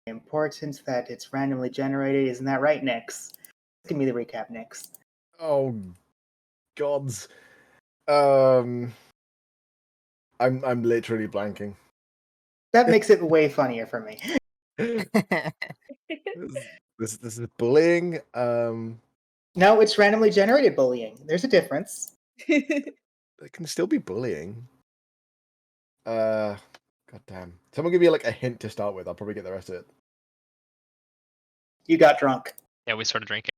important that it's randomly generated. Isn't that right, Nix? Give me the recap, Nix. Oh, gods. I'm literally blanking. That makes it way funnier for me. This is bullying. No, it's randomly generated bullying. There's a difference. It can still be bullying. God damn. Someone give me like a hint to start with. I'll probably get the rest of it. You got drunk. Yeah, we started drinking.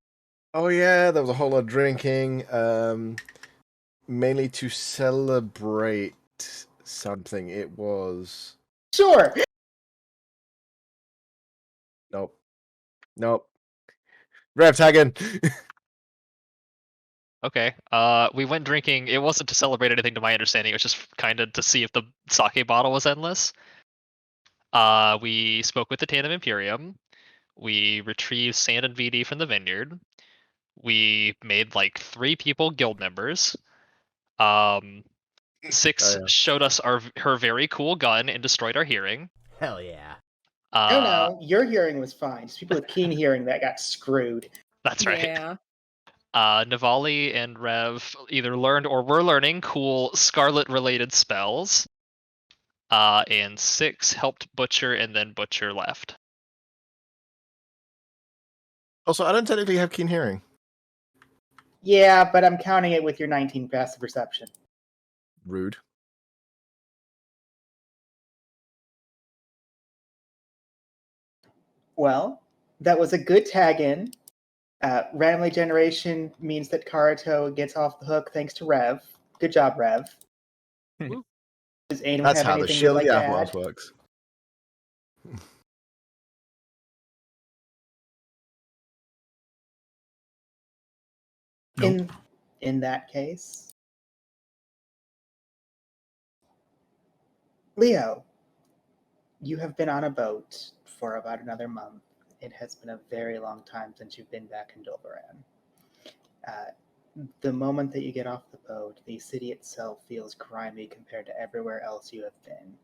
Oh yeah, there was a whole lot of drinking. Mainly to celebrate something. It was. Sure. Nope. Rev tagging. Okay. We went drinking. It wasn't to celebrate anything, to my understanding. It was just kind of to see if the sake bottle was endless. We spoke with the Tandem Imperium. We retrieved sand and VD from the vineyard. We made like 3 people guild members. 6 Oh, yeah. showed us her very cool gun and destroyed our hearing. Hell yeah. Oh no, your hearing was fine. Just people with keen hearing that got screwed. That's right. Yeah. Navali and Rev either learned or were learning cool Scarlet-related spells. And 6 helped Butcher, and then Butcher left. Also, I don't technically have keen hearing. Yeah, but I'm counting it with your 19 passive perception. Rude. Well, that was a good tag in. Randomly generation means that Karato gets off the hook thanks to Rev. Good job, Rev. Does anyone That's have how the anything they'd shield like to Avalanche add? works. Nope. In that case, Leo, you have been on a boat for about another month. It has been a very long time since you've been back in Dolberan. The moment that you get off the boat, the city itself feels grimy compared to everywhere else you have been.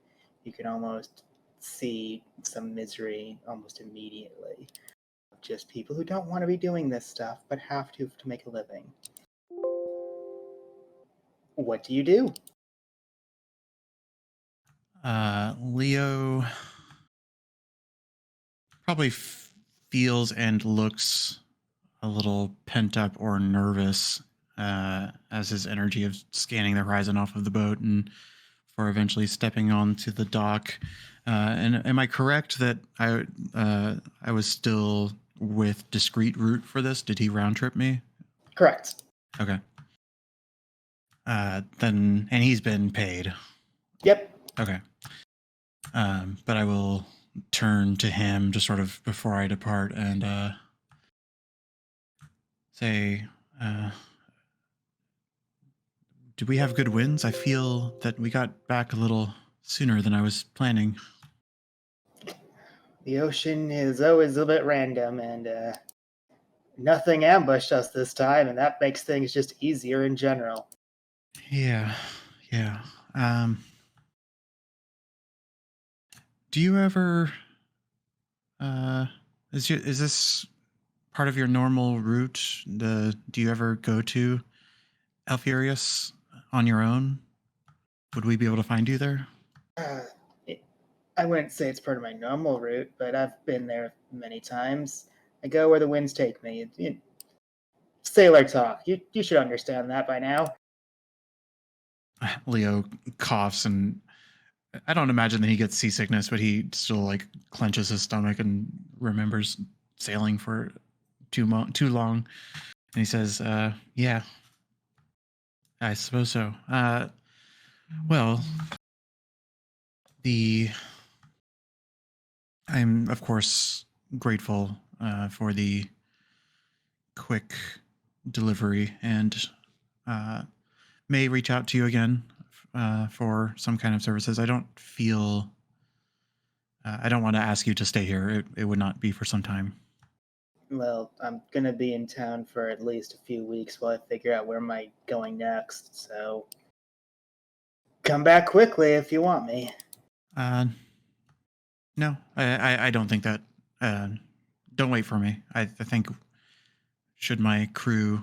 You can almost see some misery almost immediately. Just people who don't want to be doing this stuff, but have to make a living. What do you do? Leo probably feels and looks a little pent up or nervous as his energy of scanning the horizon off of the boat and for eventually stepping onto the dock. And am I correct that I was still with discrete route for this? Did he round trip me? Correct. Okay. And he's been paid. Yep. Okay. But I will turn to him just sort of before I depart and say, did we have good winds? I feel that we got back a little sooner than I was planning. The ocean is always a bit random, and nothing ambushed us this time, and that makes things just easier in general. Yeah. Do you ever is this part of your normal route? Do you ever go to Alfurius on your own? Would we be able to find you there? I wouldn't say it's part of my normal route, but I've been there many times. I go where the winds take me. Sailor talk. You should understand that by now. Leo coughs, and I don't imagine that he gets seasickness, but he still like clenches his stomach and remembers sailing for too long. And he says, yeah, I suppose so. Well, I'm of course grateful for the quick delivery and may reach out to you again for some kind of services. I don't feel I don't want to ask you to stay here. It would not be for some time. Well, I'm going to be in town for at least a few weeks while I figure out where am I going next, so come back quickly if you want me. No, I don't think that don't wait for me. I think should my crew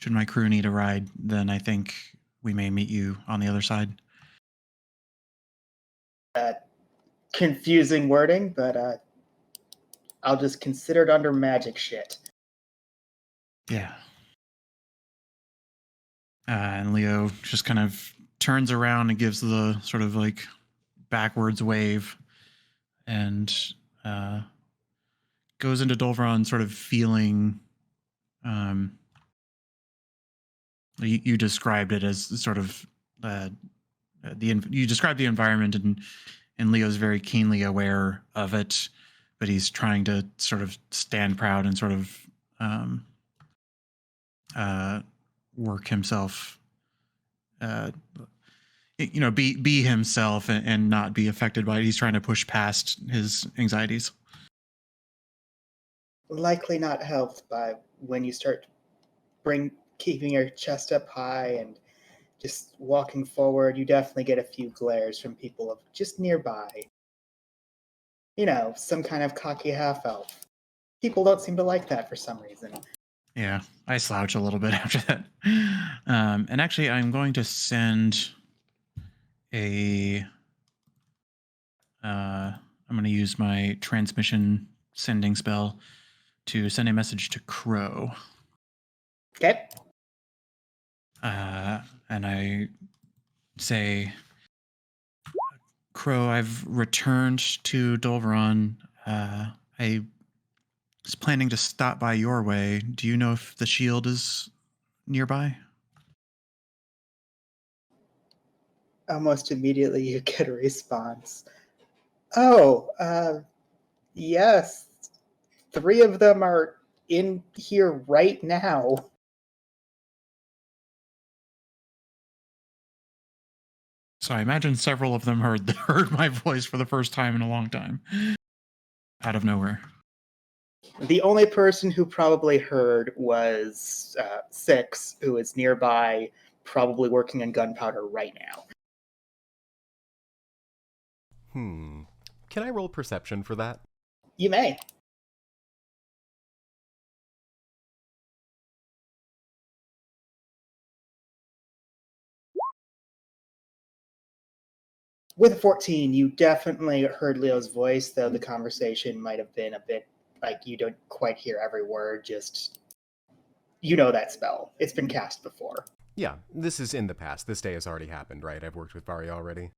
need a ride, then I think we may meet you on the other side. Confusing wording, but I'll just consider it under magic shit. Yeah. And Leo just kind of turns around and gives the sort of like backwards wave and goes into Dolveron sort of feeling you described it as sort of you described the environment, and Leo's very keenly aware of it, but he's trying to sort of stand proud and sort of work himself, be himself and not be affected by it. He's trying to push past his anxieties. Likely not helped by when you start keeping your chest up high and just walking forward. You definitely get a few glares from people of just nearby. Some kind of cocky half-elf. People don't seem to like that for some reason. Yeah, I slouch a little bit after that. And actually, I'm going to send I'm going to use my transmission sending spell to send a message to Crow. Okay. And I say, Crow, I've returned to Dolveron. I was planning to stop by your way. Do you know if the shield is nearby? Almost immediately you get a response. Oh, yes. 3 of them are in here right now. So I imagine several of them heard my voice for the first time in a long time. Out of nowhere. The only person who probably heard was 6, who is nearby, probably working on gunpowder right now. Can I roll perception for that? You may. With a 14, you definitely heard Leo's voice, though the conversation might have been a bit like you don't quite hear every word, just that spell. It's been cast before. Yeah, this is in the past. This day has already happened, right? I've worked with Varia already.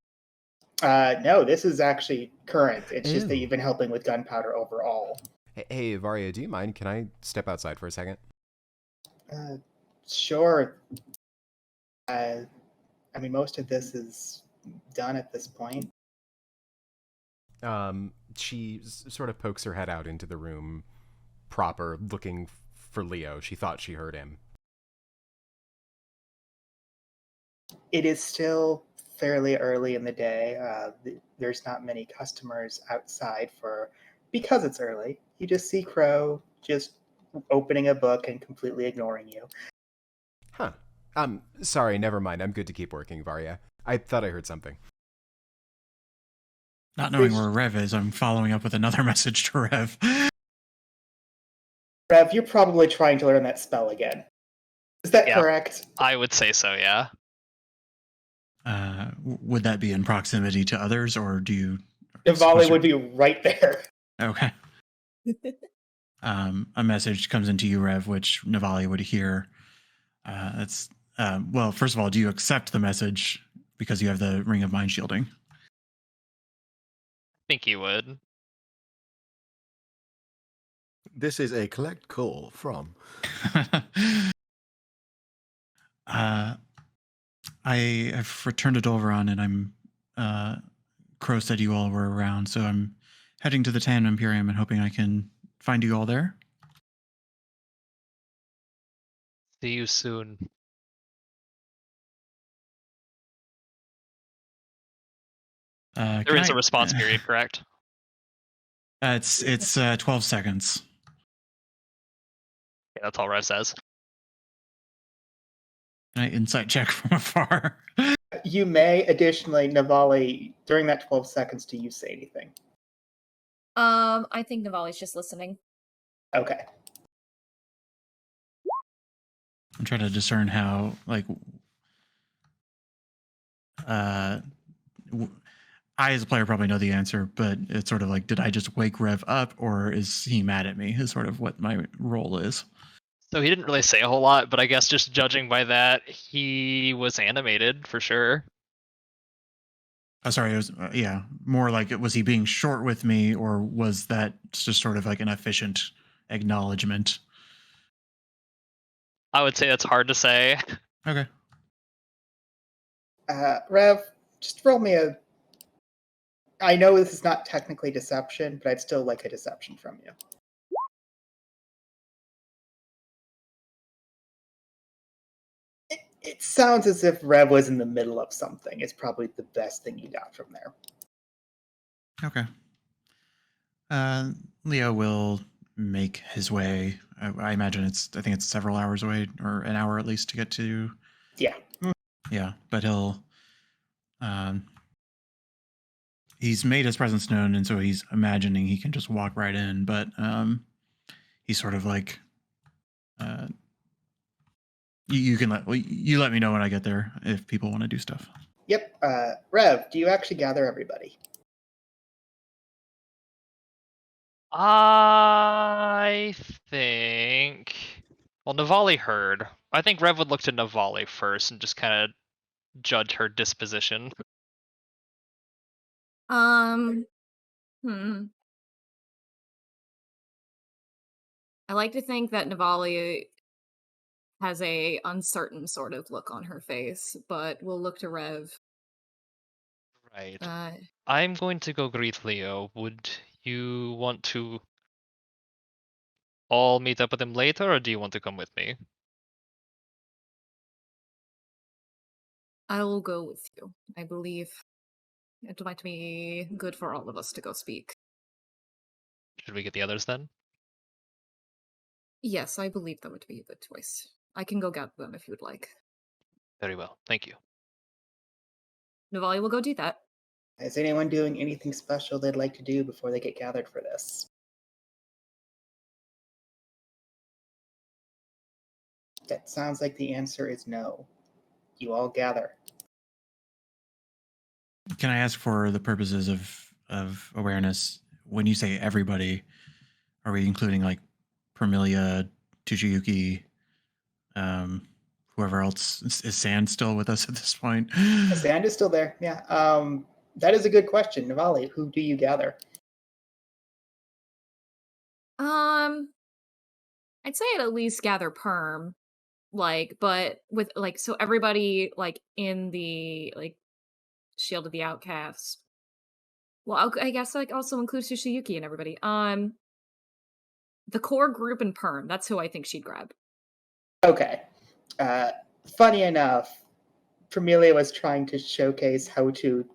No, this is actually current. It's just that you've been helping with gunpowder overall. Hey, Varia, do you mind? Can I step outside for a second? Sure. Most of this is done at this point. She sort of pokes her head out into the room proper, looking for Leo. She thought she heard him. It is still fairly early in the day. There's not many customers outside because it's early. You just see Crow just opening a book and completely ignoring you. Huh. Sorry, never mind. I'm good to keep working, Varia. I thought I heard something. Not knowing where Rev is, I'm following up with another message to Rev. Rev, you're probably trying to learn that spell again. Is that correct? I would say so, yeah. Would that be in proximity to others, or do you... Navali would be right there. Okay. A message comes into you, Rev, which Navali would hear. Well, first of all, do you accept the message because you have the Ring of Mind Shielding? I think you would. This is a collect call from... I have returned to Dolveron, and I'm... Crow said you all were around, so I'm heading to the Tan Imperium and hoping I can find you all there. See you soon. There is a response period, correct? It's 12 seconds. Yeah, that's all Rev says. Can I insight check from afar? You may. Additionally, Navali, during that 12 seconds, do you say anything? I think Navali's just listening. Okay. I'm trying to discern how, like, I as a player probably know the answer, but it's sort of like, did I just wake Rev up, or is he mad at me? Is sort of what my role is. So he didn't really say a whole lot, but I guess just judging by that, he was animated for sure. Sorry, it was yeah, more like, was he being short with me, or was that just sort of like an efficient acknowledgement? I would say that's hard to say. Okay. Rev, just roll me a. I know this is not technically deception, but I'd still like a deception from you. It sounds as if Rev was in the middle of something. It's probably the best thing you got from there. Okay. Leo will make his way. I imagine I think it's several hours away, or an hour at least, to get to. Yeah. Yeah, but he's made his presence known, and so he's imagining he can just walk right in. But he's sort of like, you let me know when I get there if people want to do stuff. Yep. Rev, do you actually gather everybody? I think. Well, Navali heard. I think Rev would look to Navali first and just kind of judge her disposition. Hmm. I like to think that Navali has a uncertain sort of look on her face, but we'll look to Rev. Right. Uh, I'm going to go greet Leo. Would you want to all meet up with him later, or do you want to come with me? I will go with you. I believe it might be good for all of us to go speak. Should we get the others then? Yes, I believe that would be a good choice. I can go get them if you would like. Very well, thank you. Navali will go do that. Is anyone doing anything special they'd like to do before they get gathered for this? That sounds like the answer is no. You all gather. Can I ask, for the purposes of awareness, when you say everybody, are we including like Permilia, Tuchiyuki, whoever else? Is Sand still with us at this point? Sand is still there. Yeah. That is a good question, Navali. Who do you gather? I'd say I'd at least gather Perm, but with so everybody in the Shield of the Outcasts. Well, I guess also includes Yoshiyuki and everybody. The core group in Perm. That's who I think she'd grab. Okay. Funny enough, Permilia was trying to showcase how to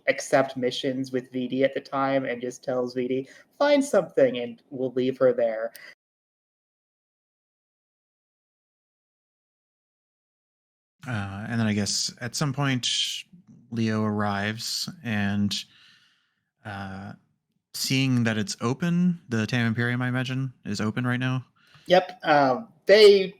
accept missions with VD at the time, and just tells VD, find something, and we'll leave her there. And then I guess at some point Leo arrives, and seeing that it's open, the Tam Imperium, I imagine, is open right now. Yep. They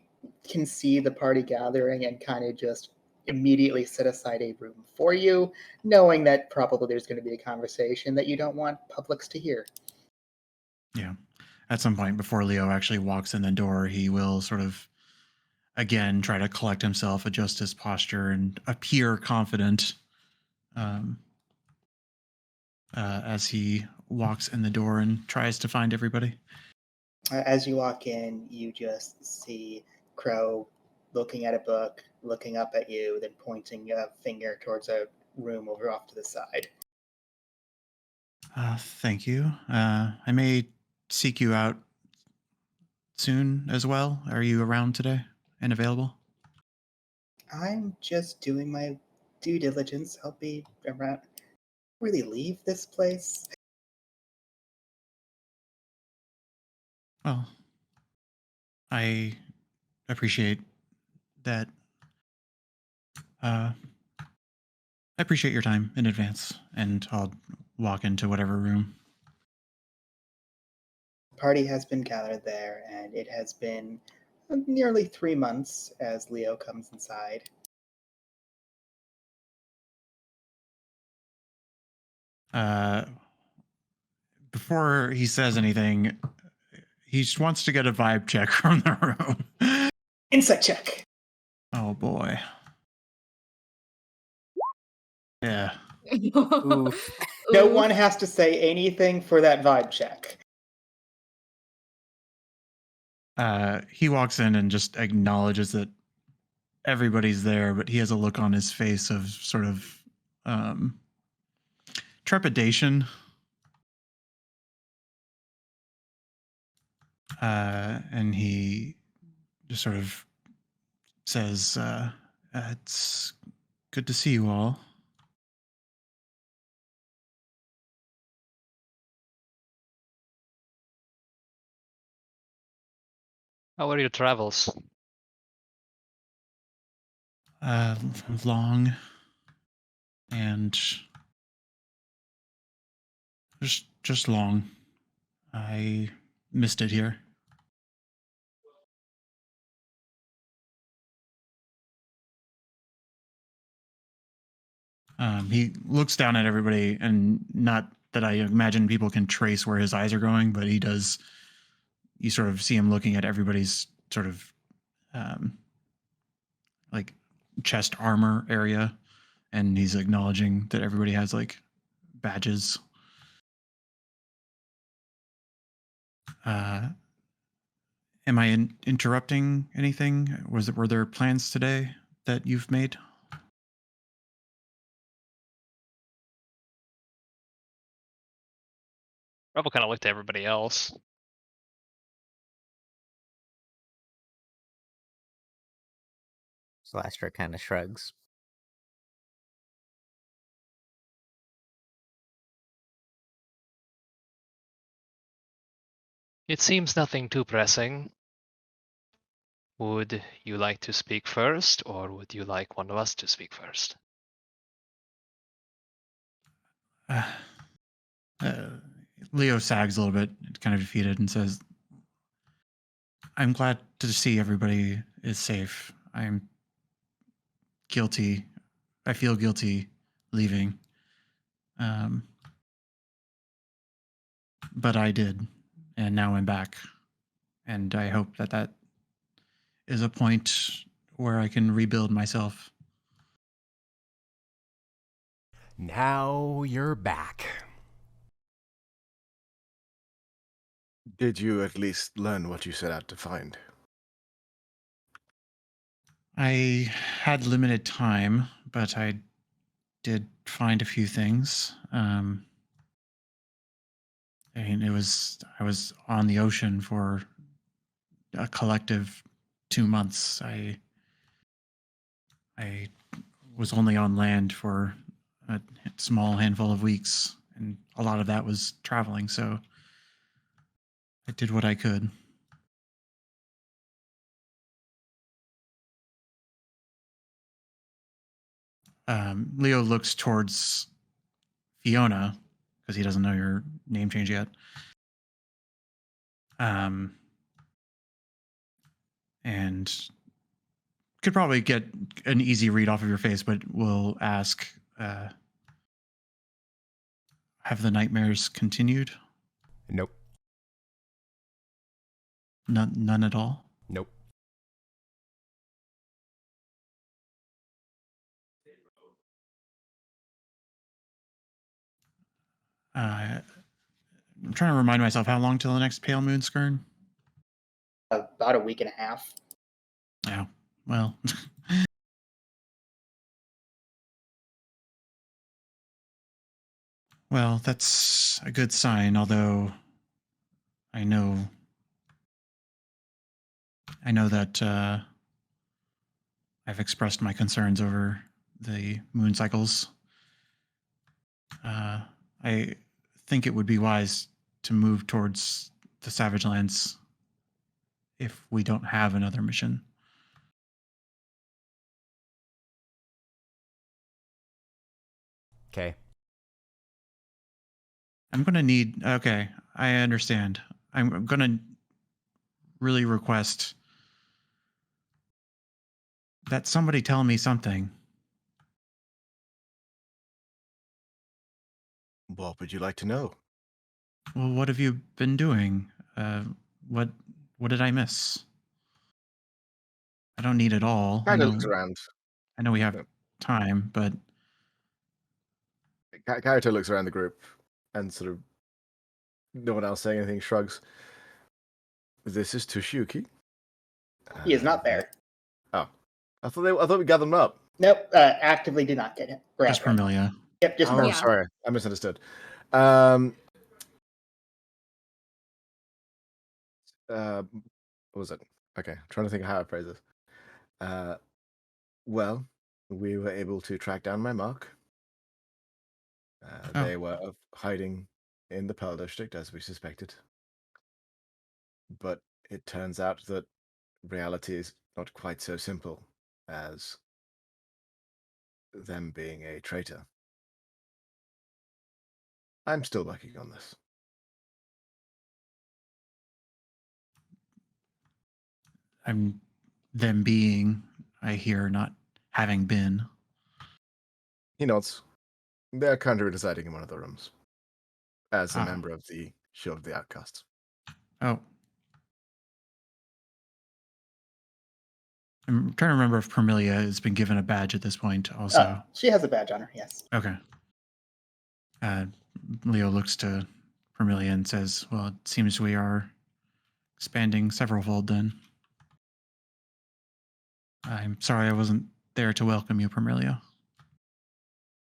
can see the party gathering and kind of just immediately set aside a room for you, knowing that probably there's going to be a conversation that you don't want publics to hear. Yeah. At some point before Leo actually walks in the door, he will sort of again try to collect himself, adjust his posture, and appear confident as he walks in the door and tries to find everybody. As you walk in, you just see Crow looking at a book, looking up at you, then pointing a finger towards a room over off to the side. Thank you. I may seek you out soon as well. Are you around today and available? I'm just doing my due diligence. I'll be around. Really leave this place? Well, I appreciate that. I appreciate your time in advance, and I'll walk into whatever room party has been gathered there, and it has been nearly 3 months as Leo comes inside. Before he says anything, he just wants to get a vibe check from the room. Insight check. Oh boy. Yeah. Oof. No Oof. one has to say anything for that vibe check. He walks in and just acknowledges that everybody's there, but he has a look on his face of sort of trepidation. And he just sort of says, it's good to see you all. How are your travels? Long and just long. I missed it here. He looks down at everybody, and not that I imagine people can trace where his eyes are going, but he does. You sort of see him looking at everybody's sort of like chest armor area, and he's acknowledging that everybody has like badges. Am I interrupting anything? Were there plans today that you've made? Rebel kind of looked at everybody else. Slasher kind of shrugs. It seems nothing too pressing. Would you like to speak first, or would you like one of us to speak first? Leo sags a little bit, kind of defeated, and says, I'm glad to see everybody is safe. I'm guilty. I feel guilty leaving. But I did, and now I'm back. And I hope that is a point where I can rebuild myself. Now you're back. Did you at least learn what you set out to find? I had limited time, but I did find a few things. I mean, I was on the ocean for a collective 2 months. I was only on land for a small handful of weeks, and a lot of that was traveling. So I did what I could. Leo looks towards Fiona because he doesn't know your name change yet. And could probably get an easy read off of your face, but we'll ask, have the nightmares continued? Nope. None at all? Nope. I'm trying to remind myself, how long till the next Pale Moon Skirn? About a week and a half. Yeah, well. Well, that's a good sign, although I know that I've expressed my concerns over the moon cycles. I think it would be wise to move towards the Savage Lands if we don't have another mission. Okay. I'm going to need... Okay, I understand. I'm gonna really request that somebody tell me something. What would you like to know? Well, what have you been doing? What did I miss? I don't need it all. Kind of looks around. I know we have Yep. time, but Character looks around the group and sort of no one else saying anything, shrugs. This is Toshiyuki. He is not there. Oh, I thought we gathered them up. Nope, actively did not get him. just Vermilia. Yep, just Oh, Merle. Yeah. sorry, I misunderstood. What was it? Okay, I'm trying to think of how I phrase this. Well, we were able to track down my mark. Oh. They were hiding in the Pearl District, as we suspected. But it turns out that reality is not quite so simple as them being a traitor. I'm still working on this. I'm them being, I hear, not having been. He nods. They're currently residing in one of the rooms as a Ah. member of the Shield of the Outcasts. Oh. I'm trying to remember if Vermilia has been given a badge at this point also. She has a badge on her, yes. Okay. Leo looks to Vermilia and says, well, it seems we are expanding severalfold then. I'm sorry I wasn't there to welcome you, Vermilia.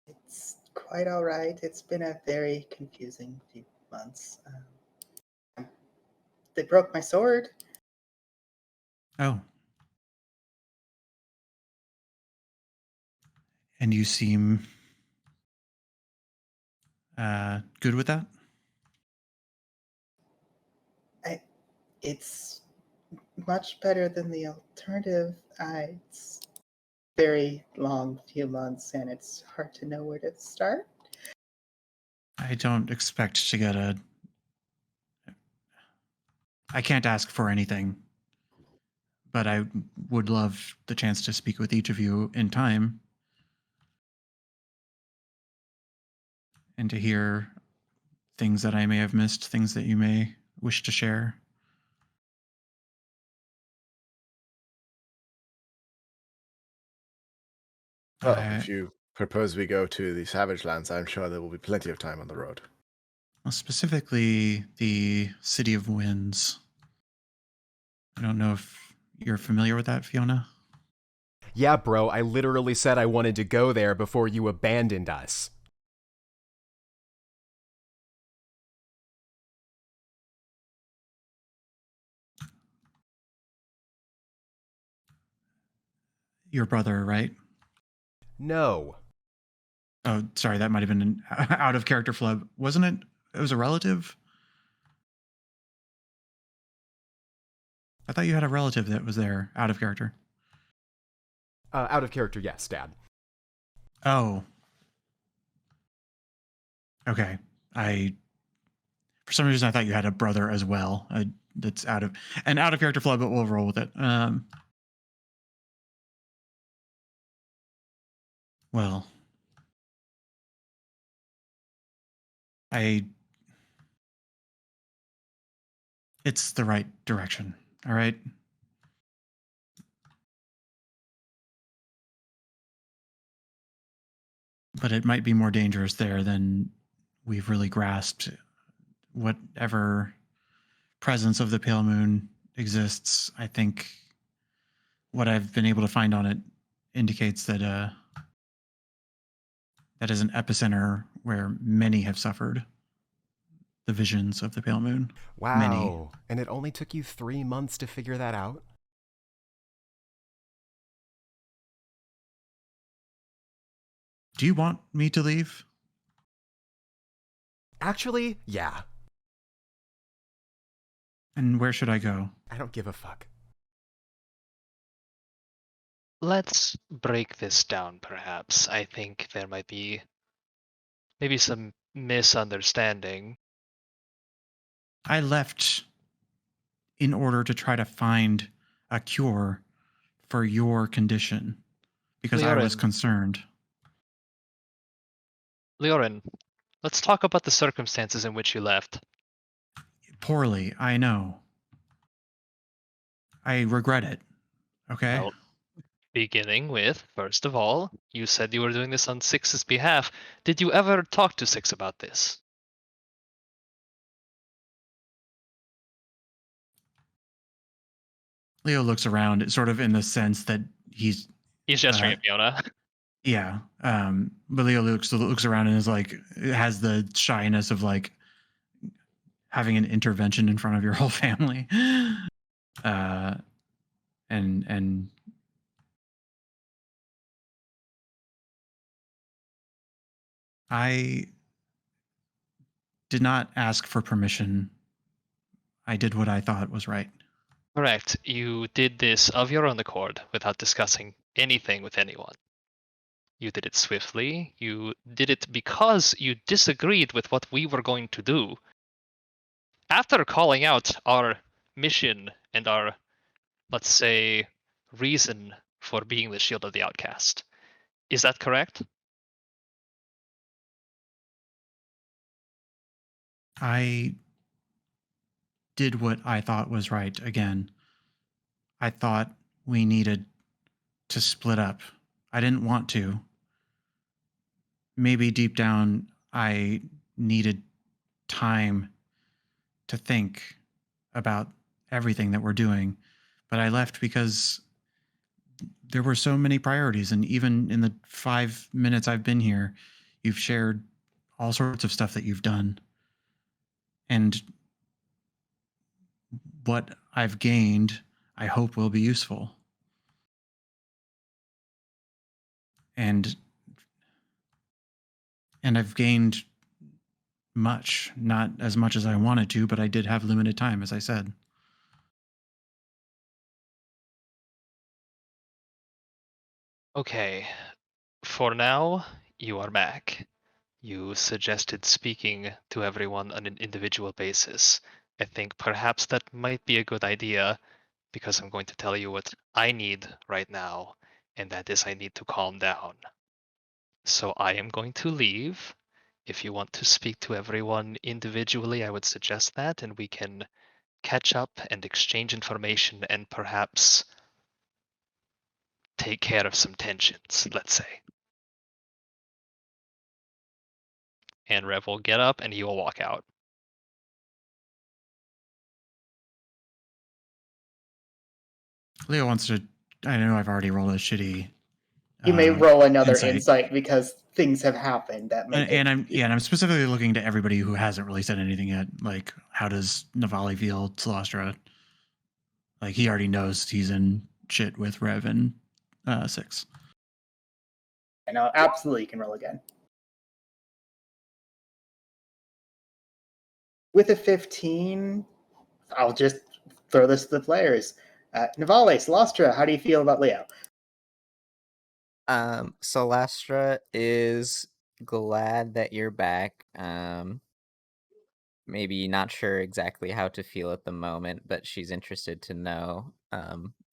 It's quite all right. It's been a very confusing few months. They broke my sword. Oh. And you seem good with that? It's much better than the alternative. It's very long few months, and it's hard to know where to start. I don't expect to get a... I can't ask for anything, but I would love the chance to speak with each of you in time and to hear things that I may have missed, things that you may wish to share. Well, if you propose we go to the Savage Lands, I'm sure there will be plenty of time on the road. Well, specifically the City of Winds. I don't know if you're familiar with that, Fiona? Yeah, bro, I literally said I wanted to go there before you abandoned us. Your brother, right? No. Oh, sorry, that might have been an out of character flub. Wasn't it? It was a relative? I thought you had a relative that was there, out of character. Out of character, yes, Dad. Oh. Okay. For some reason, I thought you had a brother as well. That's out of character flub, but we'll roll with it. Well, it's the right direction. All right. But it might be more dangerous there than we've really grasped. Whatever presence of the pale moon exists, I think what I've been able to find on it indicates that that is an epicenter where many have suffered the visions of the pale moon. Wow. Many. And it only took you 3 months to figure that out? Do you want me to leave? Actually, yeah. And where should I go? I don't give a fuck. Let's break this down, perhaps. I think there might be maybe some misunderstanding. I left in order to try to find a cure for your condition because I was Leorin. concerned. Leorin, let's talk about the circumstances in which you left. Poorly, I know. I regret it. Okay? Well, beginning with, first of all, you said you were doing this on Six's behalf. Did you ever talk to Six about this? Leo looks around, sort of in the sense that he's He's gesturing at Fiona. yeah. But Leo looks around and is like, has the shyness of like having an intervention in front of your whole family. And I did not ask for permission. I did what I thought was right. Correct. You did this of your own accord without discussing anything with anyone. You did it swiftly. You did it because you disagreed with what we were going to do. After calling out our mission and our, let's say, reason for being the Shield of the Outcast. Is that correct? I did what I thought was right again. I thought we needed to split up. I didn't want to. Maybe deep down, I needed time to think about everything that we're doing. But I left because there were so many priorities. And even in the 5 minutes I've been here, you've shared all sorts of stuff that you've done. And what I've gained, I hope will be useful. And I've gained much, not as much as I wanted to, but I did have limited time, as I said. Okay. For now, you are back. You suggested speaking to everyone on an individual basis. I think perhaps that might be a good idea because I'm going to tell you what I need right now, and that is I need to calm down. So I am going to leave. If you want to speak to everyone individually, I would suggest that, and we can catch up and exchange information and perhaps take care of some tensions, let's say. And Rev will get up and he will walk out. Leo wants to. I know I've already rolled a shitty. You may roll another insight. insight because things have happened that make And it. I'm specifically looking to everybody who hasn't really said anything yet. Like, how does Navali feel, Celestra? Like, he already knows he's in shit with Rev and Six. And absolutely, you can roll again. With a 15, I'll just throw this to the players. Navale, Celestra, how do you feel about Leo? Celestra is glad that you're back. Maybe not sure exactly how to feel at the moment, but she's interested to know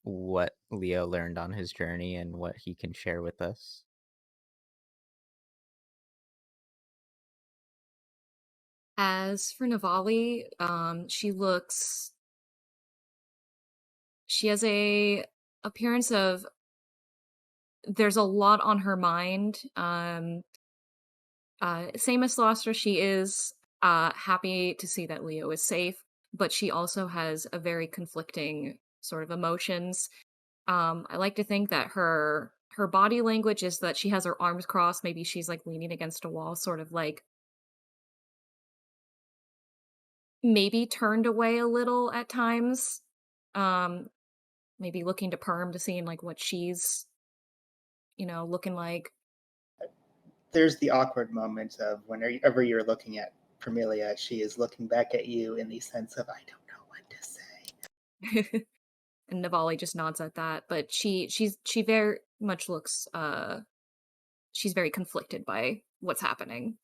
what Leo learned on his journey and what he can share with us. As for Navali, she has a appearance of there's a lot on her mind. Same as Celestra, she is happy to see that Leo is safe, but she also has a very conflicting sort of emotions. I like to think that her body language is that she has her arms crossed, maybe she's like leaning against a wall, sort of like maybe turned away a little at times. Maybe looking to Perm to seeing like what she's looking like. There's the awkward moments of whenever you're looking at Permelia, she is looking back at you in the sense of, I don't know what to say. And Navali just nods at that, but she very much looks she's very conflicted by what's happening.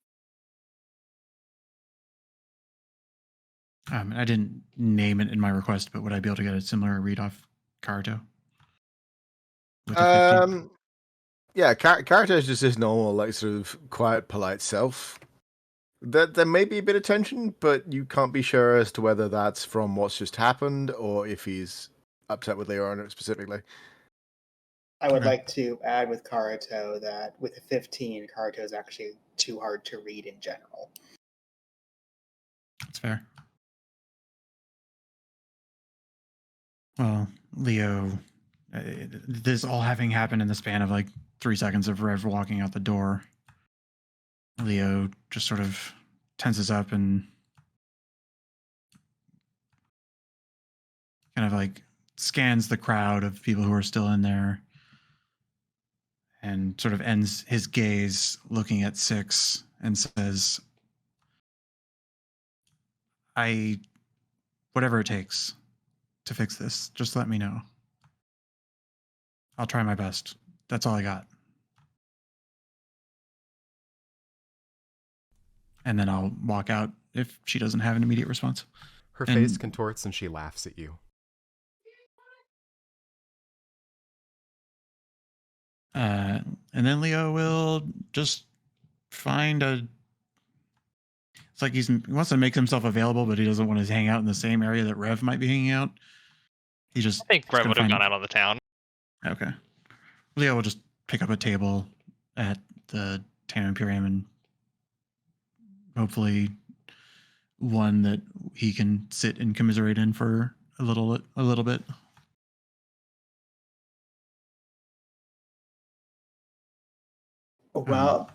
I didn't name it in my request, but would I be able to get a similar read off Karuto? With a 15? Yeah, character is just his normal, like, sort of quiet, polite self. There may be a bit of tension, but you can't be sure as to whether that's from what's just happened or if he's upset with Leora specifically. I would Okay. like to add with Karuto that with a 15, Karuto is actually too hard to read in general. That's fair. Well, Leo, this all having happened in the span of like 3 seconds of Rev walking out the door, Leo just sort of tenses up and kind of like scans the crowd of people who are still in there and sort of ends his gaze looking at Six and says, whatever it takes to fix this, just let me know. I'll try my best. That's all I got. And then I'll walk out if she doesn't have an immediate response. Her And- face contorts and she laughs at you. And then Leo will just find it's like he wants to make himself available, but he doesn't want to hang out in the same area that Rev might be hanging out. I think Rev would have gone out on the town. Okay. Leo will just pick up a table at the Tan Imperium and hopefully one that he can sit and commiserate in for a little bit. Well,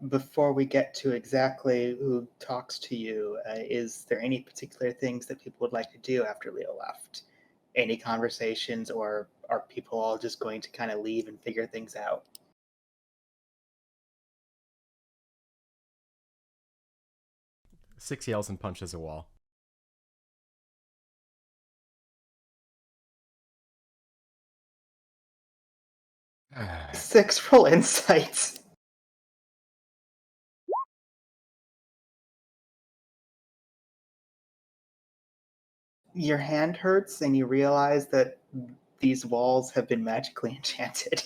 before we get to exactly who talks to you, is there any particular things that people would like to do after Leo left? Any conversations, or are people all just going to kind of leave and figure things out? Six yells and punches a wall. Six, roll insights. Your hand hurts and you realize that these walls have been magically enchanted.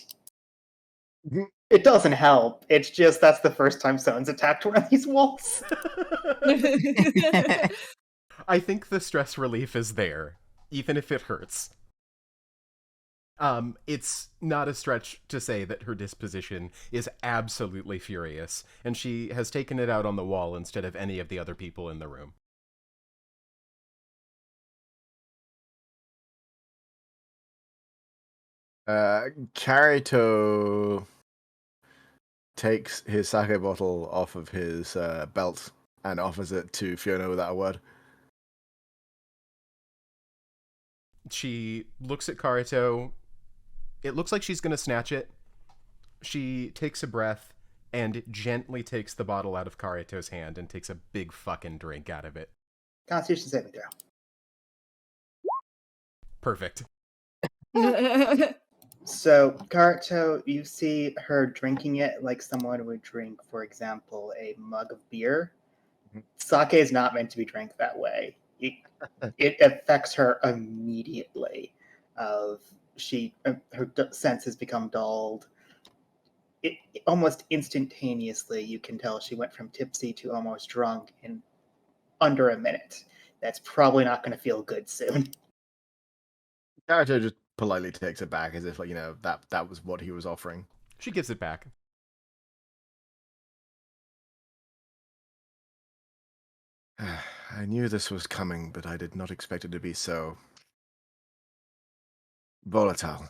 It doesn't help. It's just that's the first time someone's attacked one of these walls. I think the stress relief is there, even if it hurts. It's not a stretch to say that her disposition is absolutely furious, and she has taken it out on the wall instead of any of the other people in the room. Karuto takes his sake bottle off of his belt and offers it to Fiona without a word. She looks at Karuto. It looks like she's going to snatch it. She takes a breath and gently takes the bottle out of Karuto's hand and takes a big fucking drink out of it. Constitution saving throw. Perfect. So, Karuto, you see her drinking it like someone would drink, for example, a mug of beer. Sake is not meant to be drank that way. It affects her immediately. Her senses become dulled. Almost instantaneously, you can tell she went from tipsy to almost drunk in under a minute. That's probably not going to feel good soon. Karuto just politely takes it back as if, like, that was what he was offering. She gives it back. I knew this was coming, but I did not expect it to be so volatile.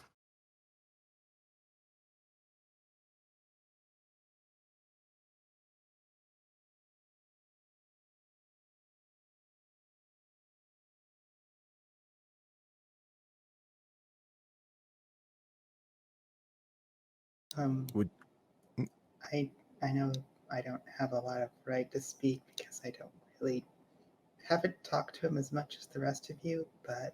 Would I know I don't have a lot of right to speak because I don't really haven't talked to him as much as the rest of you, but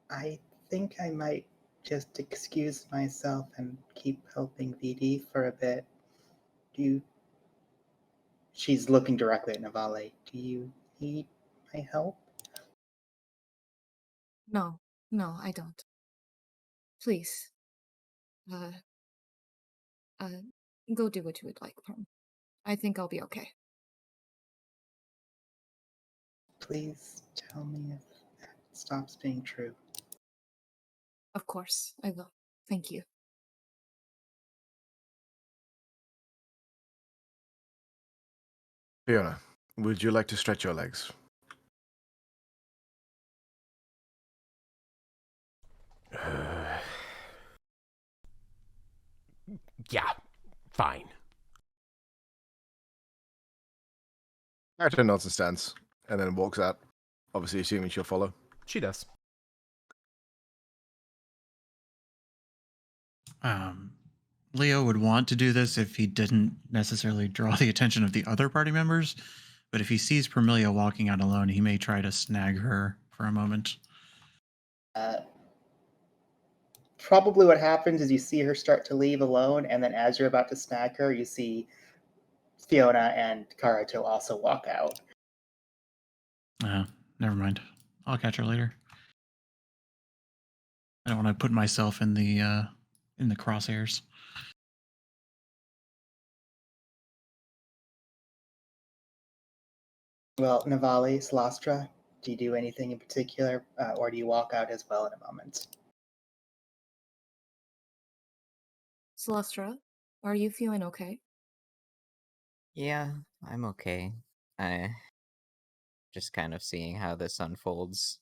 I think I might just excuse myself and keep helping VD for a bit. She's looking directly at Navale. Do you need I help? No, no, I don't. Please. Uh, uh, go do what you would like, Perm. I think I'll be okay. Please tell me if that stops being true. Of course, I will. Thank you. Fiona, would you like to stretch your legs? Yeah, fine. Character nods and stands, and then walks out, obviously assuming she'll follow. She does. Leo would want to do this if he didn't necessarily draw the attention of the other party members, but if he sees Permilia walking out alone, he may try to snag her for a moment. Probably what happens is you see her start to leave alone, and then as you're about to snag her, you see Fiona and Karato also walk out. Never mind. I'll catch her later. I don't want to put myself in the crosshairs. Well, Navali, Salastra, do you do anything in particular, or do you walk out as well in a moment? Celestra, are you feeling okay? Yeah, I'm okay. I just kind of seeing how this unfolds.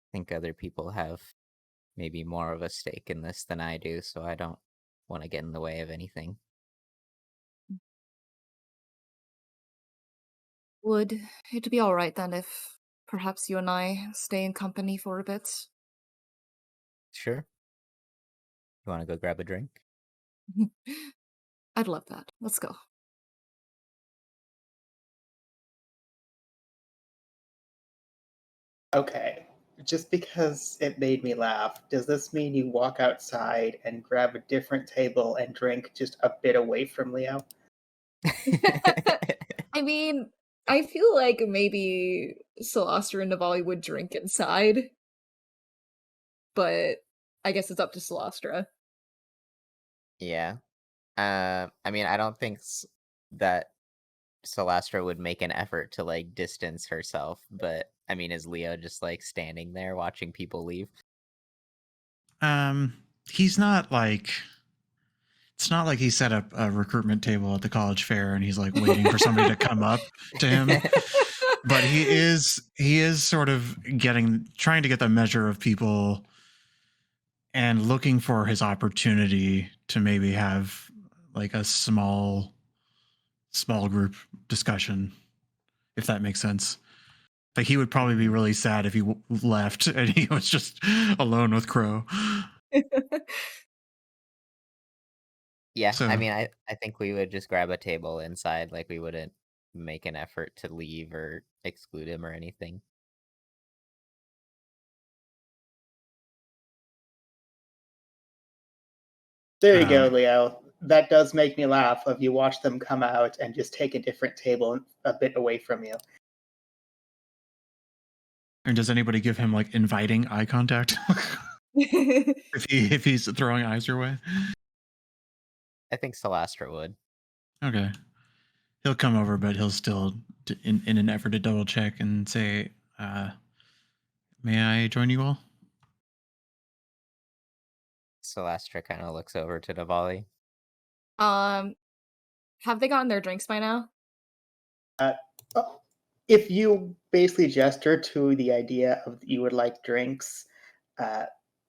I think other people have maybe more of a stake in this than I do, so I don't want to get in the way of anything. Would it be alright then if perhaps you and I stay in company for a bit? Sure. You want to go grab a drink? I'd love that. Let's go. Okay, just because it made me laugh, does this mean you walk outside and grab a different table and drink just a bit away from Leo? I mean, I feel like maybe Celestra and Navali would drink inside, but I guess it's up to Celestra. Yeah. I mean, I don't think that Celastra would make an effort to like distance herself, but I mean, is Leo just like standing there watching people leave? He's not like. It's not like he set up a recruitment table at the college fair and he's like waiting for somebody to come up to him. But he is sort of trying to get the measure of people and looking for his opportunity to maybe have like a small group discussion, if that makes sense. Like he would probably be really sad if he left and he was just alone with Crow. Yeah, So I mean, I think we would just grab a table inside, like we wouldn't make an effort to leave or exclude him or anything. There you go, Leo. That does make me laugh if you watch them come out and just take a different table a bit away from you. and does anybody give him like inviting eye contact if he's throwing eyes your way? I think Celastra would. Okay. He'll come over, but he'll still, in an effort to double check and say, may I join you all? Celastra kind of looks over to Navali. Have they gotten their drinks by now? If you basically gesture to the idea of you would like drinks,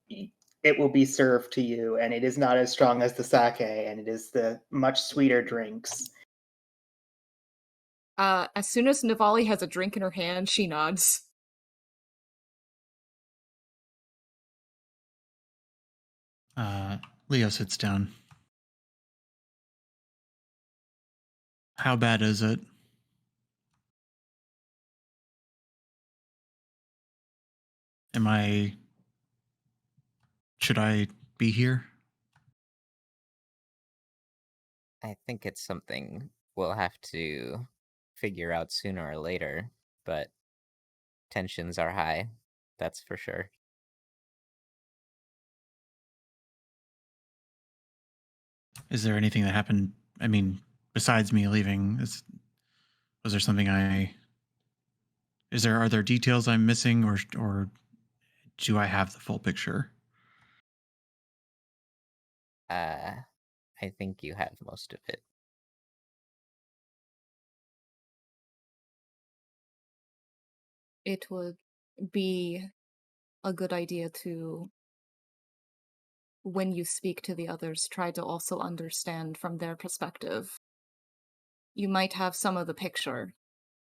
it will be served to you, and it is not as strong as the sake, and it is the much sweeter drinks. As soon as Navali has a drink in her hand, she nods. Leo sits down. How bad is it? Should I be here? I think it's something we'll have to figure out sooner or later, but tensions are high, that's for sure. Is there anything that happened? I mean, besides me leaving, was there something are there details I'm missing, or do I have the full picture? I think you have most of it. It would be a good idea to, when you speak to the others, try to also understand from their perspective. You might have some of the picture,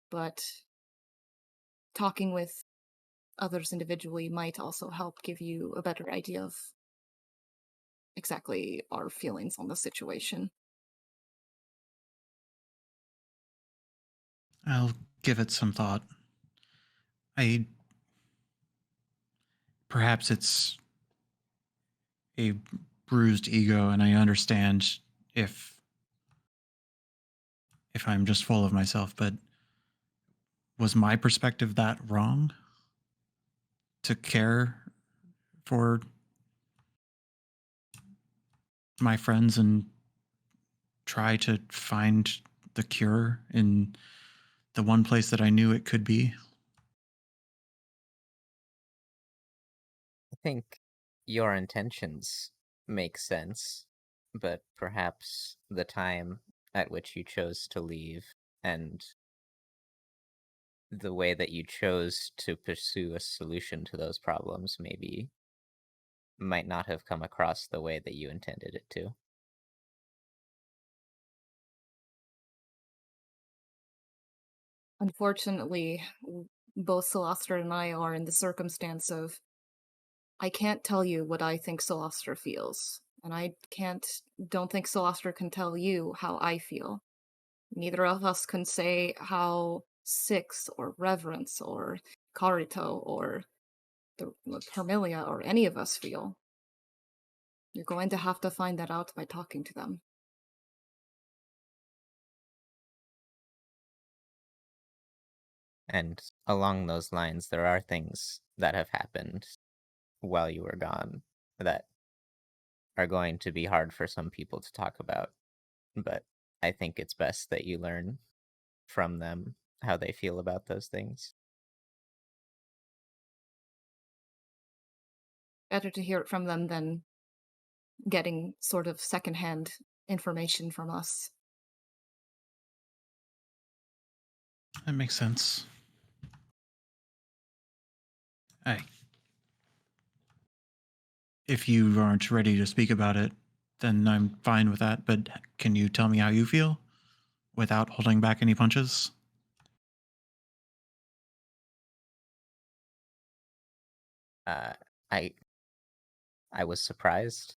but talking with others individually might also help give you a better idea of exactly our feelings on the situation. I'll give it some thought. Perhaps it's a bruised ego, and I understand if I'm just full of myself, but was my perspective that wrong? To care for my friends and try to find the cure in the one place that I knew it could be? I think your intentions make sense, but perhaps the time at which you chose to leave and the way that you chose to pursue a solution to those problems maybe might not have come across the way that you intended it to. Unfortunately, both Celestra and I are in the circumstance of I can't tell you what I think Celestra feels, and I don't think Celestra can tell you how I feel. Neither of us can say how Six or Reverence or Karito or the Hermilia or any of us feel. You're going to have to find that out by talking to them. And along those lines, there are things that have happened while you were gone that are going to be hard for some people to talk about. But I think it's best that you learn from them how they feel about those things. Better to hear it from them than getting sort of secondhand information from us. That makes sense. If you aren't ready to speak about it, then I'm fine with that. But can you tell me how you feel without holding back any punches? Uh, I I was surprised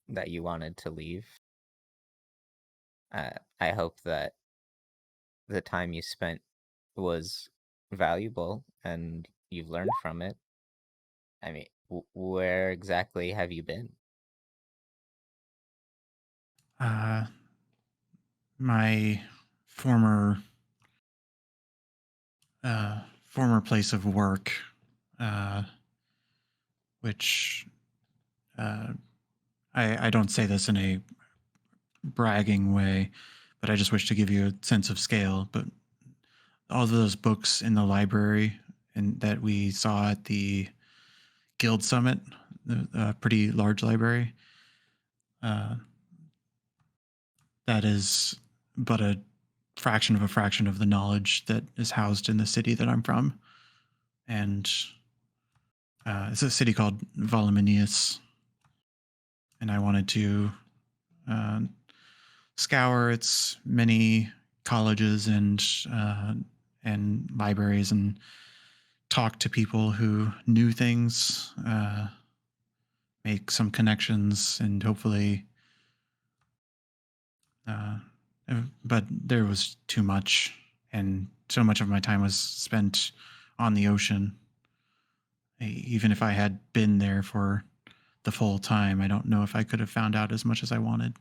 that you wanted to leave. I hope that the time you spent was valuable and you've learned from it. I mean, where exactly have you been? My former former place of work, uh, which I don't say this in a bragging way, but I just wish to give you a sense of scale. But all of those books in the library and that we saw at the Guild Summit, the pretty large library, uh, that is but a fraction of the knowledge that is housed in the city that I'm from. And it's a city called Voluminius. And I wanted to uh, scour its many colleges and libraries and talk to people who knew things, make some connections, and hopefully. But there was too much, and so much of my time was spent on the ocean. Even if I had been there for the full time, I don't know if I could have found out as much as I wanted.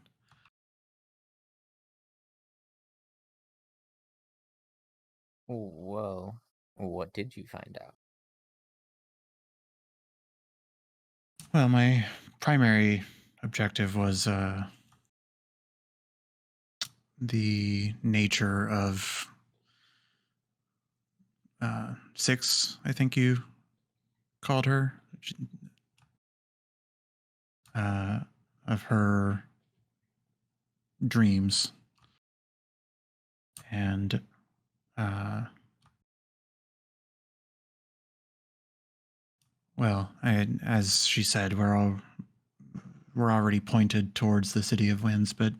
Well, what did you find out? Well, my primary objective was the nature of Six, I think you called her, of her dreams. And well, as she said, we're already pointed towards the City of Winds, but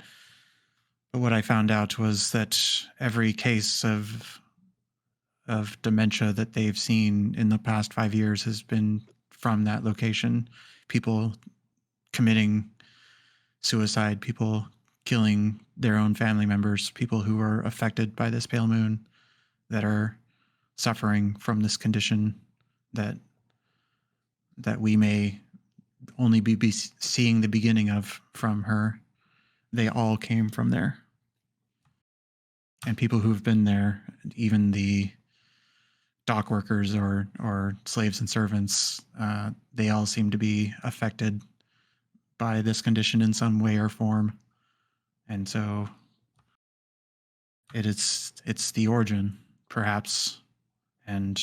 what I found out was that every case of dementia that they've seen in the past 5 years has been from that location. People committing suicide, people killing their own family members, people who are affected by this pale moon that are suffering from this condition that we may only be seeing the beginning of from her. They all came from there. And people who've been there, even the dock workers or slaves and servants, they all seem to be affected by this condition in some way or form. And so it's the origin, perhaps, and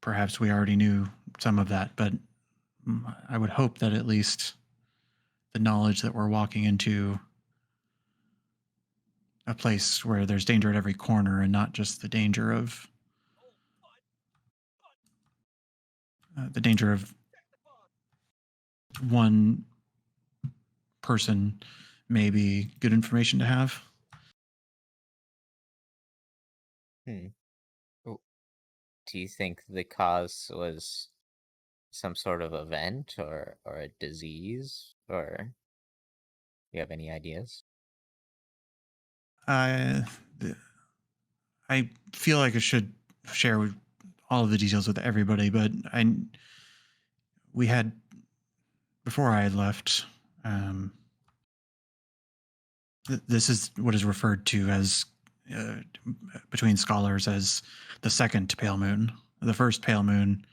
perhaps we already knew some of that, but I would hope that at least the knowledge that we're walking into a place where there's danger at every corner and not just the danger of one person may be good information to have. Oh, do you think the cause was some sort of event or a disease, or you have any ideas? I feel like I should share all of the details with everybody, but we had, before I had left, this is what is referred to as between scholars as the second pale moon. The first pale moon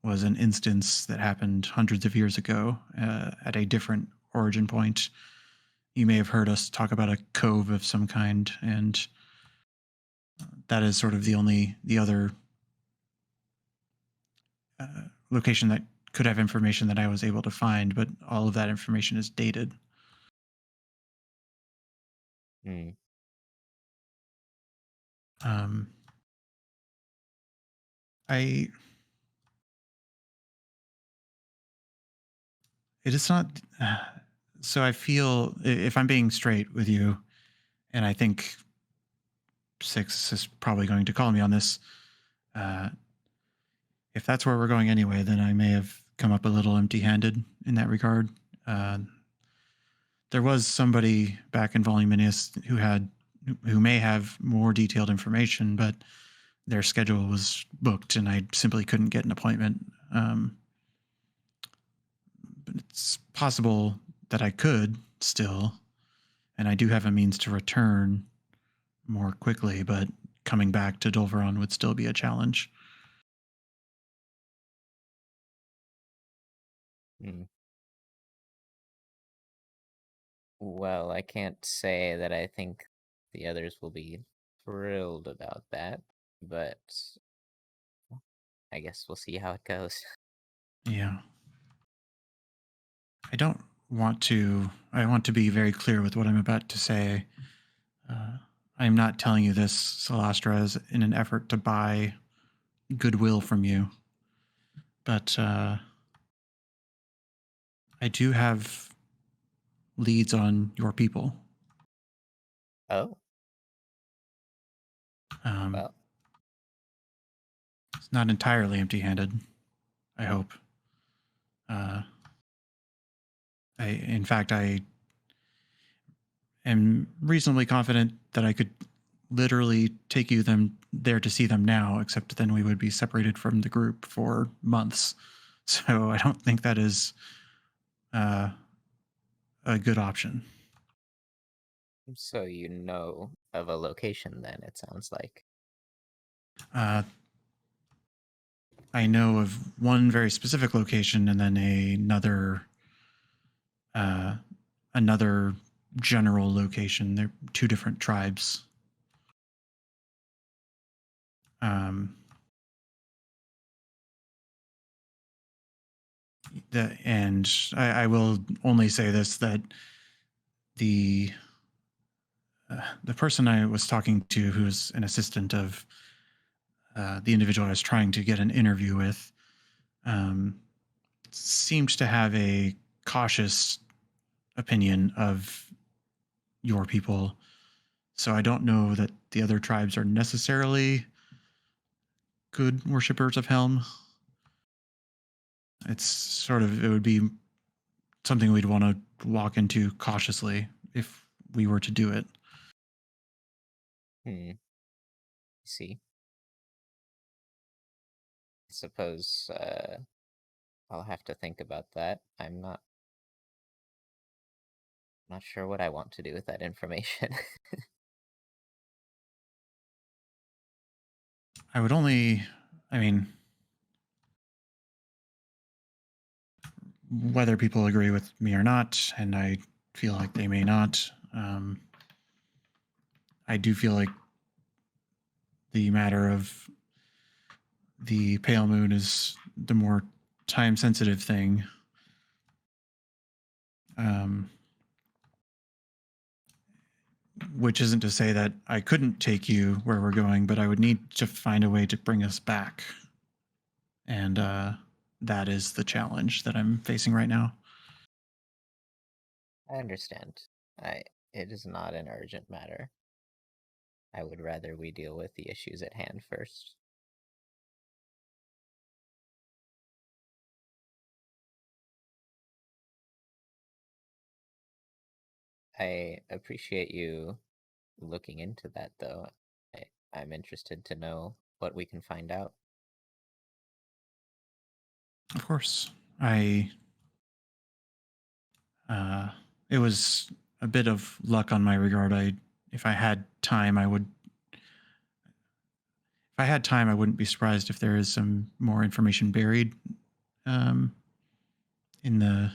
was an instance that happened hundreds of years ago at a different origin point. You may have heard us talk about a cove of some kind, and that is sort of the other location that could have information that I was able to find, but all of that information is dated. It is not. So I feel, if I'm being straight with you, and I think Six is probably going to call me on this. If that's where we're going anyway, then I may have come up a little empty-handed in that regard. There was somebody back in Voluminous who may have more detailed information, but their schedule was booked, and I simply couldn't get an appointment. But it's possible that I could still, and I do have a means to return more quickly, but coming back to Dulveron would still be a challenge. Well, I can't say that I think the others will be thrilled about that, but I guess we'll see how it goes. Yeah. I want to be very clear with what I'm about to say. I'm not telling you this, Celastra, as in an effort to buy goodwill from you. But I do have leads on your people. Oh. Well. It's not entirely empty-handed, I hope. In fact, I am reasonably confident that I could literally take you there to see them now, except then we would be separated from the group for months. So I don't think that is a good option. So you know of a location then, it sounds like. I know of one very specific location, and then another general location. They're two different tribes. And I will only say this, that the person I was talking to, who's an assistant of the individual I was trying to get an interview with, seemed to have a cautious opinion of your people. So I don't know that the other tribes are necessarily good worshippers of Helm. It would be something we'd want to walk into cautiously if we were to do it. I see. I suppose I'll have to think about that. I'm not sure what I want to do with that information. Whether people agree with me or not, and I feel like they may not, I do feel like the matter of the pale moon is the more time sensitive thing. Which isn't to say that I couldn't take you where we're going, but I would need to find a way to bring us back. And that is the challenge that I'm facing right now. I understand. It is not an urgent matter. I would rather we deal with the issues at hand first. I appreciate you looking into that, though. I'm interested to know what we can find out. Of course. It was a bit of luck on my regard. If I had time, I wouldn't be surprised if there is some more information buried in the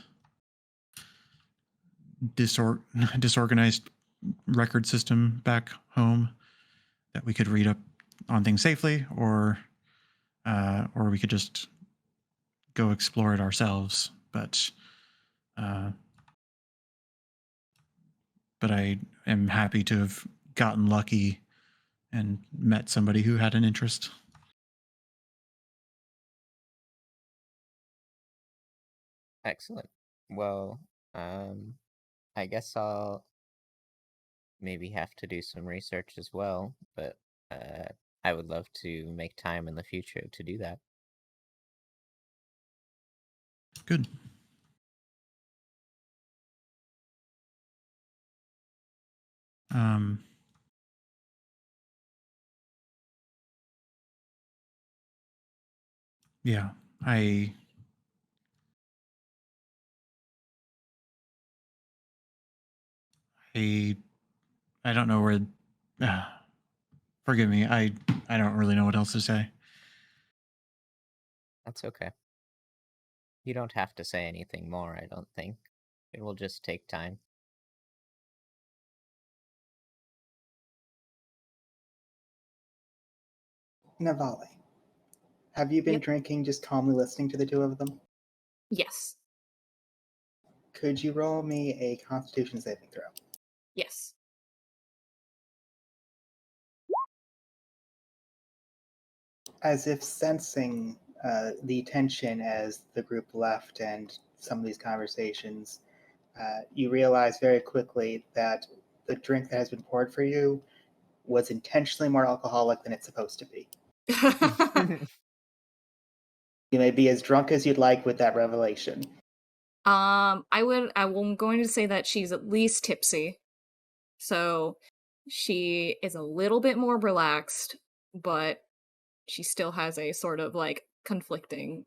disorganized record system back home that we could read up on things safely, or we could just go explore it ourselves. But I am happy to have gotten lucky and met somebody who had an interest. Excellent. Well, I guess I'll maybe have to do some research as well, but I would love to make time in the future to do that. Good. Yeah, I don't know where. Forgive me. I don't really know what else to say. That's okay. You don't have to say anything more, I don't think. It will just take time. Navali, have you been Yep. drinking just calmly listening to the two of them? Yes. Could you roll me a Constitution saving throw? Yes. As if sensing the tension as the group left and some of these conversations, you realize very quickly that the drink that has been poured for you was intentionally more alcoholic than it's supposed to be. You may be as drunk as you'd like with that revelation. I'm going to say that she's at least tipsy. So she is a little bit more relaxed, but she still has a sort of like conflicting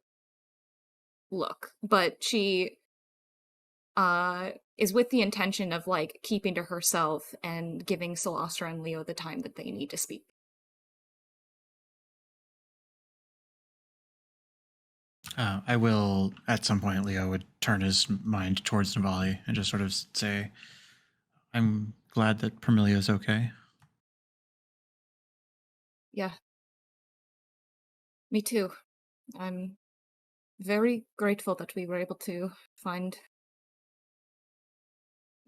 look. But she is with the intention of like keeping to herself and giving Celestra and Leo the time that they need to speak. I will, at some point, Leo would turn his mind towards Navali and just sort of say, I'm glad that Permilio's okay. Yeah. Me too. I'm very grateful that we were able to find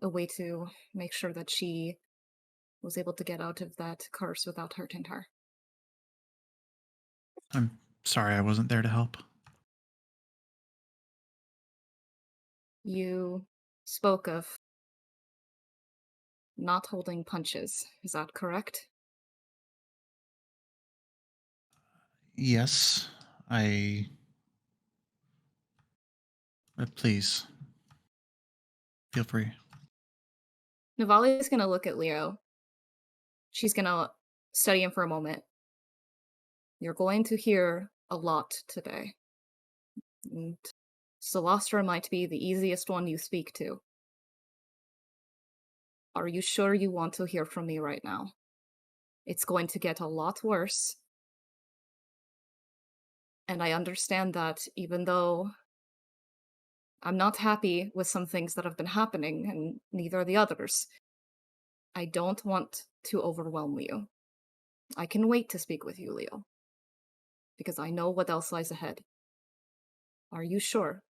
a way to make sure that she was able to get out of that curse without hurting her. I'm sorry I wasn't there to help. You spoke of not holding punches. Is that correct? Yes, please, feel free. Navali is going to look at Leo. She's going to study him for a moment. You're going to hear a lot today. And Celestra might be the easiest one you speak to. Are you sure you want to hear from me right now? It's going to get a lot worse. And I understand that even though I'm not happy with some things that have been happening, and neither are the others, I don't want to overwhelm you. I can wait to speak with you, Leo, because I know what else lies ahead. Are you sure?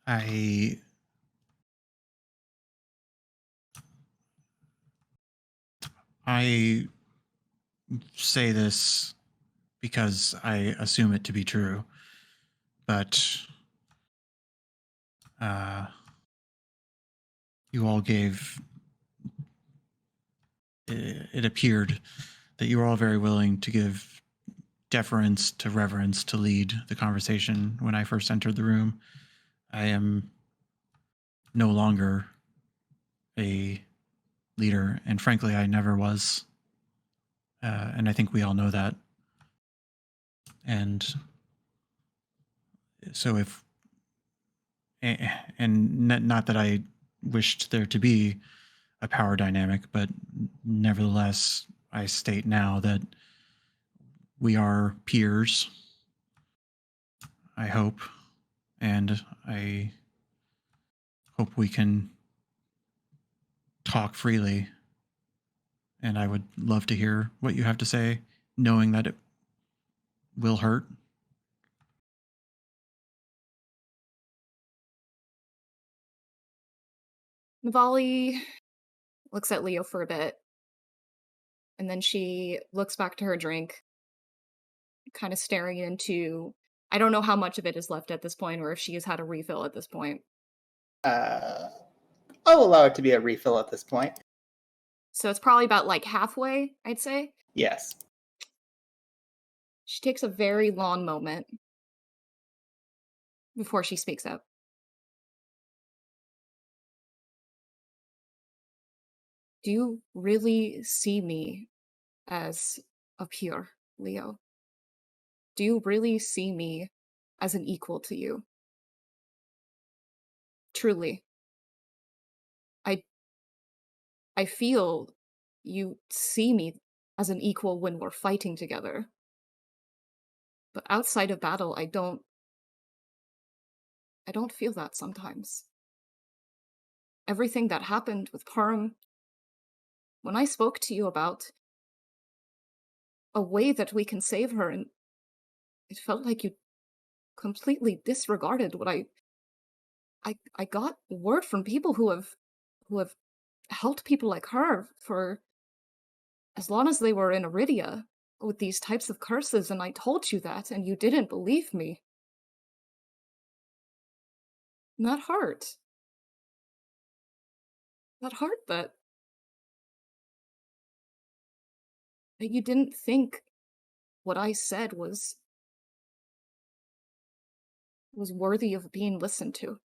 I say this because I assume it to be true, but you all gave. It appeared that you were all very willing to give deference to reverence to lead the conversation when I first entered the room. I am no longer a leader, and frankly, I never was. And I think we all know that. And so and not that I wished there to be a power dynamic, but nevertheless, I state now that we are peers, I hope, and I hope we can talk freely. And I would love to hear what you have to say, knowing that it will hurt. Navali looks at Leo for a bit, and then she looks back to her drink, kind of staring into... I don't know how much of it is left at this point, or if she has had a refill at this point. I'll allow it to be a refill at this point. So it's probably about like halfway, I'd say. Yes. She takes a very long moment before she speaks up. Do you really see me as a peer, Leo? Do you really see me as an equal to you? Truly. I feel you see me as an equal when we're fighting together. But outside of battle, I don't feel that sometimes. Everything that happened with Parm, when I spoke to you about a way that we can save her, and it felt like you completely disregarded what I got word from people who have helped people like her for as long as they were in Iridia with these types of curses, and I told you that, and you didn't believe me. And that hurt. That hurt that you didn't think what I said was worthy of being listened to.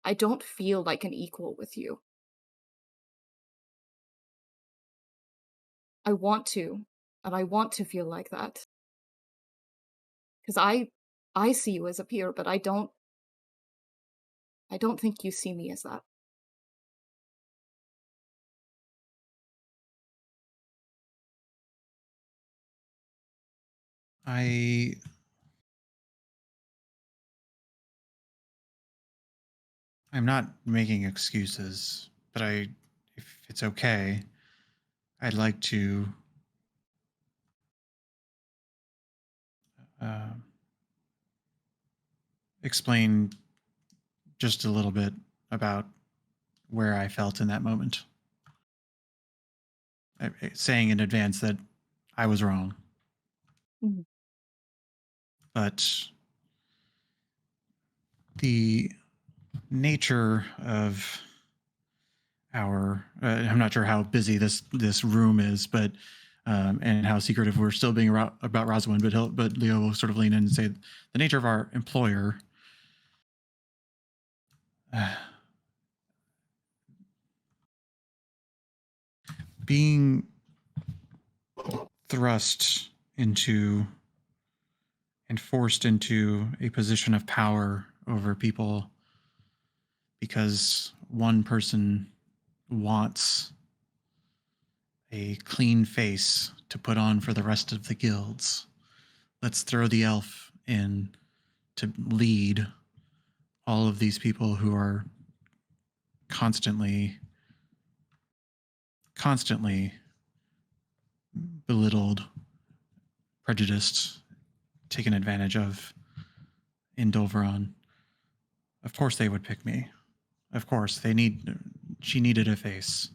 I don't feel like an equal with you. I want to, and I want to feel like that. Because I see you as a peer, but I don't think you see me as that. I'm not making excuses, but if it's okay, I'd like to explain just a little bit about where I felt in that moment. Saying in advance that I was wrong. Mhm. But the nature of our I'm not sure how busy this room is, but and how secretive we're still being about Rosalind, but Leo will sort of lean in and say the nature of our employer being thrust into and forced into a position of power over people because one person wants a clean face to put on for the rest of the guilds. Let's throw the elf in to lead all of these people who are constantly belittled, prejudiced, taken advantage of in Dolveron. Of course they would pick me. Of course, she needed a face.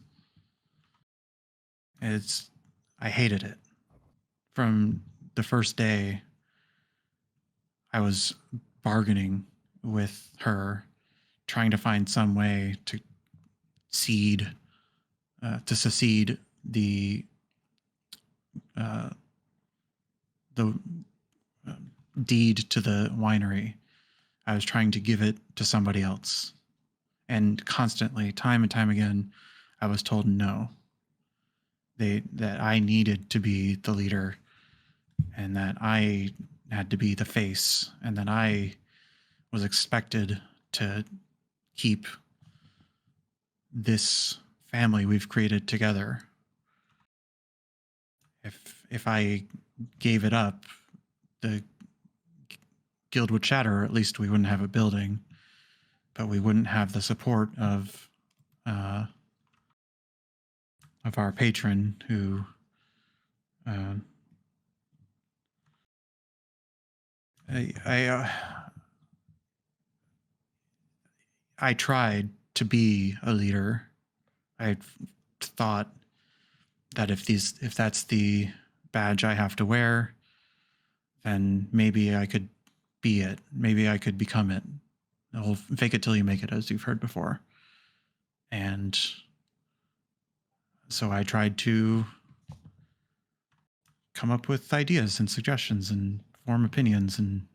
I hated it. From the first day, I was bargaining with her, trying to find some way to secede the the deed to the winery. I was trying to give it to somebody else. And constantly, time and time again, I was told no. That I needed to be the leader and that I had to be the face and that I was expected to keep this family we've created together. If I gave it up, the guild would shatter, or at least we wouldn't have a building, but we wouldn't have the support of our patron who I tried to be a leader. I thought that if that's the badge I have to wear, then maybe I could be it. Maybe I could become it. The whole fake it till you make it, as you've heard before. And so I tried to come up with ideas and suggestions and form opinions and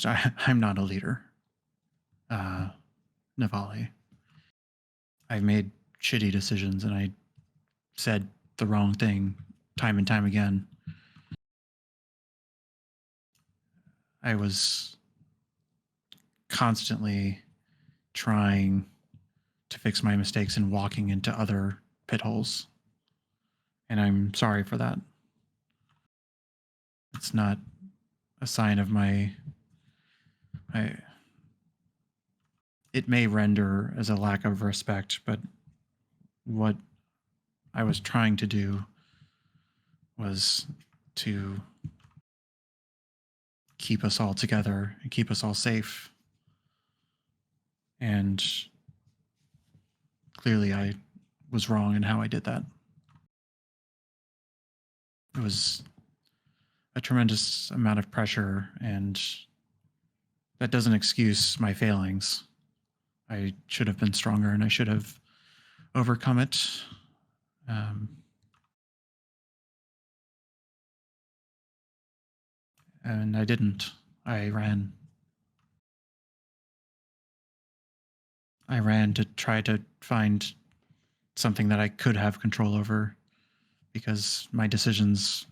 I'm not a leader, Navali. I made shitty decisions and I said the wrong thing time and time again. I was constantly trying to fix my mistakes and walking into other pit holes. And I'm sorry for that. It's not a sign of it may render as a lack of respect, but what I was trying to do was to keep us all together and keep us all safe. And clearly I was wrong in how I did that. It was a tremendous amount of pressure, and that doesn't excuse my failings. I should have been stronger and I should have overcome it. And I didn't. I ran. I ran to try to find something that I could have control over because my decisions,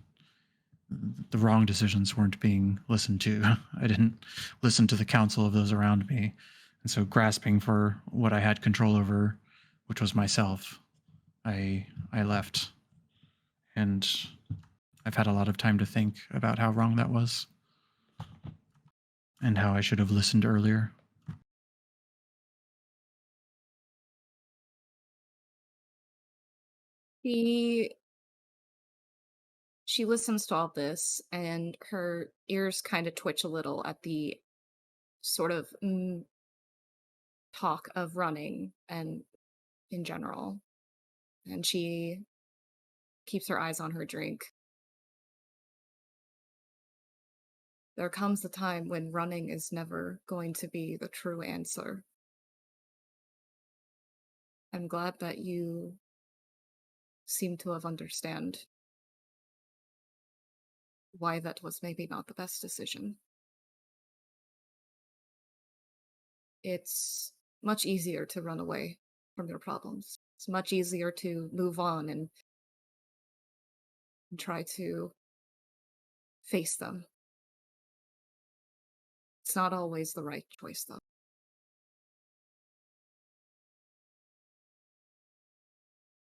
the wrong decisions, weren't being listened to. I didn't listen to the counsel of those around me. And so grasping for what I had control over, which was myself, I left, and I've had a lot of time to think about how wrong that was, and how I should have listened earlier. She listens to all this, and her ears kind of twitch a little at the sort of talk of running and in general. And she keeps her eyes on her drink. There comes a time when running is never going to be the true answer. I'm glad that you seem to have understand why that was maybe not the best decision. It's much easier to run away from your problems. It's much easier to move on and try to face them. It's not always the right choice, though.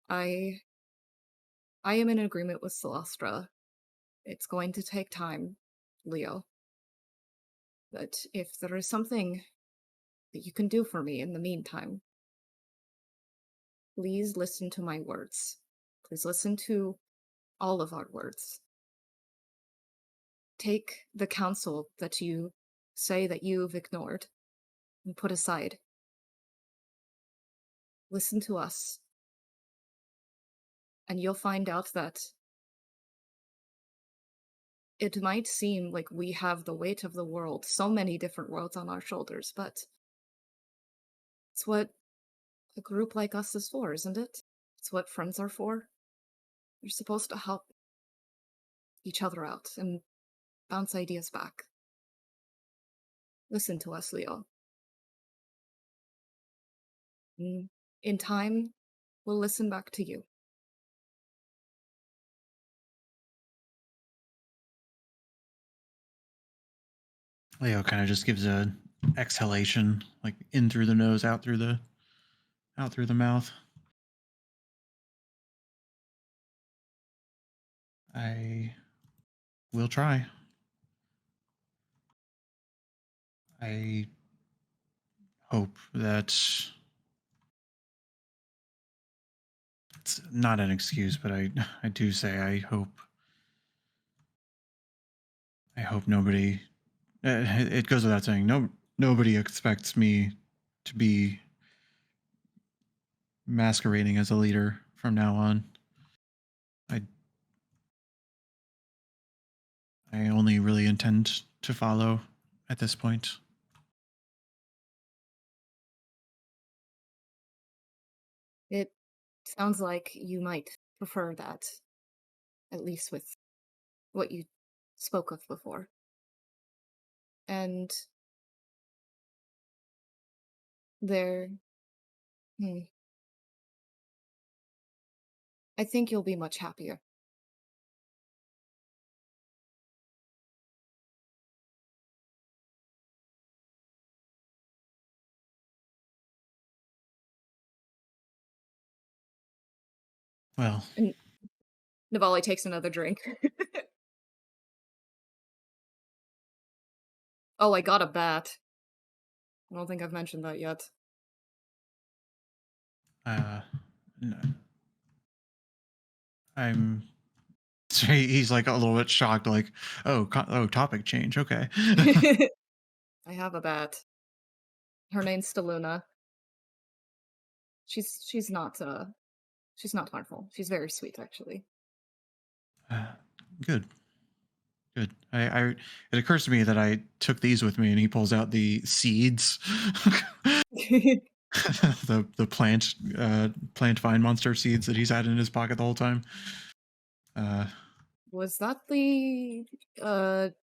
I am in agreement with Celestra. It's going to take time, Leo. But if there is something that you can do for me in the meantime, please listen to my words. Please listen to all of our words. Take the counsel that you say that you've ignored and put aside. Listen to us. And you'll find out that it might seem like we have the weight of the world, so many different worlds on our shoulders, but it's what a group like us is for, isn't it? It's what friends are for. You're supposed to help each other out and bounce ideas back. Listen to us, Leo. In time, we'll listen back to you. Leo kind of just gives a exhalation, like in through the nose, out through the mouth. I will try. I hope that it's not an excuse, but I do say I hope nobody. It goes without saying, nobody expects me to be masquerading as a leader from now on. I only really intend to follow at this point. It sounds like you might prefer that, at least with what you spoke of before. And there... I think you'll be much happier. Well, And Navali takes another drink. Oh, I got a bat. I don't think I've mentioned that yet. no. He's like a little bit shocked, like, oh, topic change, okay. I have a bat. Her name's Staluna. She's not harmful. She's very sweet, actually. Good. It occurs to me that I took these with me, and he pulls out the seeds, the plant vine monster seeds that he's had in his pocket the whole time. Was that the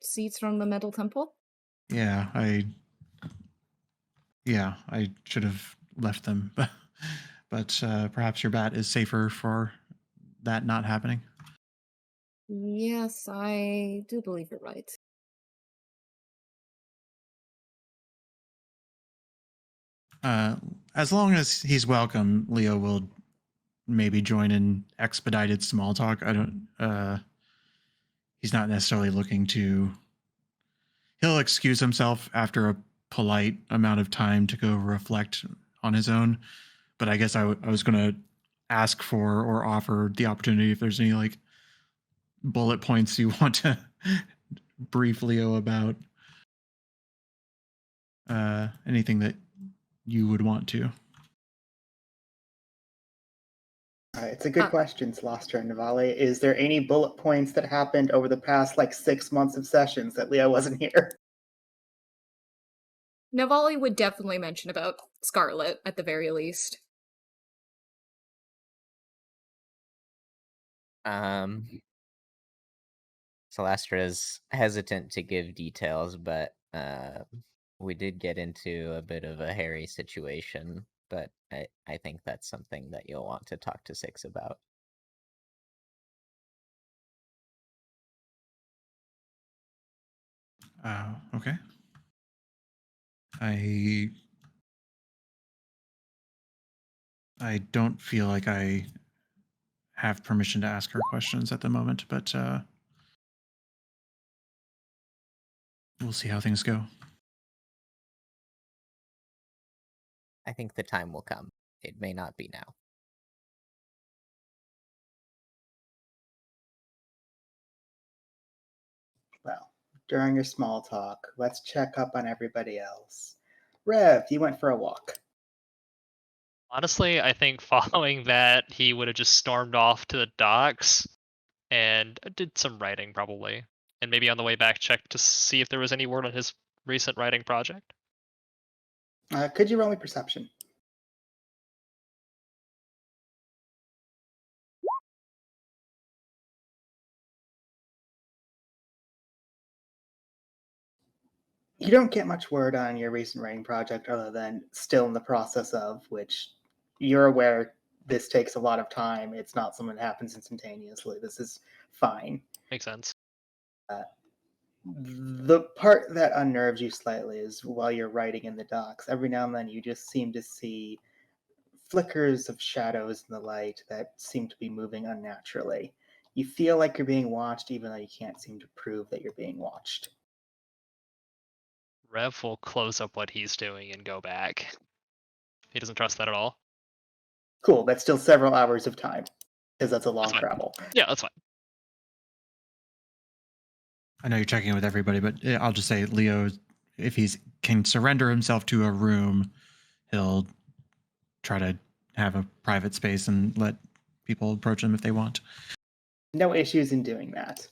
seeds from the Metal Temple? Yeah, I should have left them, but perhaps your bat is safer for that not happening. Yes, I do believe you're right. As long as he's welcome, Leo will maybe join in expedited small talk. I don't. He's not necessarily looking to. He'll excuse himself after a polite amount of time to go reflect on his own. But I guess I was going to ask for or offer the opportunity if there's any like bullet points you want to brief Leo about. Anything that you would want to. It's a good question, Celestra and Navali. Is there any bullet points that happened over the past 6 months of sessions that Leo wasn't here? Navali would definitely mention about Scarlet at the very least. Celestra is hesitant to give details, but we did get into a bit of a hairy situation. But I think that's something that you'll want to talk to Six about. Okay. I don't feel like I have permission to ask her questions at the moment, but we'll see how things go. I think the time will come. It may not be now. Well, during your small talk, let's check up on everybody else. Rev, you went for a walk. Honestly, I think following that, he would have just stormed off to the docks and did some writing probably. And maybe on the way back checked to see if there was any word on his recent writing project. Could you roll me perception? You don't get much word on your recent writing project other than still in the process of, which you're aware this takes a lot of time. It's not something that happens instantaneously. This is fine. Makes sense. The part that unnerves you slightly is while you're writing in the docks, every now and then you just seem to see flickers of shadows in the light that seem to be moving unnaturally. You feel like you're being watched even though you can't seem to prove that you're being watched. Rev will close up what he's doing and go back. He doesn't trust that at all. Cool, that's still several hours of time, because that's a long That's fine. travel. Yeah, that's fine. I know you're checking in with everybody, but I'll just say Leo, if he can surrender himself to a room, he'll try to have a private space and let people approach him if they want. No issues in doing that.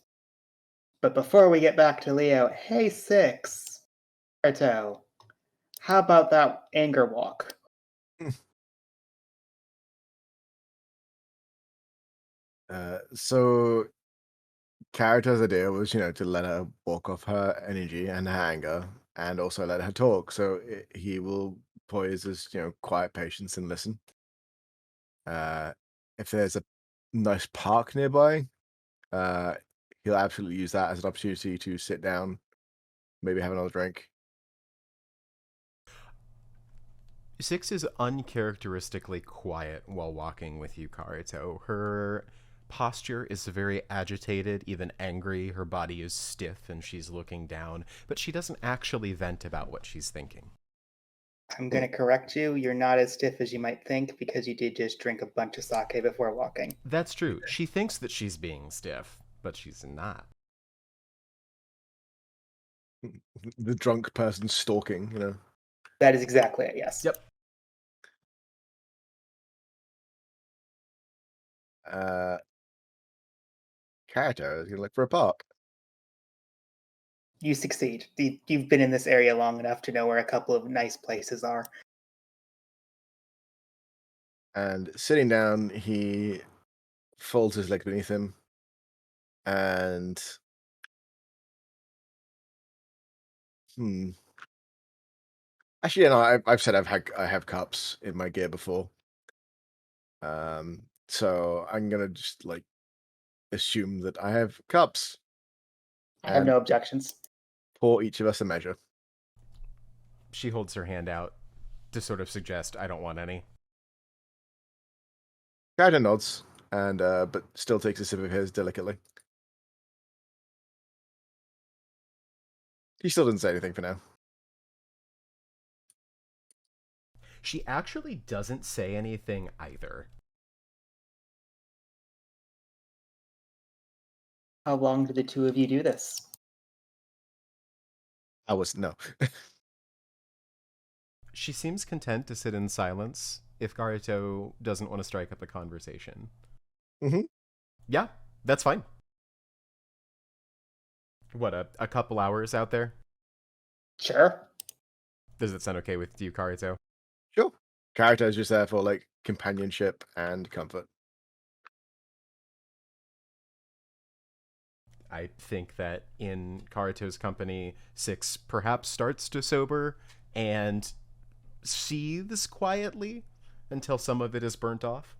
But before we get back to Leo, hey Six, Arto, how about that anger walk? So character's idea was, to let her walk off her energy and her anger, and also let her talk. So he will poise his, quiet patience and listen. If there's a nice park nearby, he'll absolutely use that as an opportunity to sit down, maybe have another drink. Six is uncharacteristically quiet while walking with you, Karuto. Her posture is very agitated, even angry. Her body is stiff and she's looking down, but she doesn't actually vent about what she's thinking. I'm going to correct you. You're not as stiff as you might think because you did just drink a bunch of sake before walking. That's true. She thinks that she's being stiff, but she's not. The drunk person stalking, That is exactly it, yes. Yep. Character is going to look for a park. You succeed. You've been in this area long enough to know where a couple of nice places are. And sitting down, he folds his leg beneath him and actually, I've said I have cups in my gear before. So I'm gonna just assume that I have cups. I have no objections. Pour each of us a measure. She holds her hand out to sort of suggest, I don't want any. Kaito nods and but still takes a sip of his delicately. He still doesn't say anything for now. She actually doesn't say anything either. How long did the two of you do this? No. She seems content to sit in silence if Garito doesn't want to strike up a conversation. Mm-hmm. Yeah, that's fine. What, a couple hours out there? Sure. Does it sound okay with you, Karito? Sure. Kaito's just there for like companionship and comfort. I think that in Karito's company, Six perhaps starts to sober and seethes quietly until some of it is burnt off.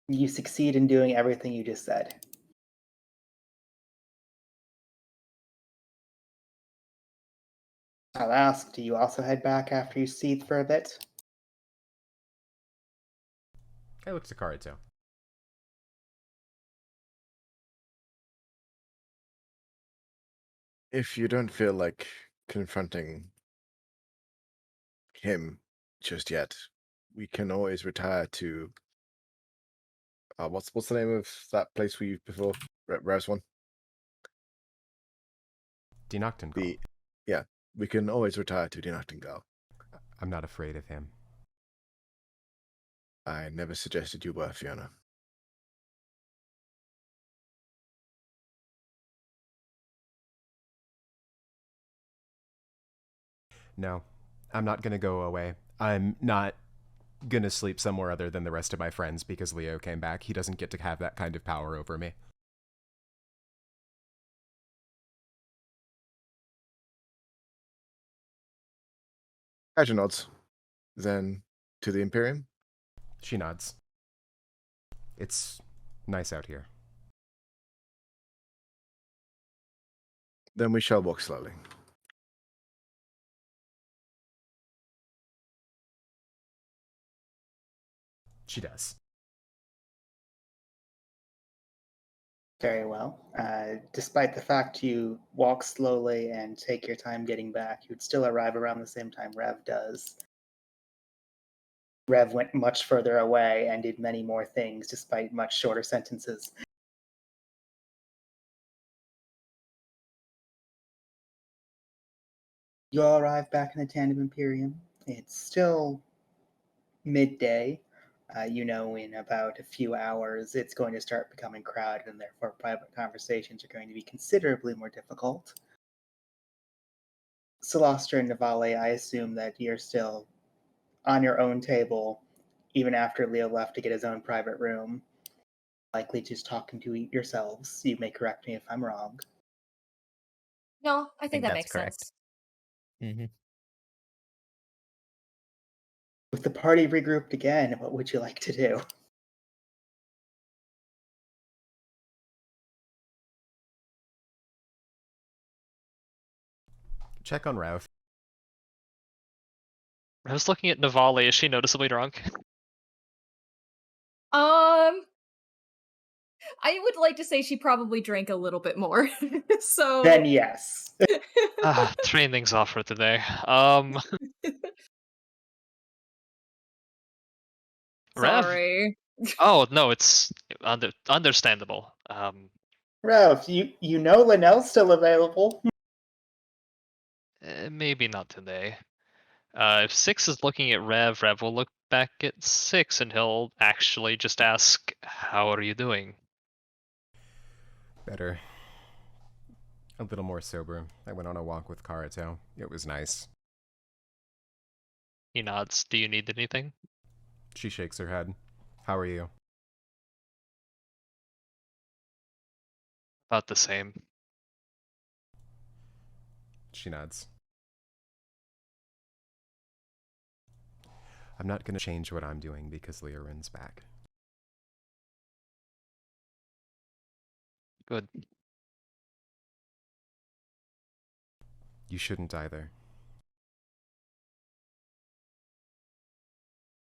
You succeed in doing everything you just said. I'll ask, do you also head back after you seethe for a bit? I look to Karito. If you don't feel like confronting him just yet, we can always retire to what's the name of that place we used before? Rarest one? Dinoctingal. Yeah. We can always retire to Dinoctingal. I'm not afraid of him. I never suggested you were, Fiona. No, I'm not gonna go away. I'm not gonna sleep somewhere other than the rest of my friends because Leo came back. He doesn't get to have that kind of power over me. Kaito nods. Then to the Imperium. She nods. It's nice out here. Then we shall walk slowly. She does. Very well. Despite the fact you walk slowly and take your time getting back, you'd still arrive around the same time Rev does. Rev went much further away and did many more things despite much shorter sentences. You all arrive back in the Tandem Imperium. It's still midday. You know, in about a few hours, it's going to start becoming crowded, and therefore private conversations are going to be considerably more difficult. Celestra and Navale, I assume that you're still on your own table, even after Leo left to get his own private room. Likely just talking to yourselves. You may correct me if I'm wrong. No, I think that that's makes correct. sense. Mm-hmm. With the party regrouped again, what would you like to do? Check on Ralph. I was looking at Navali. Is she noticeably drunk? I would like to say she probably drank a little bit more. So Then yes. Training's off for today. Rev. sorry. Oh no, it's understandable. Rev, you know Linnell's still available. Maybe not today. If Six is looking at Rev, Rev will look back at Six and he'll actually just ask, "How are you doing?" Better. A little more sober. I went on a walk with Karito. It was nice. He nods. Do you need anything? She shakes her head. How are you? About the same. She nods. I'm not going to change what I'm doing because Leorin's back. Good. You shouldn't either.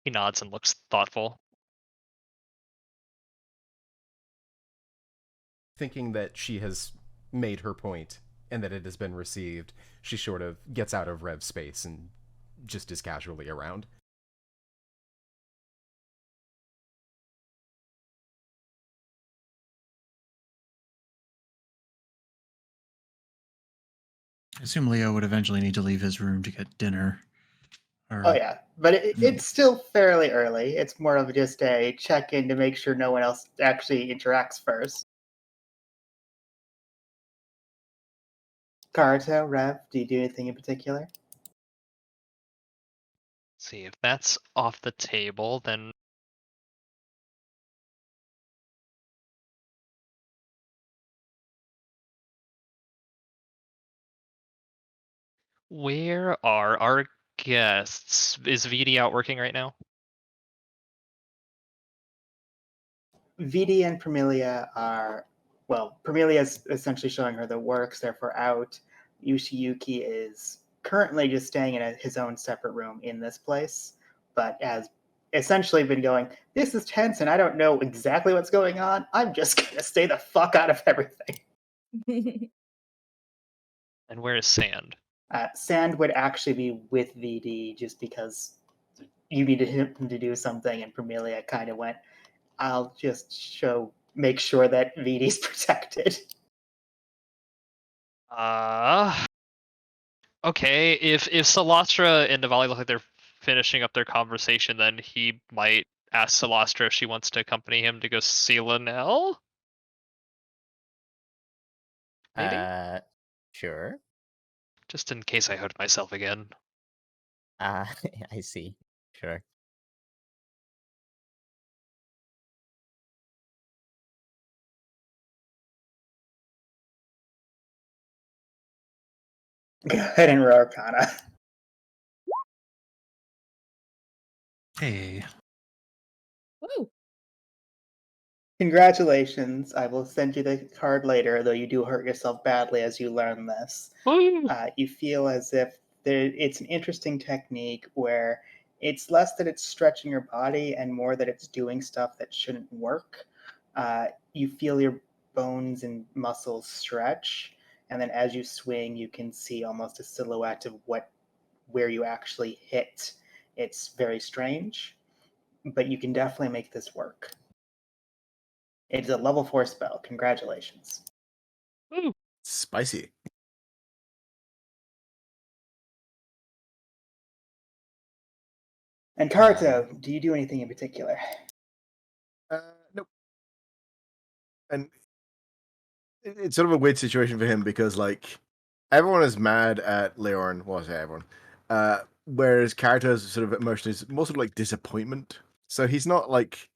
He nods and looks thoughtful. Thinking that she has made her point and that it has been received, she sort of gets out of Rev's space and just is casually around. I assume Leo would eventually need to leave his room to get dinner. Or, Oh yeah, but it's still fairly early. It's more of just a check-in to make sure no one else actually interacts first. Karuto, Rev, do you do anything in particular? See, if that's off the table, then where are our guests? Is VD out working right now? VD and Premilia are, well, Premilia is essentially showing her the works, therefore out. Yoshiyuki is currently just staying in his own separate room in this place, but has essentially been going, this is tense and I don't know exactly what's going on. I'm just going to stay the fuck out of everything. And where is Sand? Sand would actually be with VD just because you needed him to do something, and Premilia kind of went, I'll just make sure that VD's protected. Okay, if Solastra and Navali look like they're finishing up their conversation, then he might ask Solastra if she wants to accompany him to go see Linnell? Maybe? Sure. Just in case I hurt myself again. I see. Sure. Go ahead and roll Arcana. hey, Woo! Congratulations. I will send you the card later, though you do hurt yourself badly as you learn this. Woo! You feel as if it's an interesting technique where it's less that it's stretching your body and more that it's doing stuff that shouldn't work. You feel your bones and muscles stretch, and then as you swing, you can see almost a silhouette of where you actually hit. It's very strange, but you can definitely make this work. It's a level 4 spell. Congratulations. Woo! Spicy. And Karuto, do you do anything in particular? Nope. And it's sort of a weird situation for him because, like, everyone is mad at Leon. Well, I say everyone. Whereas Karuto's sort of emotion is more sort of like disappointment. So he's not like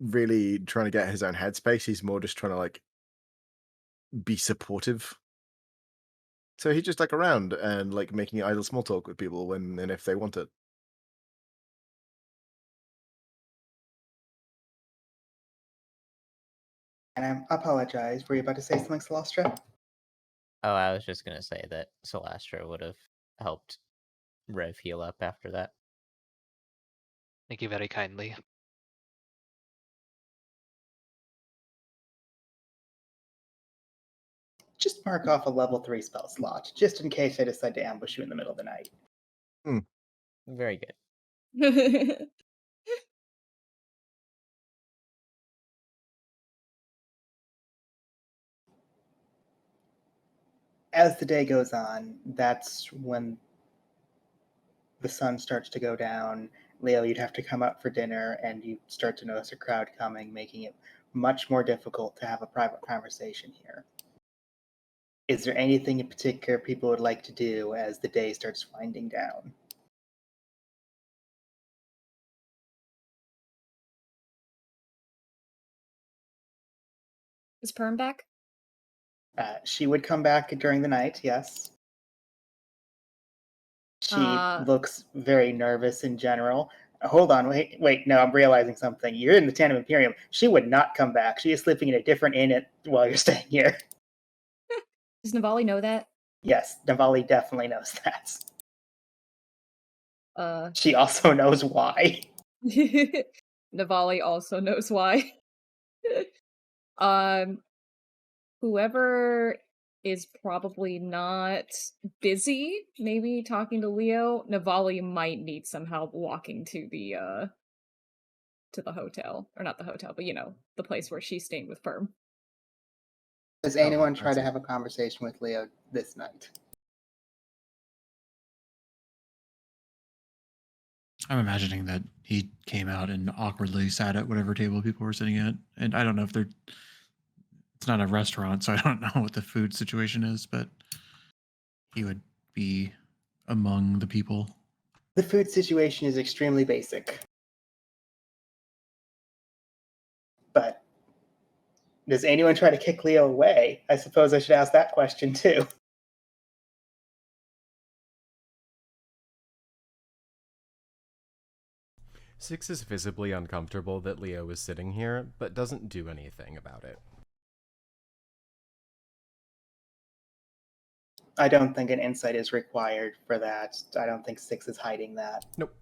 really trying to get his own headspace. He's more just trying to like be supportive. So he's just like around and like making idle small talk with people when and if they want it. And I apologize. Were you about to say something, Celestra? Oh, I was just gonna say that Solastra would have helped Rev heal up after that. Thank you very kindly. Just mark off a level 3 spell slot, just in case I decide to ambush you in the middle of the night. Very good. As the day goes on, that's when the sun starts to go down. Leo, you'd have to come up for dinner, and you start to notice a crowd coming, making it much more difficult to have a private conversation here. Is there anything in particular people would like to do as the day starts winding down? Is Perm back? She would come back during the night, yes. She looks very nervous in general. Hold on, wait, no, I'm realizing something. You're in the Tandem Imperium. She would not come back. She is sleeping in a different inn while you're staying here. Does Navali know that? Yes, Navali definitely knows that. She also knows why. Navali also knows why. um, Whoever is probably not busy, maybe talking to Leo, Navali might need some help walking to the hotel. Or not the hotel, but the place where she's staying with Firm. Does anyone I try to see. have a conversation with Leo this night? I'm imagining that he came out and awkwardly sat at whatever table people were sitting at. And I don't know if they're, it's not a restaurant, so I don't know what the food situation is, but he would be among the people. The food situation is extremely basic. But does anyone try to kick Leo away? I suppose I should ask that question too. Six is visibly uncomfortable that Leo is sitting here, but doesn't do anything about it. I don't think an insight is required for that. I don't think Six is hiding that. Nope.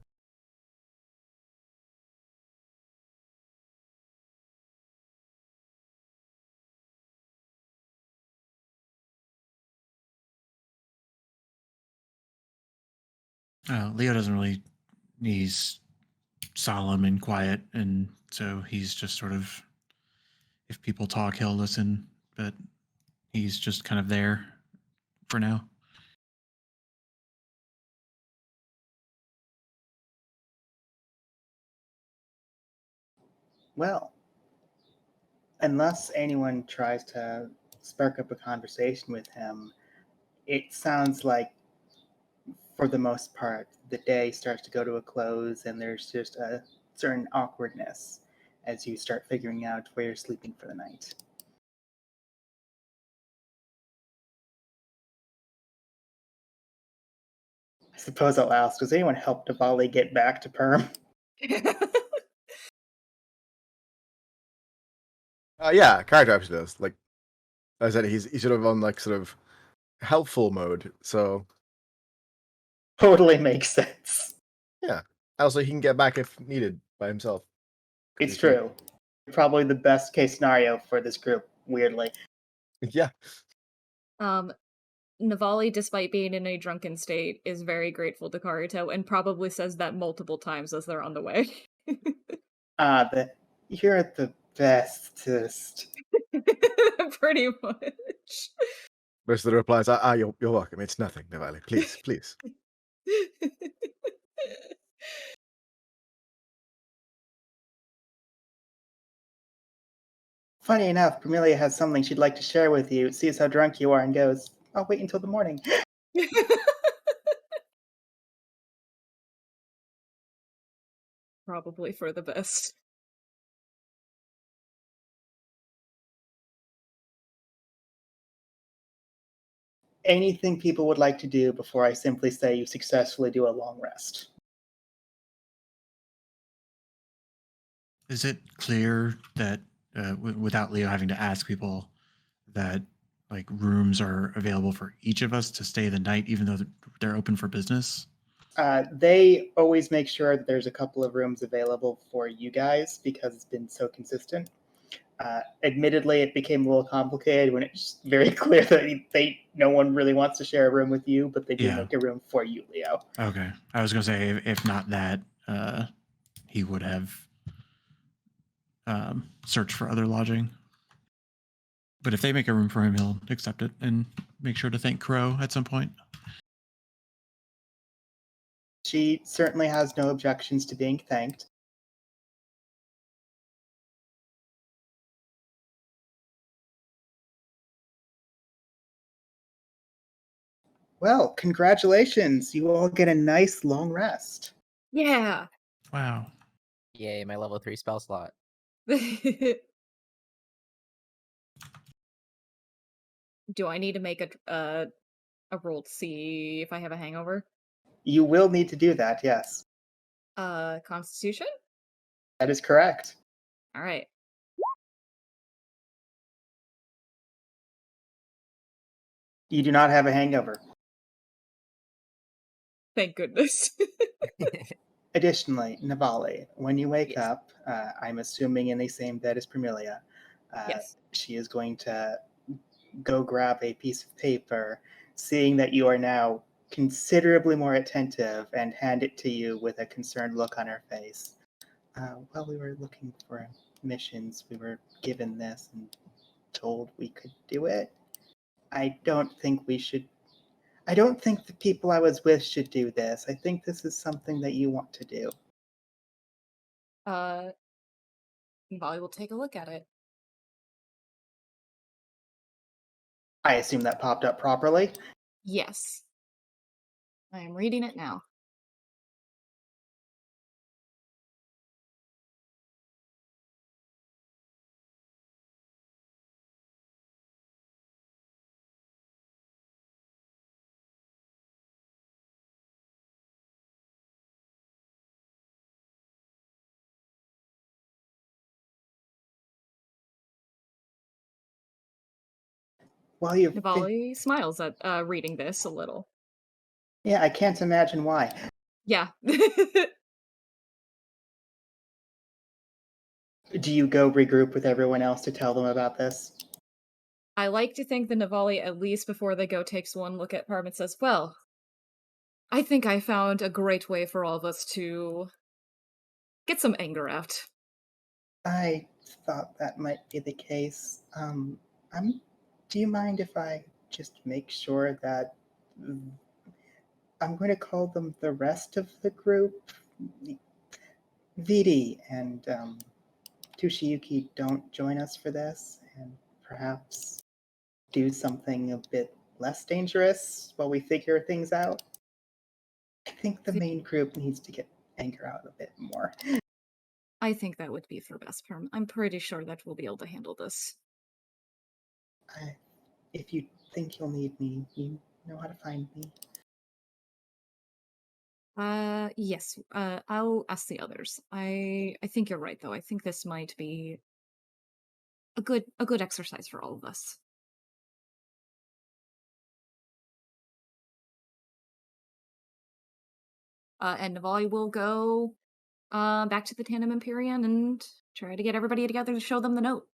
Leo doesn't really, he's solemn and quiet, and so he's just sort of, if people talk, he'll listen, but he's just kind of there for now. Well, unless anyone tries to spark up a conversation with him, it sounds like, for the most part, the day starts to go to a close and there's just a certain awkwardness as you start figuring out where you're sleeping for the night. I suppose I'll ask, does anyone help Diwali get back to Perm? Yeah, character actually does. Like I said, he's sort of on like sort of helpful mode. So Totally makes sense. yeah. Also, he can get back if needed by himself. It's true. Probably the best case scenario for this group, weirdly. Yeah. Navali, despite being in a drunken state, is very grateful to Karuto and probably says that multiple times as they're on the way. You're the bestest. Pretty much. Most of the replies are, you're welcome. It's nothing, Navali. Please, please. Funny enough, Pamelia has something she'd like to share with you, sees how drunk you are, and goes, I'll wait until the morning. Probably for the best. Anything people would like to do before I simply say you successfully do a long rest? Is it clear that, without Leo having to ask people, that like rooms are available for each of us to stay the night, even though they're open for business? They always make sure that there's a couple of rooms available for you guys because it's been so consistent. Admittedly, it became a little complicated when it's very clear that no one really wants to share a room with you, but they do make a room for you, Leo. Okay, I was gonna say if not that, he would have searched for other lodging. But if they make a room for him, he'll accept it and make sure to thank Crow at some point. She certainly has no objections to being thanked. Well, congratulations. You all get a nice long rest. Yeah. Wow. Yay, my level 3 spell slot. Do I need to make a roll to see if I have a hangover? You will need to do that, yes. Constitution? That is correct. All right. You do not have a hangover. Thank goodness. Additionally, Navali, when you wake Yes. up, I'm assuming in the same bed as Premilia, Yes. she is going to go grab a piece of paper, seeing that you are now considerably more attentive, and hand it to you with a concerned look on her face. While we were looking for missions, we were given this and told we could do it. I don't think the people I was with should do this. I think this is something that you want to do. Molly will take a look at it. I assume that popped up properly. Yes. I am reading it now. While you've Navali smiles at reading this a little. Yeah, I can't imagine why. Yeah. Do you go regroup with everyone else to tell them about this? I like to think that Navali, at least before they go, takes one look at Parm and says, well, I think I found a great way for all of us to get some anger out. I thought that might be the case. Do you mind if I just make sure that I'm going to call them the rest of the group? Vidi and Tushiyuki don't join us for this, and perhaps do something a bit less dangerous while we figure things out? I think the main group needs to get anger out a bit more. I think that would be for best, Parm. I'm pretty sure that we'll be able to handle this. If you think you'll need me, you know how to find me. Yes. I'll ask the others. I think you're right, though. I think this might be a good exercise for all of us. And Navali will go back to the Tandem Empyrean and try to get everybody together to show them the note.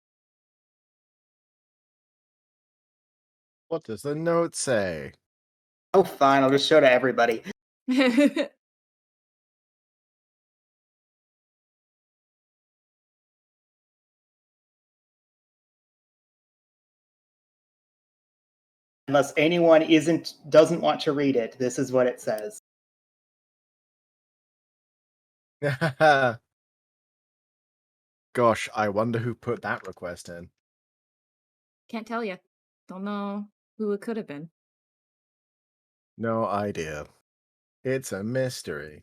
What does the note say? Oh, fine. I'll just show to everybody. Unless anyone doesn't want to read it, this is what it says. Gosh, I wonder who put that request in. Can't tell you. Don't know who it could have been. No idea. It's a mystery.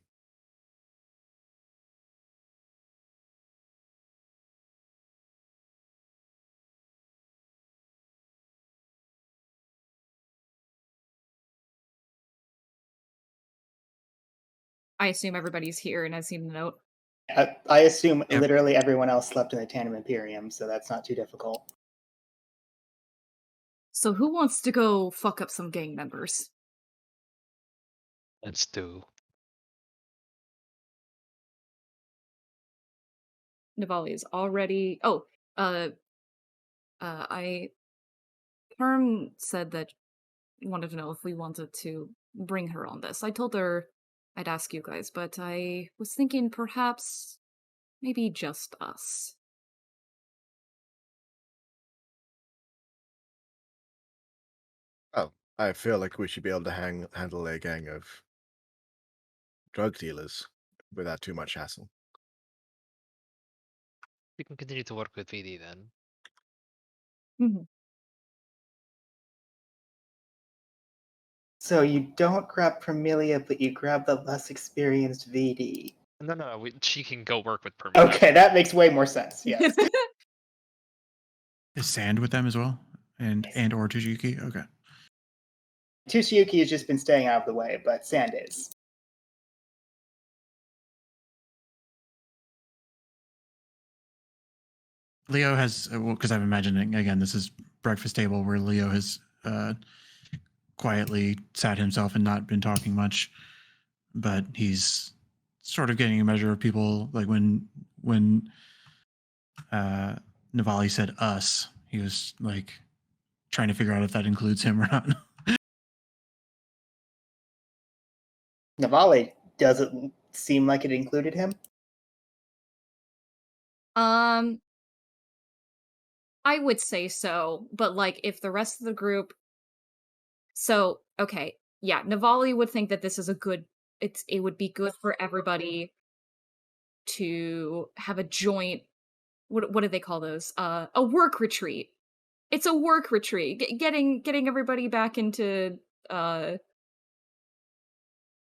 I assume everybody's here and has seen the note. I assume Yep. literally everyone else slept in the Tandem Imperium, so that's not too difficult. So who wants to go fuck up some gang members? Let's do. Navali is already. Oh, I. Perm said that wanted to know if we wanted to bring her on this. I told her I'd ask you guys, but I was thinking perhaps maybe just us. Oh, I feel like we should be able to handle a gang of drug dealers without too much hassle. We can continue to work with VD then. Mm-hmm. So you don't grab Premilia, but you grab the less experienced VD. No, she can go work with Permit. Okay, that makes way more sense. Yes. Is Sand with them as well? And or Tushiyuki? Okay. Tushiyuki has just been staying out of the way, but Sand is. Leo has, because I'm imagining, again, this is breakfast table where Leo has quietly sat himself and not been talking much. but he's sort of getting a measure of people. Like when Navali said us, he was like trying to figure out if that includes him or not. Navali doesn't seem like it included him. I would say so, but like if the rest of the group okay, yeah, Navali would think that this is a good it would be good for everybody to have a joint what do they call those? A work retreat. It's a work retreat. Getting everybody back into uh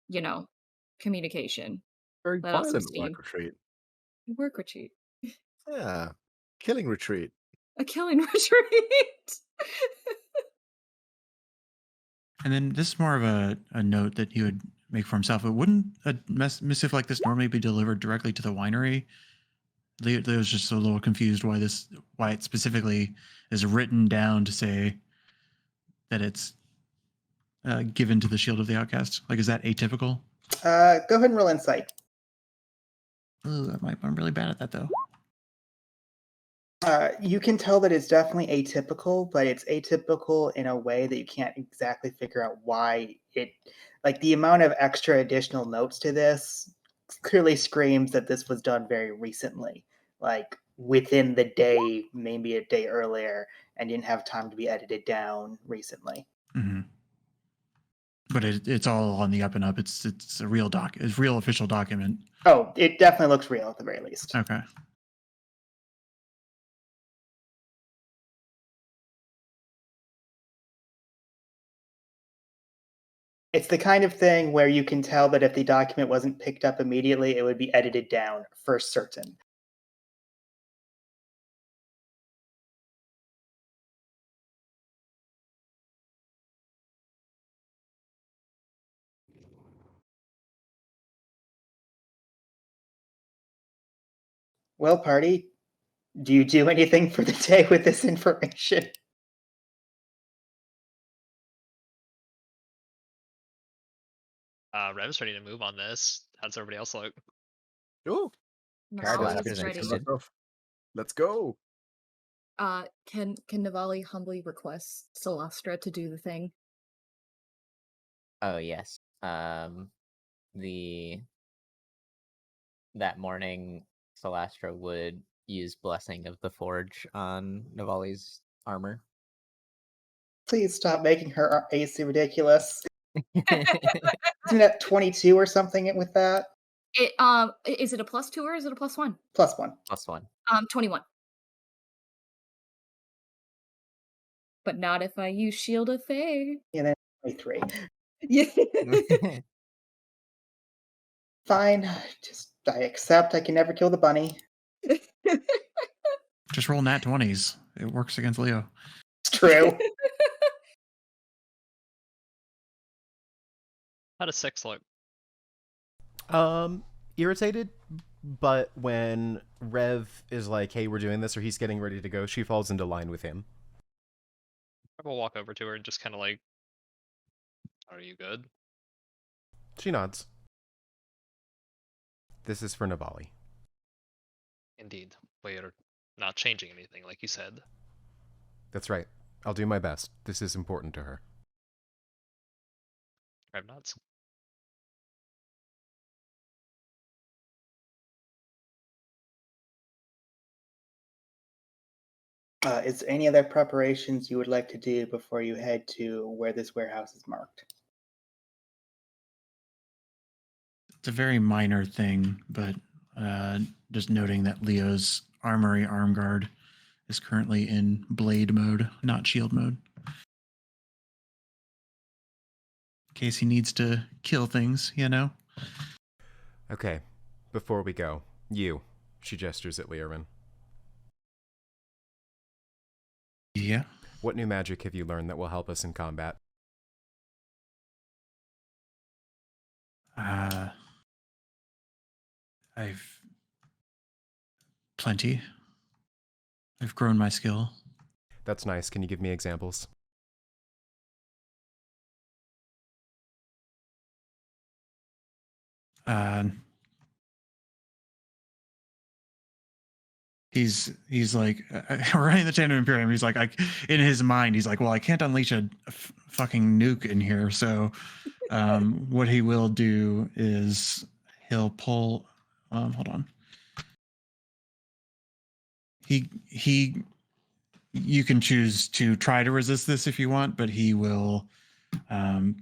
you know, communication. Very Let off some violent steam. work retreat. Work retreat. Yeah. Killing retreat. A killing retreat. And then this is more of a note that he would make for himself. It wouldn't a missive like this normally be delivered directly to the winery. Leo was just a little confused why it specifically is written down to say that it's given to the Shield of the Outcast. Like, is that atypical? Go ahead and roll insight. Ooh, I'm really bad at that though. You can tell that it's definitely atypical, but it's atypical in a way that you can't exactly figure out why it. Like the amount of extra additional notes to this clearly screams that this was done very recently, like within the day, maybe a day earlier, and didn't have time to be edited down recently. Mm-hmm. But it's all on the up and up. It's a real it's a real official document. Oh, it definitely looks real at the very least. Okay. It's the kind of thing where you can tell that if the document wasn't picked up immediately, it would be edited down for certain. Well, party, do you do anything for the day with this information? Rev's ready to move on this. How's everybody else look? Oh, Caradoc Navali's is ready. interested. let's go. Can Navali humbly request Celastra to do the thing? Oh yes. That morning, Celastra would use Blessing of the Forge on Navali's armor. Please stop making her AC ridiculous. Isn't it 22 or something with that? Is it a +2 or is it a +1? +1. +1. 21. But not if I use Shield of Fae. And then 23. Yeah. Fine. I accept I can never kill the bunny. Just roll nat 20s. It works against Leo. It's true. How does 6 look? Irritated, but when Rev is like, hey, we're doing this, or he's getting ready to go, she falls into line with him. I will walk over to her and just kind of like, are you good? She nods. This is for Navali. Indeed. We're not changing anything, like you said. That's right. I'll do my best. This is important to her. Rev nods. Is there any other preparations you would like to do before you head to where this warehouse is marked? It's a very minor thing, but just noting that Leo's armory arm guard is currently in blade mode, not shield mode. In case he needs to kill things, you know? Okay, before we go, she gestures at Leorin. Yeah. What new magic have you learned that will help us in combat? I've plenty. I've grown my skill. That's nice. Can you give me examples? He's like right in the chain of Imperium. He's like, in his mind, he's like, well, I can't unleash a fucking nuke in here. So, what he will do is he'll pull. Hold on. He. You can choose to try to resist this if you want, but he will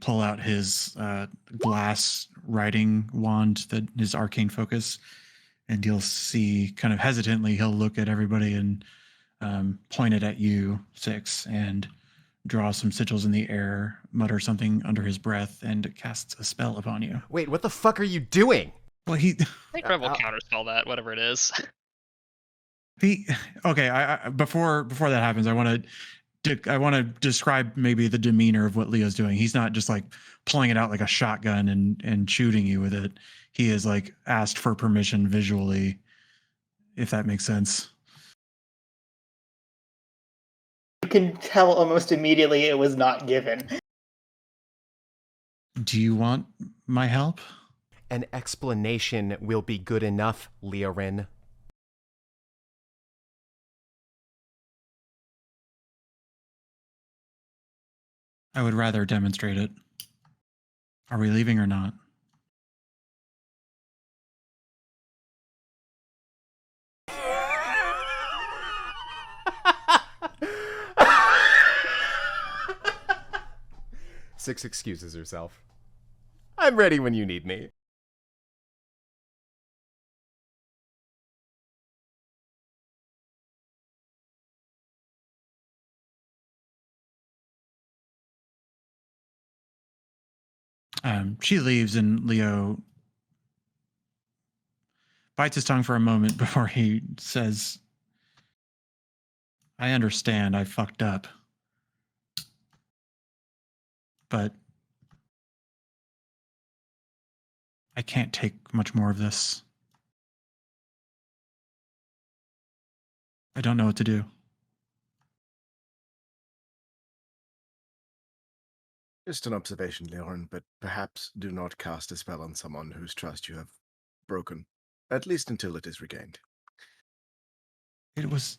pull out his glass writing wand, his arcane focus, and you'll see kind of hesitantly he'll look at everybody and point it at you, Six, and draw some sigils in the air, mutter something under his breath, and casts a spell upon you. Wait, what the fuck are you doing? Well, I think Rev will counterspell that, whatever it is. Okay. I before that happens, I want to describe maybe the demeanor of what Leo's doing. He's not just like pulling it out like a shotgun and shooting you with it. He is like asked for permission visually, if that makes sense. You can tell almost immediately it was not given. Do you want my help? An explanation will be good enough, Leorin. I would rather demonstrate it. Are we leaving or not? Six excuses herself. I'm ready when you need me. She leaves and Leo bites his tongue for a moment before he says, I understand I fucked up. But I can't take much more of this. I don't know what to do. Just an observation, Leorn, but perhaps do not cast a spell on someone whose trust you have broken, at least until it is regained. It was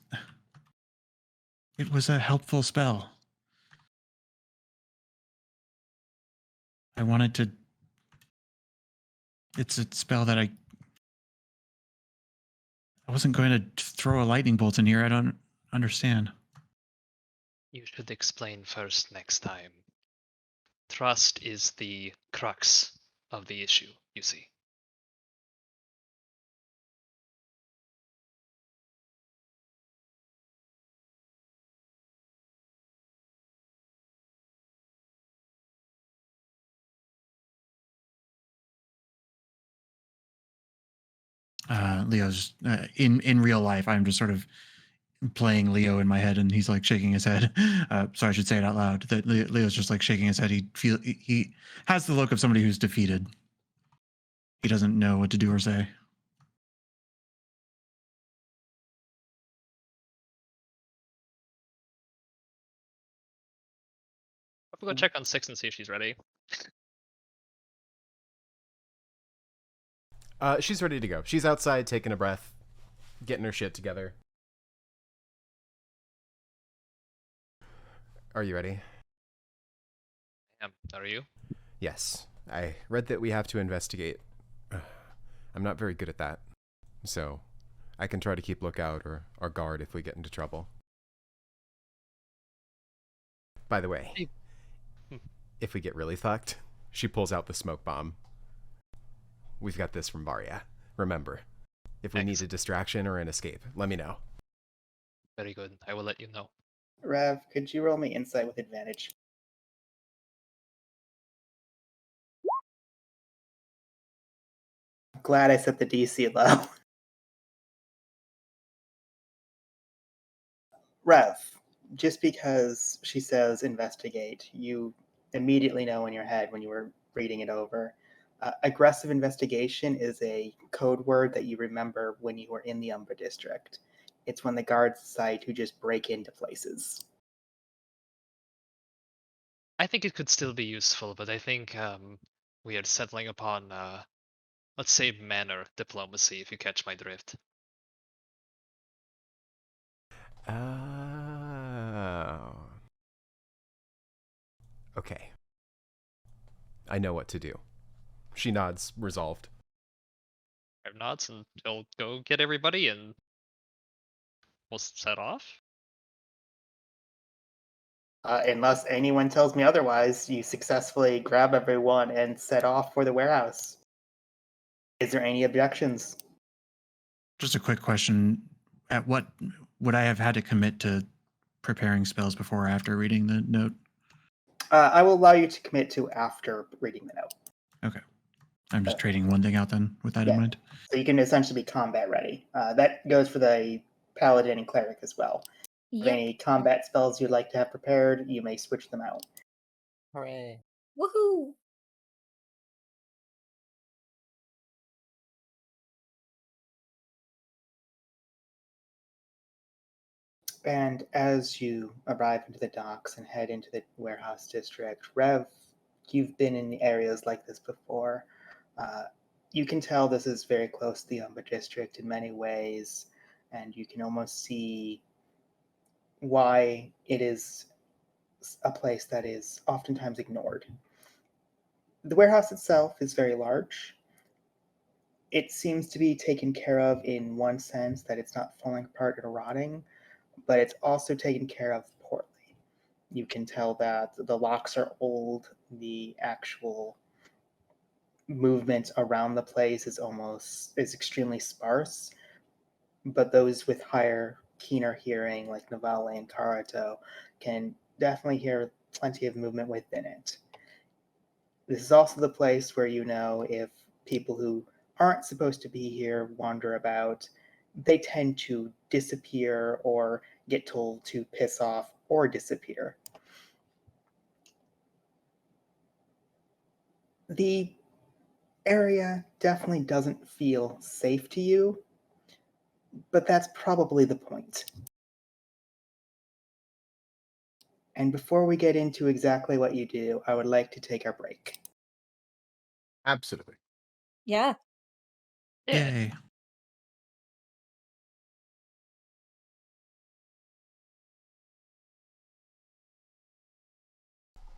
a helpful spell. I wanted to... It's a spell that I wasn't going to throw a lightning bolt in here. I don't understand. You should explain first next time. Trust is the crux of the issue, you see. Leo's in real life, I'm just sort of playing Leo in my head, and he's like shaking his head. So I should say it out loud. That Leo's just like shaking his head. He has the look of somebody who's defeated. He doesn't know what to do or say. I'll go check on Six and see if she's ready. She's ready to go. She's outside taking a breath, getting her shit together. Are you ready? Are you? Yes. I read that we have to investigate. I'm not very good at that. So, I can try to keep lookout or guard if we get into trouble. By the way, if we get really fucked, she pulls out the smoke bomb. We've got this from Varia. Remember, if we need a distraction or an escape, let me know. Very good. I will let you know. Rev, could you roll me insight with advantage? I'm glad I set the DC low. Rev, just because she says investigate, you immediately know in your head when you were reading it over. Aggressive investigation is a code word that you remember when you were in the Umbra District. It's when the guards decide to just break into places. I think it could still be useful, but I think we are settling upon Let's say manner diplomacy, if you catch my drift. Oh. Okay. I know what to do. She nods, resolved. Five nods, and he'll go get everybody, and we'll set off. Unless anyone tells me otherwise, you successfully grab everyone and set off for the warehouse. Is there any objections? Just a quick question. At what would I have had to commit to preparing spells before or after reading the note? I will allow you to commit to after reading the note. Okay. I'm just trading one thing out then with that in mind. So you can essentially be combat ready. That goes for the paladin and cleric as well. If Yep. any combat spells you'd like to have prepared, you may switch them out. Hooray. Woohoo! And as you arrive into the docks and head into the warehouse district, Rev, you've been in areas like this before. You can tell this is very close to the Umber district in many ways, and you can almost see why it is a place that is oftentimes ignored. The warehouse itself is very large. It seems to be taken care of in one sense that it's not falling apart or rotting, but it's also taken care of poorly. You can tell that the locks are old, the actual movement around the place is extremely sparse, but those with keener hearing, like Navale and Karato, can definitely hear plenty of movement within it. This is also the place where you know if people who aren't supposed to be here wander about, they tend to disappear or get told to piss off or disappear. The area definitely doesn't feel safe to you, but that's probably the point. And before we get into exactly what you do, I would like to take our break. Absolutely. Yeah. Yay.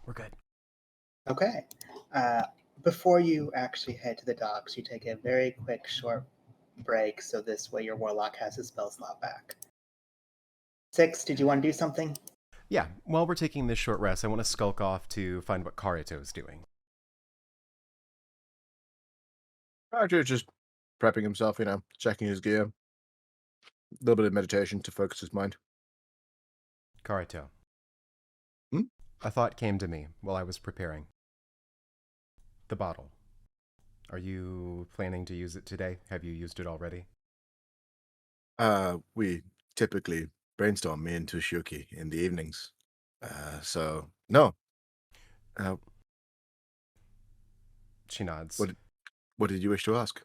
We're good. Okay. Before you actually head to the docks, you take a very quick, short break, so this way your warlock has his spell slot back. Six, did you want to do something? Yeah, while we're taking this short rest, I want to skulk off to find what Karito doing. Archer just prepping himself, checking his gear. A little bit of meditation to focus his mind. Karito. Hmm? A thought came to me while I was preparing. The bottle. Are you planning to use it today? Have you used it already? We typically brainstorm, me and Toshiyuki, in the evenings. So, no. She nods. What did you wish to ask?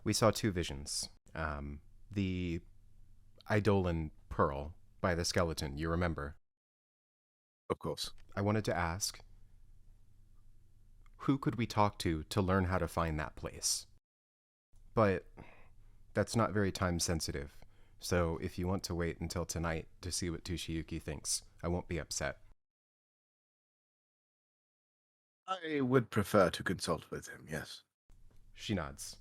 We saw two visions. The Eidolon pearl by the skeleton, you remember? Of course. I wanted to ask, who could we talk to learn how to find that place? But that's not very time sensitive, so if you want to wait until tonight to see what Toshiyuki thinks, I won't be upset. I would prefer to consult with him, yes. She nods.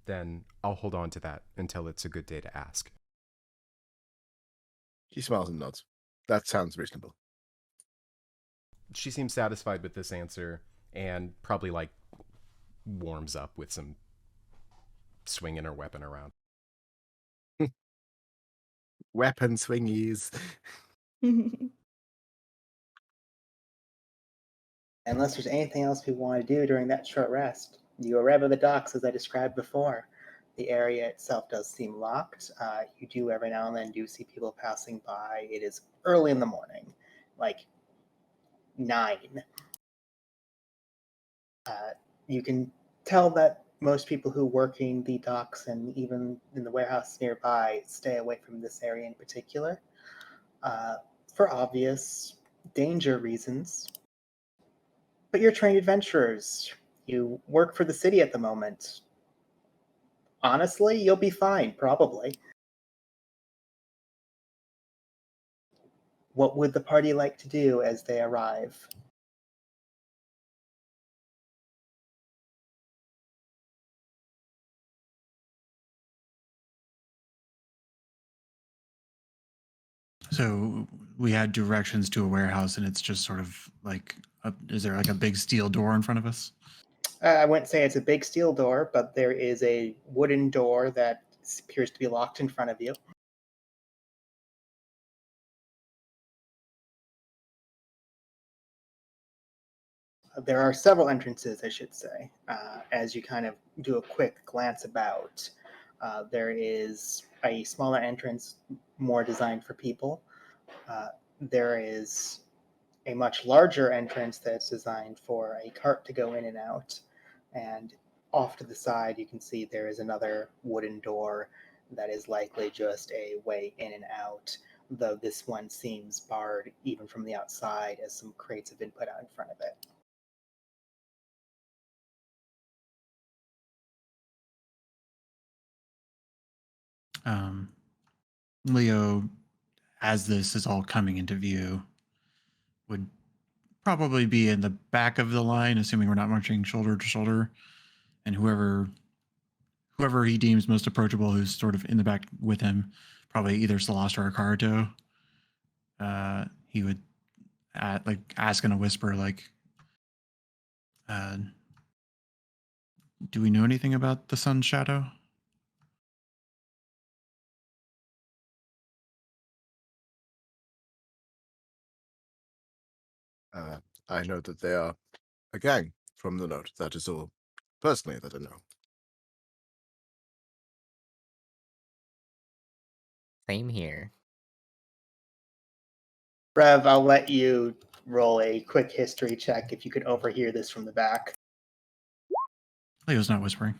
Then I'll hold on to that until it's a good day to ask. He smiles and nods. That sounds reasonable. She seems satisfied with this answer and probably, warms up with some swinging her weapon around. Weapon swingies. Unless there's anything else we want to do during that short rest. You arrive at the docks as I described before. The area itself does seem locked. You do every now and then do see people passing by. It is early in the morning, like 9. You can tell that most people who working the docks and even in the warehouse nearby stay away from this area in particular, for obvious danger reasons. But you're trained adventurers. You work for the city at the moment. Honestly, you'll be fine, probably. What would the party like to do as they arrive? So we had directions to a warehouse, and it's just sort of like, is there like a big steel door in front of us? I wouldn't say it's a big steel door, but there is a wooden door that appears to be locked in front of you. There are several entrances, I should say, as you kind of do a quick glance about. There is a smaller entrance, more designed for people. There is a much larger entrance that's designed for a cart to go in and out. And off to the side, you can see there is another wooden door that is likely just a way in and out, though this one seems barred even from the outside as some crates have been put out in front of it. Leo, as this is all coming into view, would probably be in the back of the line, assuming we're not marching shoulder to shoulder, and whoever he deems most approachable, who's sort of in the back with him, probably either Celestra or Karuto. He would ask in a whisper, like, "Do we know anything about the sun's shadow?" I know that they are a gang from the note. That is all. Personally, that I know. Same here. Rev, I'll let you roll a quick history check if you could overhear this from the back. Leo's not whispering.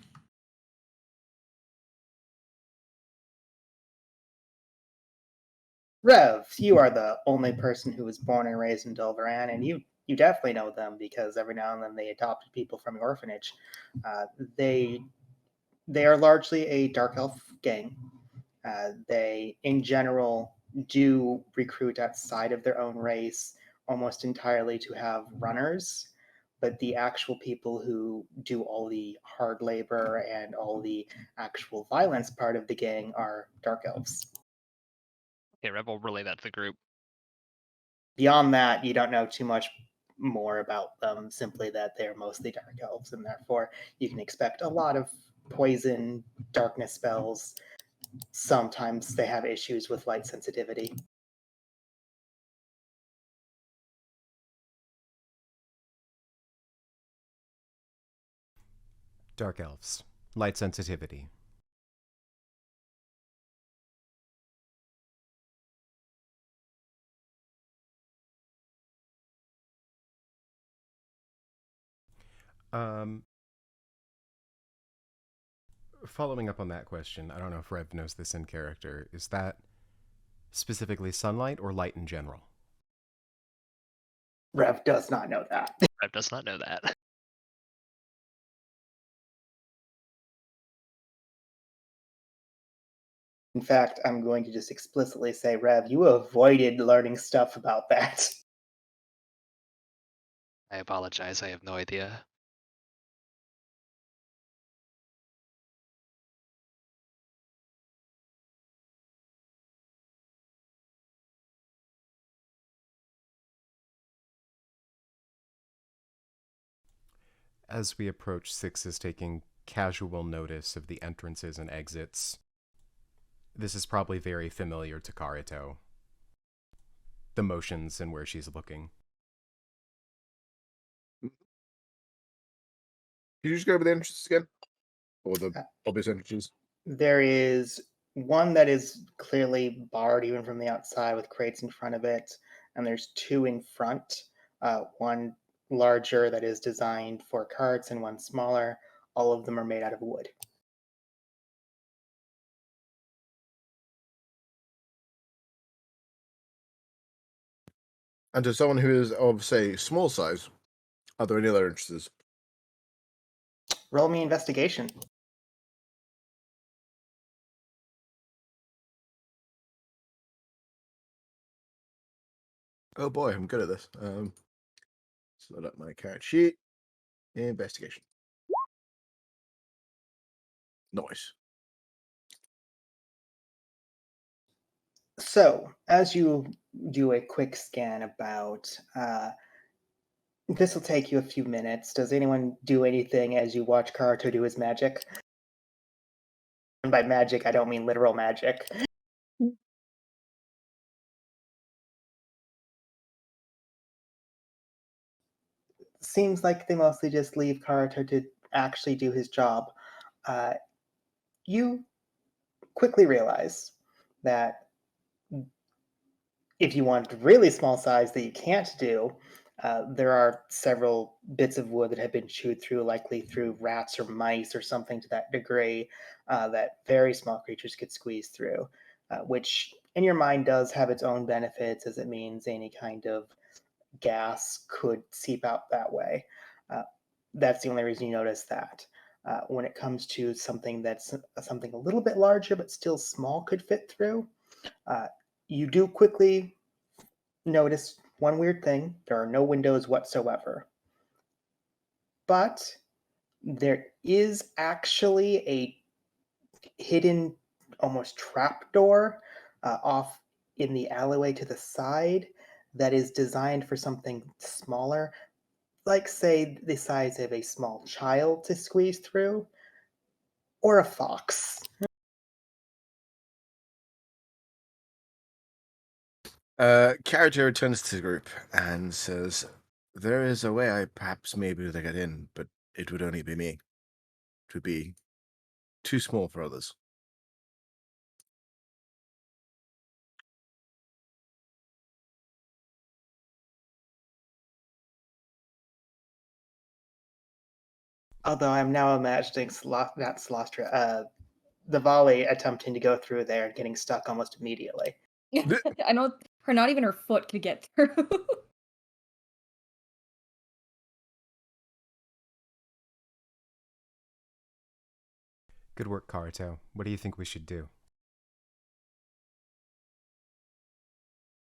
Rev, you are the only person who was born and raised in Delveran, and you definitely know them because every now and then they adopted people from the orphanage. They are largely a dark elf gang. They, in general, do recruit outside of their own race almost entirely to have runners, but the actual people who do all the hard labor and all the actual violence part of the gang are dark elves. Okay, Rev will relay that to the group. Beyond that, you don't know too much more about them, simply that they're mostly dark elves, and therefore you can expect a lot of poison, darkness spells. Sometimes they have issues with light sensitivity. Dark elves. Light sensitivity. Following up on that question, I don't know if Rev knows this in character. Is that specifically sunlight or light in general? Rev does not know that. Rev does not know that. In fact, I'm going to just explicitly say, Rev, you avoided learning stuff about that. I apologize, I have no idea. As we approach, Six is taking casual notice of the entrances and exits. This is probably very familiar to Karuto. The motions and where she's looking. Can you just go over the entrances again? Or the obvious entrances? There is one that is clearly barred even from the outside with crates in front of it, and there's two in front. One larger that is designed for carts and one smaller. All of them are made out of wood. And to someone who is of, say, small size, are there any other entrances? Roll me investigation. Oh boy, I'm good at this. Load up my character sheet. Investigation. Nice. So, as you do a quick scan about, this will take you a few minutes. Does anyone do anything as you watch Karuto do his magic? And by magic, I don't mean literal magic. Seems like they mostly just leave Karuto to actually do his job. You quickly realize that if you want really small size that you can't do, there are several bits of wood that have been chewed through, likely through rats or mice or something to that degree, that very small creatures could squeeze through, which in your mind does have its own benefits, as it means any kind of gas could seep out that way. Uh, that's the only reason you notice that. When it comes to something that's something a little bit larger but still small could fit through, uh, you do quickly notice one weird thing. There are no windows whatsoever. But there is actually a hidden, almost trap door off in the alleyway to the side that is designed for something smaller, like, say, the size of a small child to squeeze through, or a fox. Character returns to the group and says, "There is a way I perhaps may be able to get in, but it would only be me. It would be too small for others." Although I'm now imagining the volley attempting to go through there and getting stuck almost immediately. I know her, not even her foot could get through. Good work, Karuto. What do you think we should do?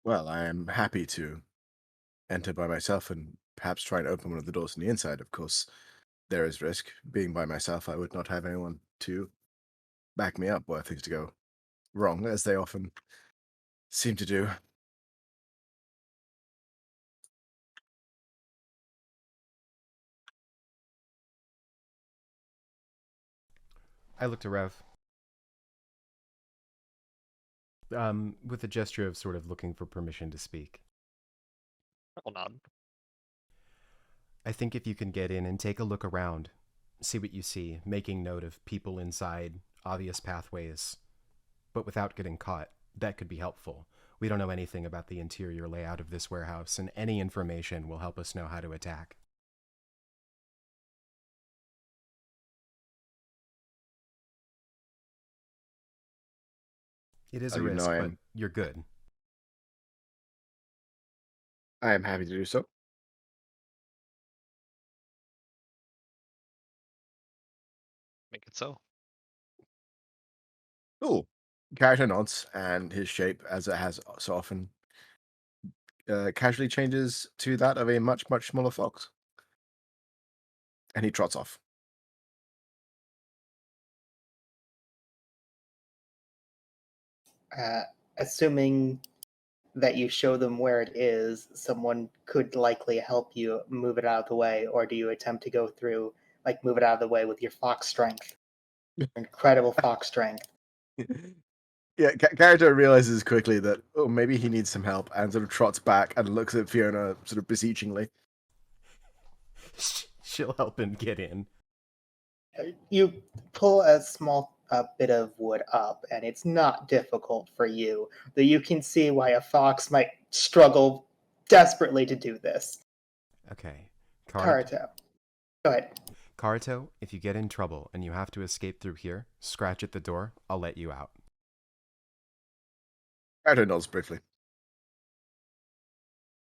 Well, I am happy to enter by myself and perhaps try and open one of the doors on the inside. Of course, there is risk. Being by myself, I would not have anyone to back me up were things to go wrong, as they often seem to do. I look to Rev. With a gesture of sort of looking for permission to speak. Hold on. I think if you can get in and take a look around, see what you see, making note of people inside, obvious pathways, but without getting caught, that could be helpful. We don't know anything about the interior layout of this warehouse, and any information will help us know how to attack. It is a You know risk, I but am. you're good. I am happy to do so. Make it so. Cool. Character nods, and his shape, as it has so often, casually changes to that of a much, much smaller fox. And he trots off. Assuming that you show them where it is, someone could likely help you move it out of the way, or do you attempt to go through, like, move it out of the way with your fox strength? Incredible fox strength. Yeah, character realizes quickly that, oh, maybe he needs some help, and sort of trots back and looks at Fiona sort of beseechingly. She'll help him get in. You pull a small bit of wood up, and it's not difficult for you, though you can see why a fox might struggle desperately to do this. Okay. Karuto, go ahead. Karuto, if you get in trouble and you have to escape through here, scratch at the door. I'll let you out. Character nods briefly.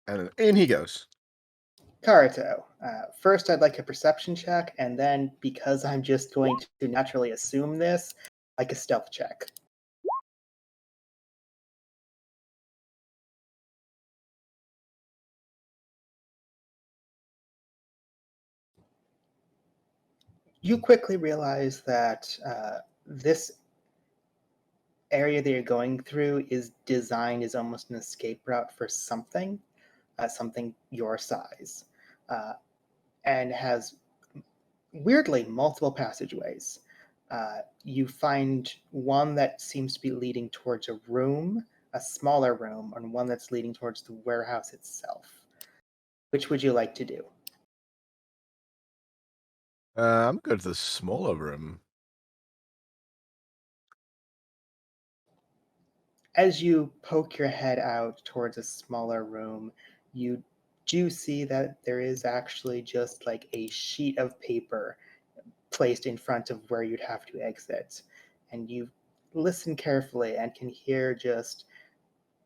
And then in he goes. Karuto, First, I'd like a perception check, and then, because I'm just going to naturally assume this, like a stealth check. You quickly realize that this area that you're going through is designed as almost an escape route for something, something your size, and has weirdly multiple passageways. You find one that seems to be leading towards a room, a smaller room, and one that's leading towards the warehouse itself. Which would you like to do? I'm going to the smaller room. As you poke your head out towards a smaller room, you do see that there is actually just like a sheet of paper placed in front of where you'd have to exit. And you listen carefully and can hear just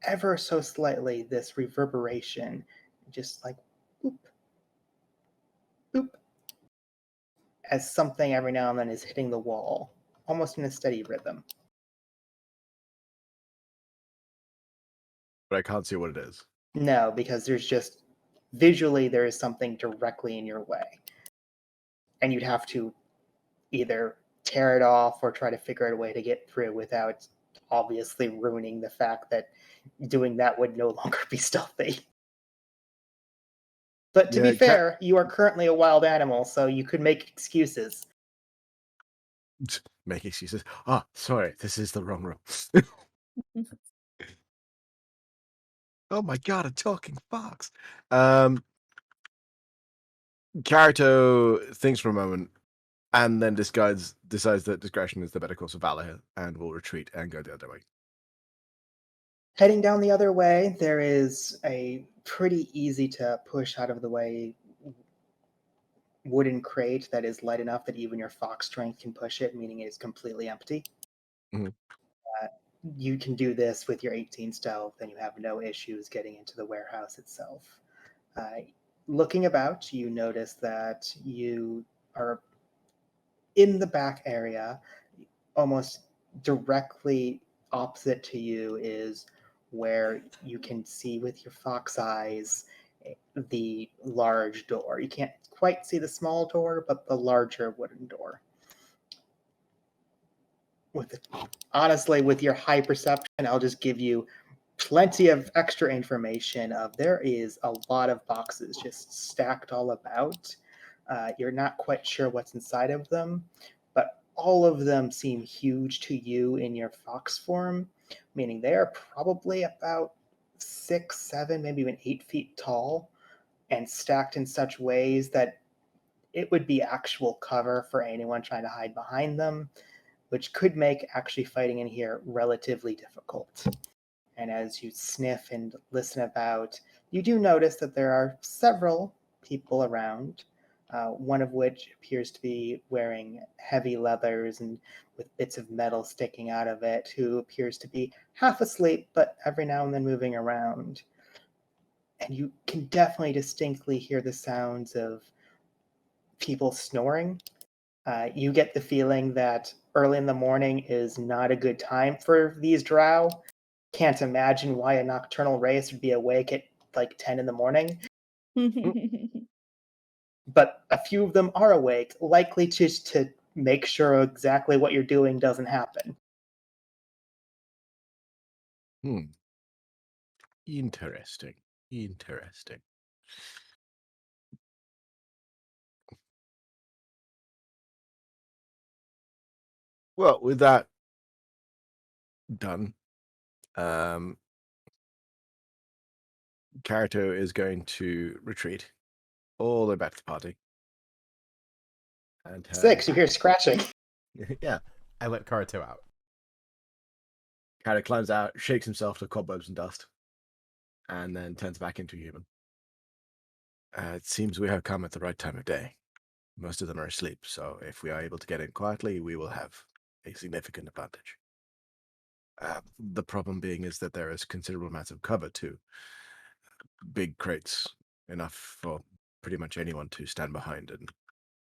ever so slightly this reverberation, just like boop, boop, as something every now and then is hitting the wall, almost in a steady rhythm. But I can't see what it is. No, because there's just visually there is something directly in your way. And you'd have to either tear it off or try to figure out a way to get through without obviously ruining the fact that doing that would no longer be stealthy. But to Yeah, be fair, you are currently a wild animal, so you could make excuses. Make excuses. Ah, sorry, this is the wrong room. Oh my god, a talking fox. Karuto thinks for a moment and then decides that discretion is the better course of valor and will retreat and go the other way. Heading down the other way, there is a pretty easy to push out of the way wooden crate that is light enough that even your fox strength can push it, meaning it is completely empty. Mhm. You can do this with your 18 stealth, and you have no issues getting into the warehouse itself. Looking about, you notice that you are in the back area. Almost directly opposite to you is where you can see with your fox eyes the large door. You can't quite see the small door, but the larger wooden door. Honestly, with your high perception, I'll just give you plenty of extra information. There is a lot of boxes just stacked all about. You're not quite sure what's inside of them, but all of them seem huge to you in your fox form, meaning they are probably about 6, 7, maybe even 8 feet tall, and stacked in such ways that it would be actual cover for anyone trying to hide behind them, which could make actually fighting in here relatively difficult. And as you sniff and listen about, you do notice that there are several people around, one of which appears to be wearing heavy leathers and with bits of metal sticking out of it, who appears to be half asleep, but every now and then moving around. And you can definitely distinctly hear the sounds of people snoring. You get the feeling that early in the morning is not a good time for these drow. Can't imagine why a nocturnal race would be awake at like 10 in the morning. But a few of them are awake, likely just to make sure exactly what you're doing doesn't happen. Interesting. Interesting. Well, with that done, Karuto is going to retreat all the way back to the party. And 6, you hear scratching. yeah, I let Karuto out. Karuto climbs out, shakes himself to cobwebs and dust, and then turns back into a human. It seems we have come at the right time of day. Most of them are asleep, so if we are able to get in quietly, we will have a significant advantage. The problem being is that there is considerable amounts of cover too. Big crates, enough for pretty much anyone to stand behind and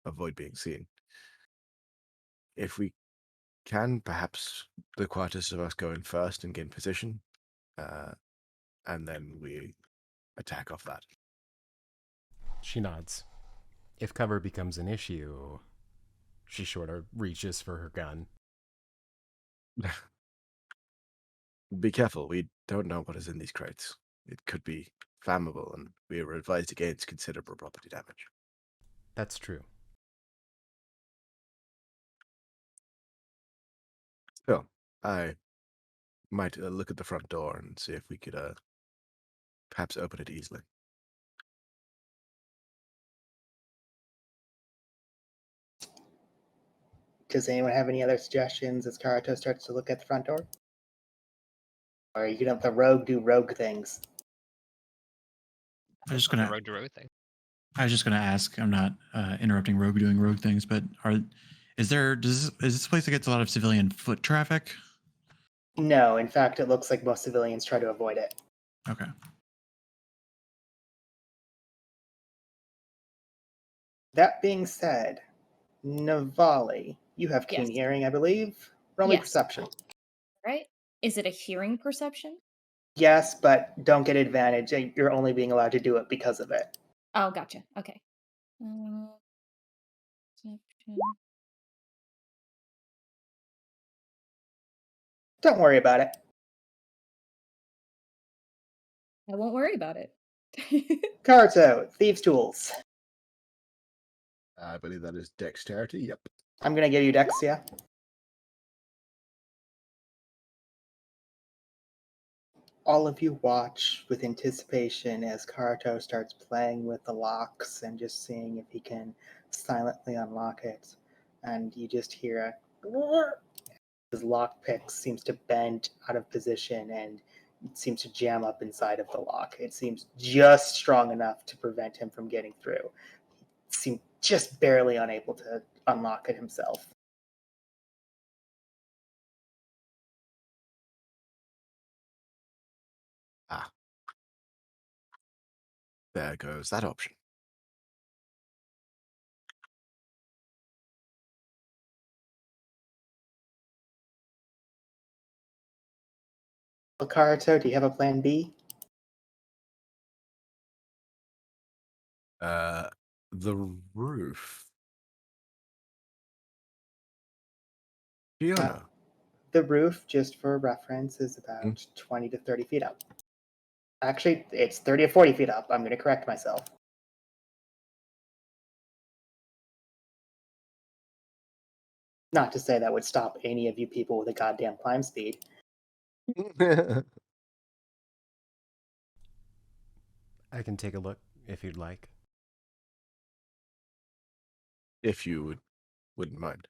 avoid being seen. If we can, perhaps the quietest of us go in first and gain position, and then we attack off that. She nods. If cover becomes an issue, she sort of reaches for her gun. Be careful, we don't know what is in these crates. It could be flammable, and we were advised against considerable property damage. That's true. Still, I might look at the front door and see if we could perhaps open it easily. Does anyone have any other suggestions as Karato starts to look at the front door? Or are you gonna let the rogue do rogue things? I was just On the gonna. road to road thing. I was just gonna ask. I'm not interrupting Rogue doing Rogue things, but is this place that gets a lot of civilian foot traffic? No, in fact, it looks like most civilians try to avoid it. Okay. That being said, Navali, you have keen Yes. hearing, I believe. Roll me Yes. perception. Right? Is it a hearing perception? Yes, but don't get advantage. You're only being allowed to do it because of it. Oh, gotcha. Okay. Perception. Don't worry about it. I won't worry about it. Karato, thieves' tools. I believe that is dexterity. Yep. I'm gonna give you Dex, yeah. All of you watch with anticipation as Karato starts playing with the locks and just seeing if he can silently unlock it. And you just hear a his lockpick seems to bend out of position and it seems to jam up inside of the lock. It seems just strong enough to prevent him from getting through. He seemed just barely unable to unlock it himself. Ah. There goes that option. Well, Karato, do you have a plan B? The roof. Fiona. The roof, just for reference, is about 20 to 30 feet up. Actually, it's 30 to 40 feet up. I'm going to correct myself. Not to say that would stop any of you people with a goddamn climb speed. I can take a look if you'd like. If you wouldn't mind.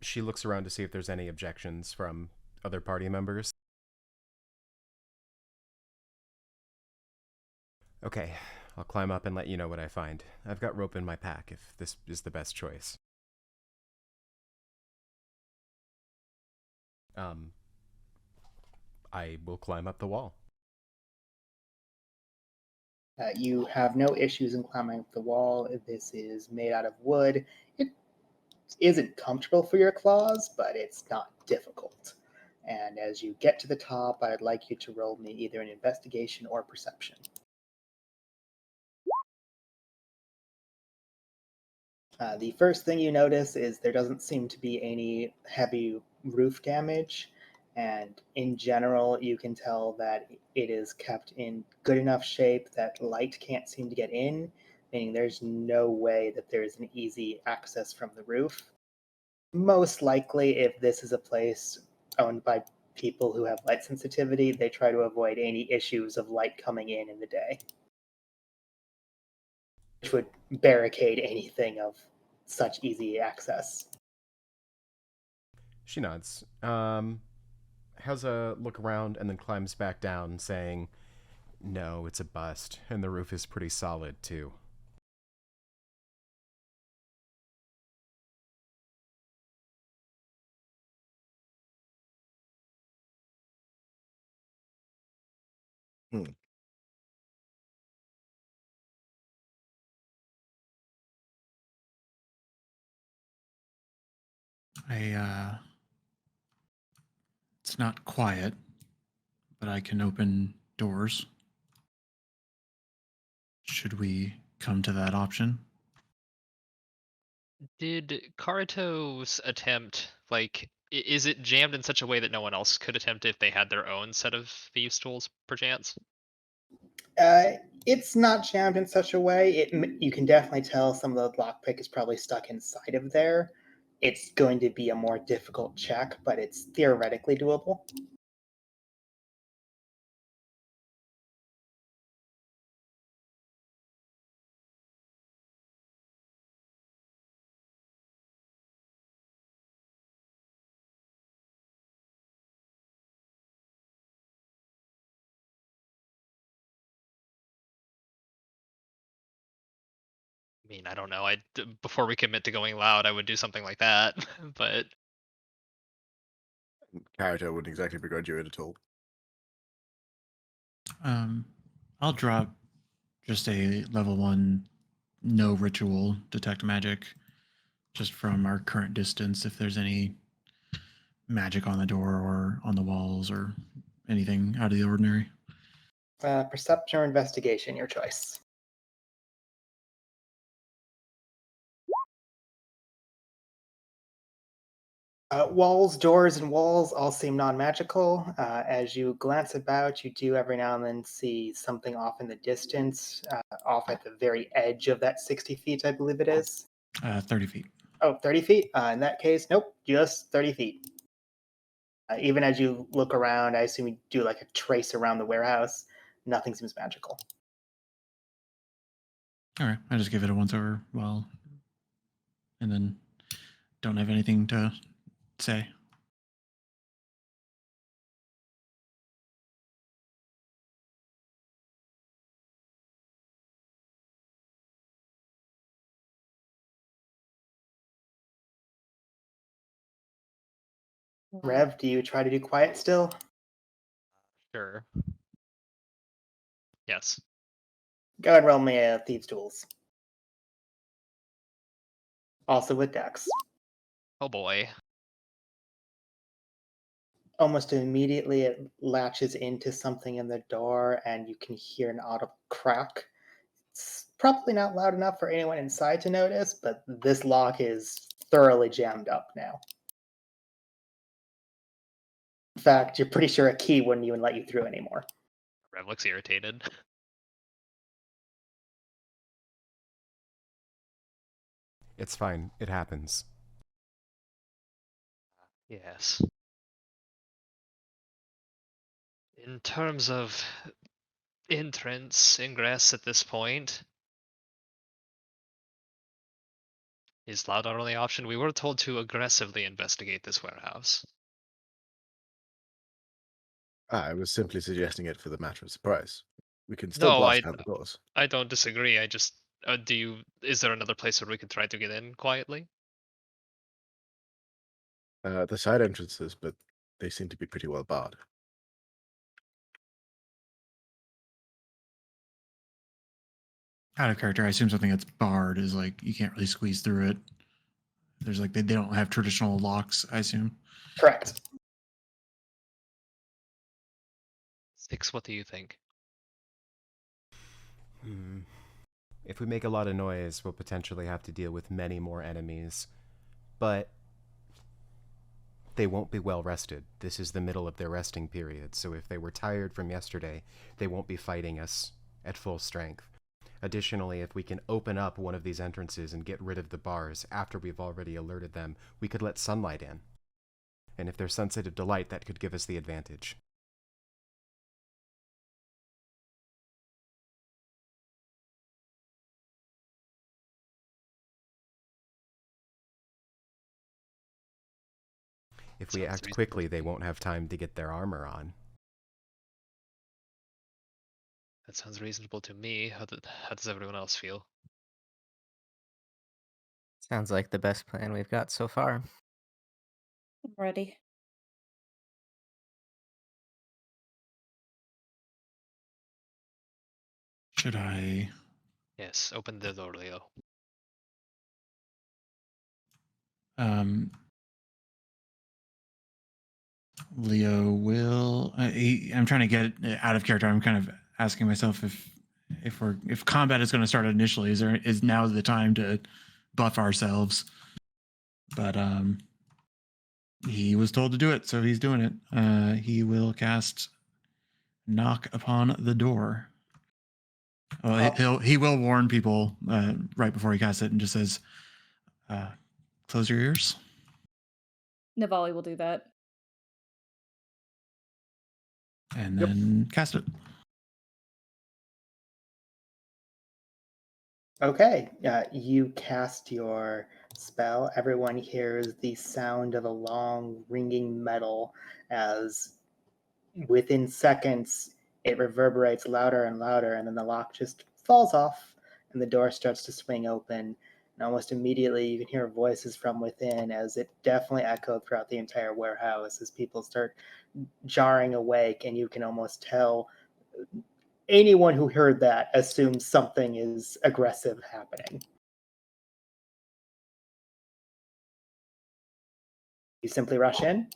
She looks around to see if there's any objections from other party members. Okay, I'll climb up and let you know what I find. I've got rope in my pack if this is the best choice. I will climb up the wall. You have no issues in climbing up the wall. This is made out of wood. It isn't comfortable for your claws, but it's not difficult. And as you get to the top, I'd like you to roll me either an investigation or perception. The first thing you notice is there doesn't seem to be any heavy roof damage, and in general, you can tell that it is kept in good enough shape that light can't seem to get in, meaning there's no way that there's an easy access from the roof. Most likely, if this is a place owned by people who have light sensitivity, they try to avoid any issues of light coming in the day, which would barricade anything of such easy access. She nods. Has a look around and then climbs back down, saying, "No, it's a bust, and the roof is pretty solid, too." Hmm. It's not quiet, but I can open doors. Should we come to that option? Did Karato's attempt, like, is it jammed in such a way that no one else could attempt if they had their own set of thieves' tools, perchance? It's not jammed in such a way. You can definitely tell some of the lockpick is probably stuck inside of there. It's going to be a more difficult check, but it's theoretically doable. I mean, I don't know. Before we commit to going loud, I would do something like that. But Character wouldn't exactly begrudge you it at all. I'll drop just a level 1 no ritual detect magic just from our current distance if there's any magic on the door or on the walls or anything out of the ordinary. Perception or investigation, your choice. Walls, doors, and walls all seem non-magical. As you glance about, you do every now and then see something off in the distance, off at the very edge of that 60 feet, I believe it is. 30 feet. Oh, 30 feet? In that case, nope, just 30 feet. Even as you look around, I assume you do like a trace around the warehouse. Nothing seems magical. All right, I just give it a once over while, and then don't have anything to say. Rev, do you try to do quiet still? sure. Yes. Go ahead and roll me a Thieves' Tools. Also with Dex. Oh boy. Almost immediately, it latches into something in the door, and you can hear an audible crack. It's probably not loud enough for anyone inside to notice, but this lock is thoroughly jammed up now. In fact, you're pretty sure a key wouldn't even let you through anymore. Rev looks irritated. It's fine. It happens. Yes. In terms of entrance, ingress at this point, is loud our only option? We were told to aggressively investigate this warehouse. I was simply suggesting it for the matter of surprise. We can still No, blast down the doors. I don't disagree. I just is there another place where we could try to get in quietly? The side entrances, but they seem to be pretty well barred. Out of character, I assume something that's barred is like you can't really squeeze through it. There's like they don't have traditional locks, I assume. Correct. 6, what do you think? If we make a lot of noise, we'll potentially have to deal with many more enemies. But they won't be well rested. This is the middle of their resting period, so if they were tired from yesterday, they won't be fighting us at full strength. Additionally, if we can open up one of these entrances and get rid of the bars after we've already alerted them, we could let sunlight in. And if they're sensitive to light, that could give us the advantage. If we Sounds act reasonable quickly, to they me. won't have time to get their armor on. That sounds reasonable to me. How does everyone else feel? Sounds like the best plan we've got so far. Ready. Should I? Yes, open the door, Leo. Leo will. I'm trying to get it out of character. I'm kind of asking myself if combat is going to start initially. Is now the time to buff ourselves? But he was told to do it, so he's doing it. He will cast knock upon the door. Well, he will warn people right before he casts it, and just says, "Close your ears." Navali will do that. And then cast it. Okay, you cast your spell. Everyone hears the sound of a long ringing metal as within seconds it reverberates louder and louder, and then the lock just falls off and the door starts to swing open. And almost immediately you can hear voices from within, as it definitely echoed throughout the entire warehouse as people start jarring awake, and you can almost tell anyone who heard that assumes something is aggressive happening. You simply rush in.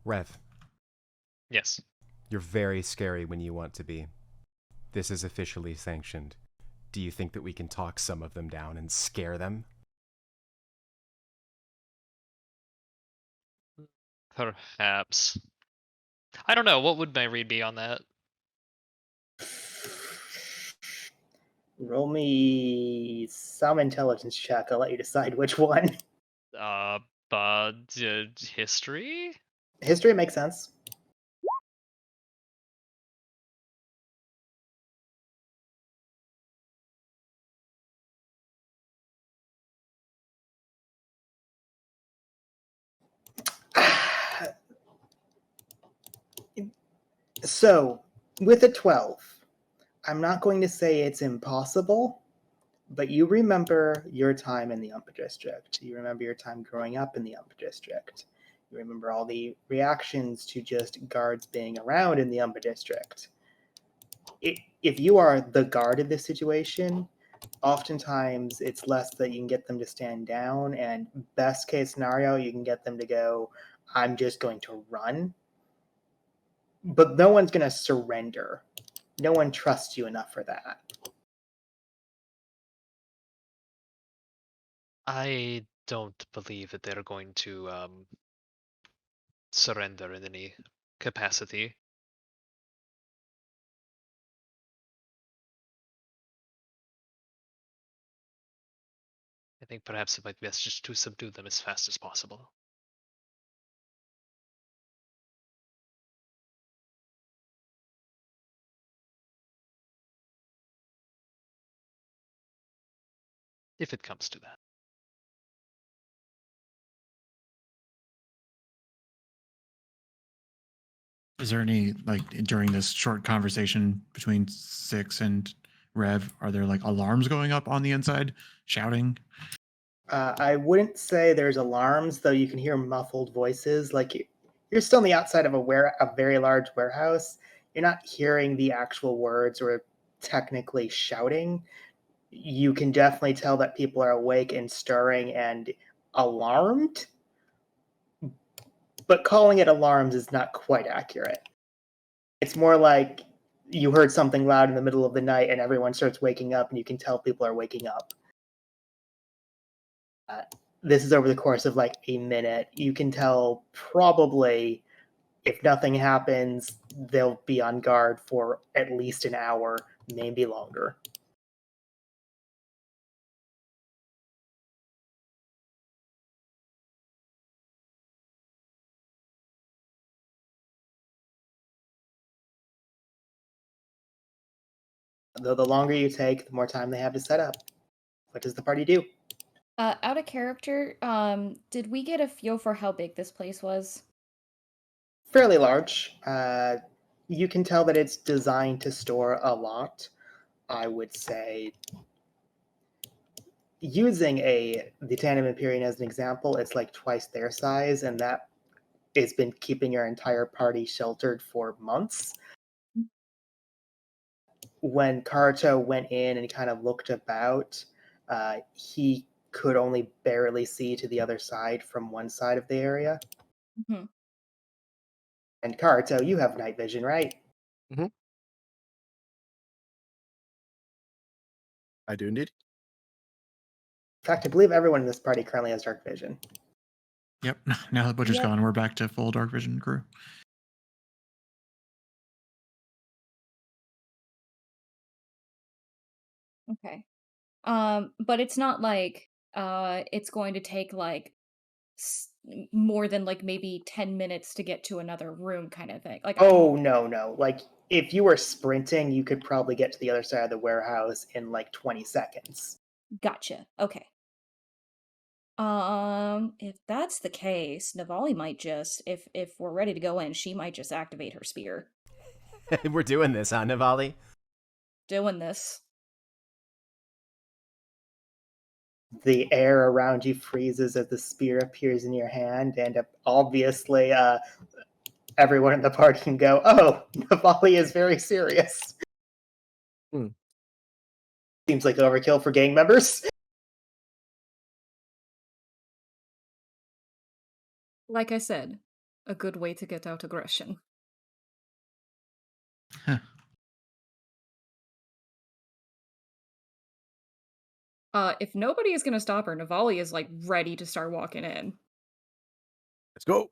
Rev, Yes. you're very scary when you want to be. This is officially sanctioned. Do you think that we can talk some of them down and scare them? Perhaps. I don't know. What would my read be on that? Roll me some intelligence check. I'll let you decide which one. But history? History makes sense. So, with a 12, I'm not going to say it's impossible, but you remember your time in the Umpa District. You remember your time growing up in the Umpa District. You remember all the reactions to just guards being around in the Umpa District. If you are the guard in this situation, oftentimes it's less that you can get them to stand down, and best case scenario, you can get them to go, I'm just going to run. But no one's going to surrender. No one trusts you enough for that. I don't believe that they're going to surrender in any capacity. I think perhaps it might be best just to subdue them as fast as possible. If it comes to that. Is there any, like, during this short conversation between Six and Rev, are there like alarms going up on the inside, shouting? I wouldn't say there's alarms, though you can hear muffled voices. Like you're still on the outside of a very large warehouse. You're not hearing the actual words or technically shouting. You can definitely tell that people are awake and stirring and alarmed. But calling it alarms is not quite accurate. It's more like you heard something loud in the middle of the night and everyone starts waking up and you can tell people are waking up. This is over the course of like a minute. You can tell probably if nothing happens, they'll be on guard for at least an hour, maybe longer. Though the longer you take, the more time they have to set up. What does the party do? Out of character, did we get a feel for how big this place was? Fairly large. You can tell that it's designed to store a lot. I would say, using the Tandem Empyrean as an example, it's like twice their size, and that has been keeping your entire party sheltered for months. When Karuto went in and kind of looked about, he could only barely see to the other side from one side of the area. Mhm. And Karuto, you have night vision, right? I do indeed. In fact, I believe everyone in this party currently has dark vision. Yep. Now that Butcher's Yep. gone, we're back to full dark vision crew. Okay. But it's not like it's going to take like more than like maybe 10 minutes to get to another room kind of thing. Like Oh, no. Like, if you were sprinting, you could probably get to the other side of the warehouse in like 20 seconds. Gotcha. Okay. If that's the case, Navali might just if we're ready to go in, she might just activate her spear. We're doing this, huh, Navali? Doing this. The air around you freezes as the spear appears in your hand, and obviously, everyone in the party can go, "Oh, Navali is very serious." Seems like overkill for gang members. Like I said, a good way to get out aggression. Huh. If nobody is gonna stop her, Navali is like ready to start walking in. Let's go.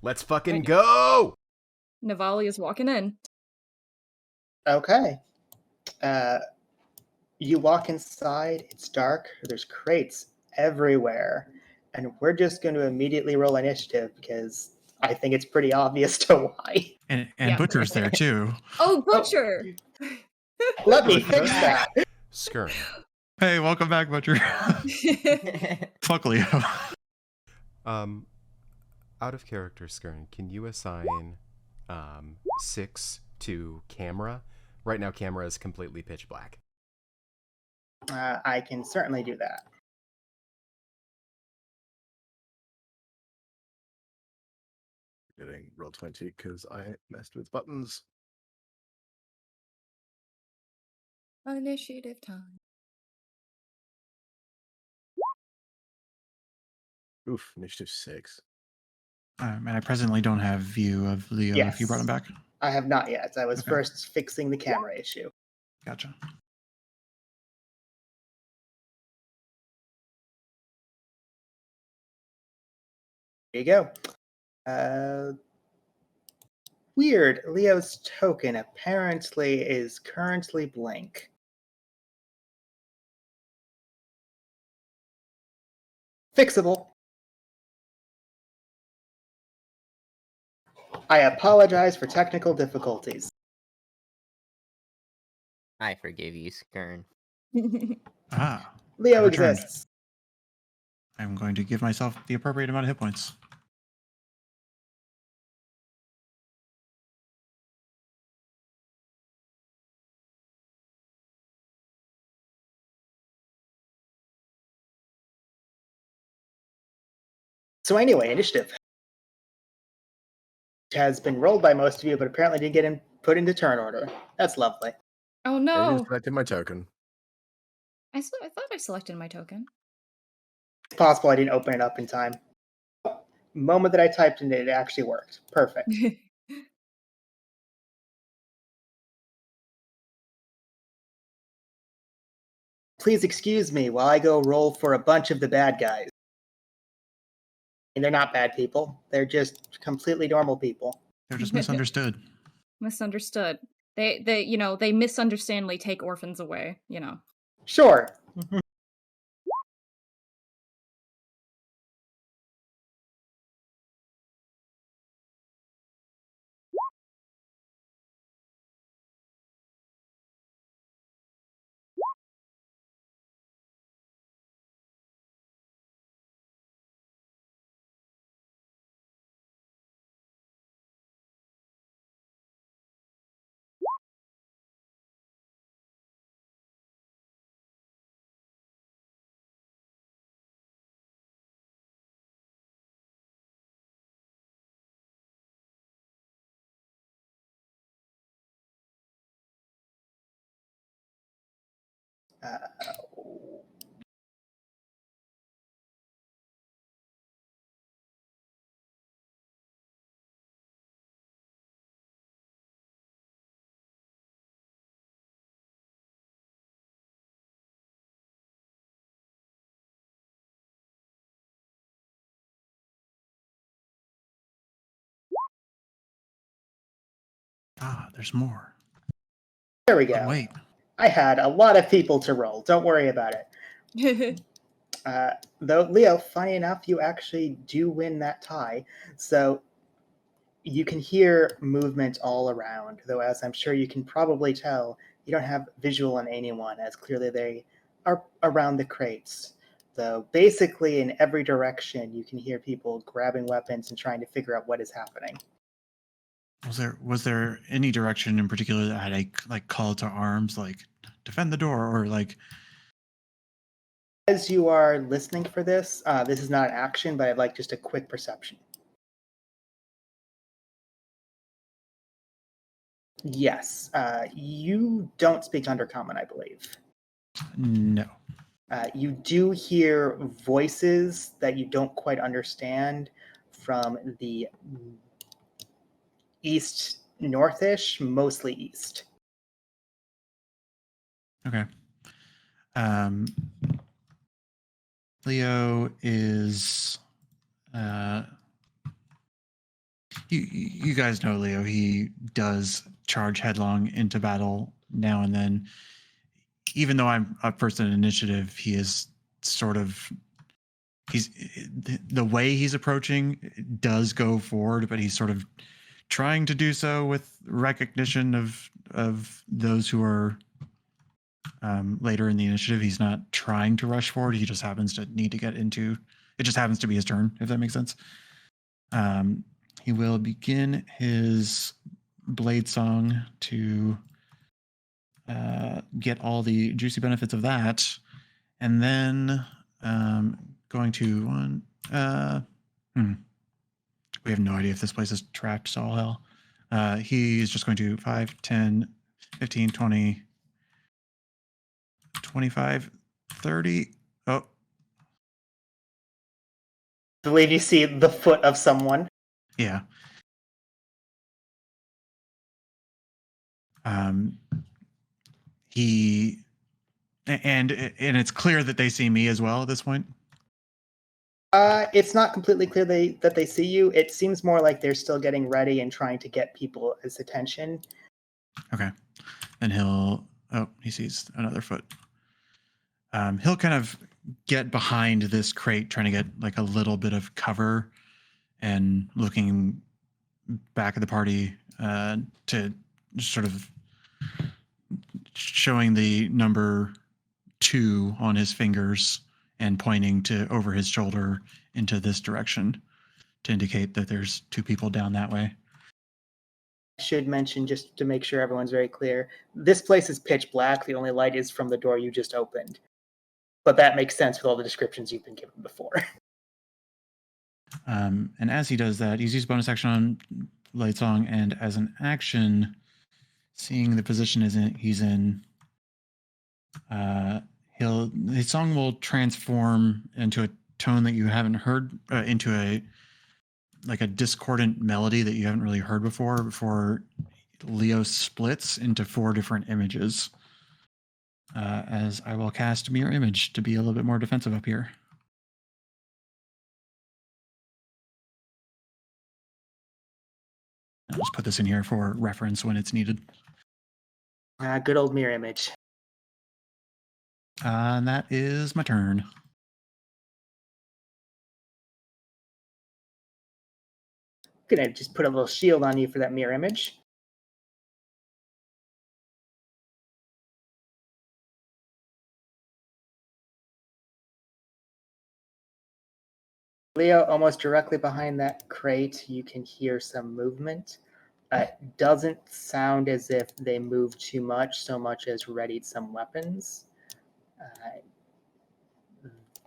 Let's fucking Right. go! Navali is walking in. Okay. You walk inside, it's dark, there's crates everywhere, and we're just going to immediately roll initiative because I think it's pretty obvious to why. And Yeah. Butcher's there too. Oh, Butcher! Let me fix that. Skirn. Hey, welcome back, Butcher. Fuck Leo. Out of character, Skirn, can you assign 6 to camera? Right now, camera is completely pitch black. I can certainly do that. Getting roll 20 because I messed with buttons. Initiative time. Oof, initiative 6. And I presently don't have view of Leo if you brought him back. I have not yet. I was Okay. first fixing the camera issue. Gotcha. There you go. Weird. Leo's token apparently is currently blank. Fixable. I apologize for technical difficulties. I forgive you, Skirn. Ah, Leo I returned. exists. I'm going to give myself the appropriate amount of hit points. So anyway, initiative has been rolled by most of you, but apparently didn't get put into turn order. That's lovely. Oh I no! even selected my token. I thought I selected my token. It's possible I didn't open it up in time. Moment that I typed in it actually worked. Perfect. Please excuse me while I go roll for a bunch of the bad guys. And they're not bad people. They're just completely normal people. They're just misunderstood. Misunderstood. They misunderstandingly take orphans away, you know. Sure. Ah, there's more. There we But go. wait. I had a lot of people to roll. Don't worry about it. Though, Leo, funny enough, you actually do win that tie. So you can hear movement all around, though, as I'm sure you can probably tell, you don't have visual on anyone, as clearly they are around the crates. Though, basically, in every direction, you can hear people grabbing weapons and trying to figure out what is happening. Was there any direction in particular that had a like call to arms, like defend the door, or like? As you are listening for this, this is not an action, but I'd like just a quick perception. Yes, you don't speak Undercommon, I believe. No. You do hear voices that you don't quite understand from the east northish, mostly east. Okay. Leo is you guys know Leo. He does charge headlong into battle now and then. Even though I'm up first in initiative, he is sort of the way he's approaching does go forward, but he's sort of trying to do so with recognition of those who are later in the initiative. He's not trying to rush forward. He just happens to need to get into. It just happens to be his turn, if that makes sense. He will begin his blade song to get all the juicy benefits of that, and then going to one. We have no idea if this place is trapped, so all hell. He's just going to 5, 10, 15, 20, 25, 30. Oh, I believe you see the foot of someone. yeah. He and it's clear that they see me as well at this point. It's not completely clear that they see you. It seems more like they're still getting ready and trying to get people's attention. Okay. And he sees another foot. He'll kind of get behind this crate, trying to get like a little bit of cover and looking back at the party to sort of showing the number 2 on his fingers and pointing to over his shoulder into this direction to indicate that there's 2 people down that way. I should mention, just to make sure everyone's very clear, this place is pitch black. The only light is from the door you just opened. But that makes sense with all the descriptions you've been given before. And as he does that, he's used bonus action on Light Song, and as an action, seeing the position he's in, his song will transform into a tone that you haven't heard, into a discordant melody that you haven't really heard before Leo splits into 4 different images. As I will cast Mirror Image to be a little bit more defensive up here. I'll just put this in here for reference when it's needed. Good old mirror image. And that is my turn. Gonna just put a little shield on you for that mirror image. Leo, almost directly behind that crate, you can hear some movement. It doesn't sound as if they moved too much, so much as readied some weapons.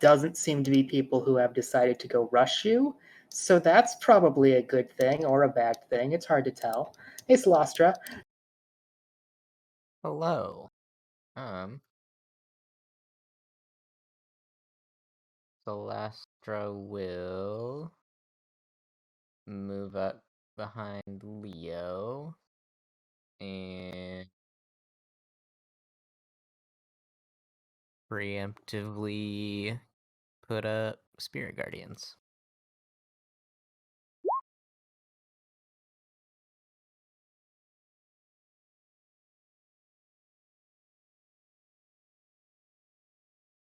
Doesn't seem to be people who have decided to go rush you, so that's probably a good thing or a bad thing. It's hard to tell. Hey, Celestra. Hello. Celastra will move up behind Leo and preemptively put up Spirit Guardians.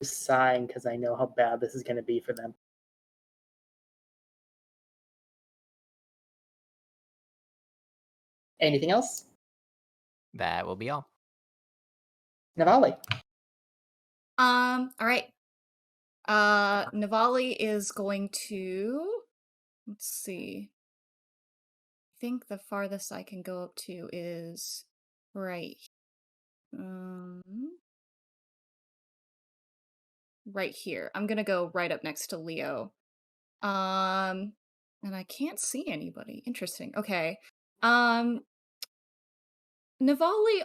Just sighing because I know how bad this is going to be for them. Anything else? That will be all. Navali. All right. Navali is going to, let's see. I think the farthest I can go up to is right. Right here. I'm gonna go right up next to Leo. And I can't see anybody. Interesting. Okay. Navali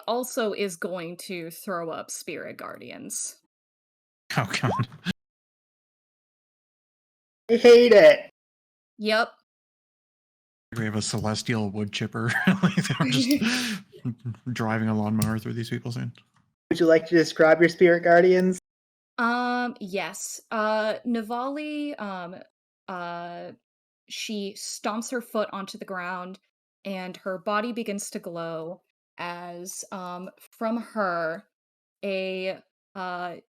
also is going to throw up Spirit Guardians. Oh god. I hate it. Yep. We have a celestial wood chipper. Like they're just driving a lawnmower through these people's hands. Would you like to describe your Spirit Guardians? Yes. Navali, she stomps her foot onto the ground and her body begins to glow as, from her, a, I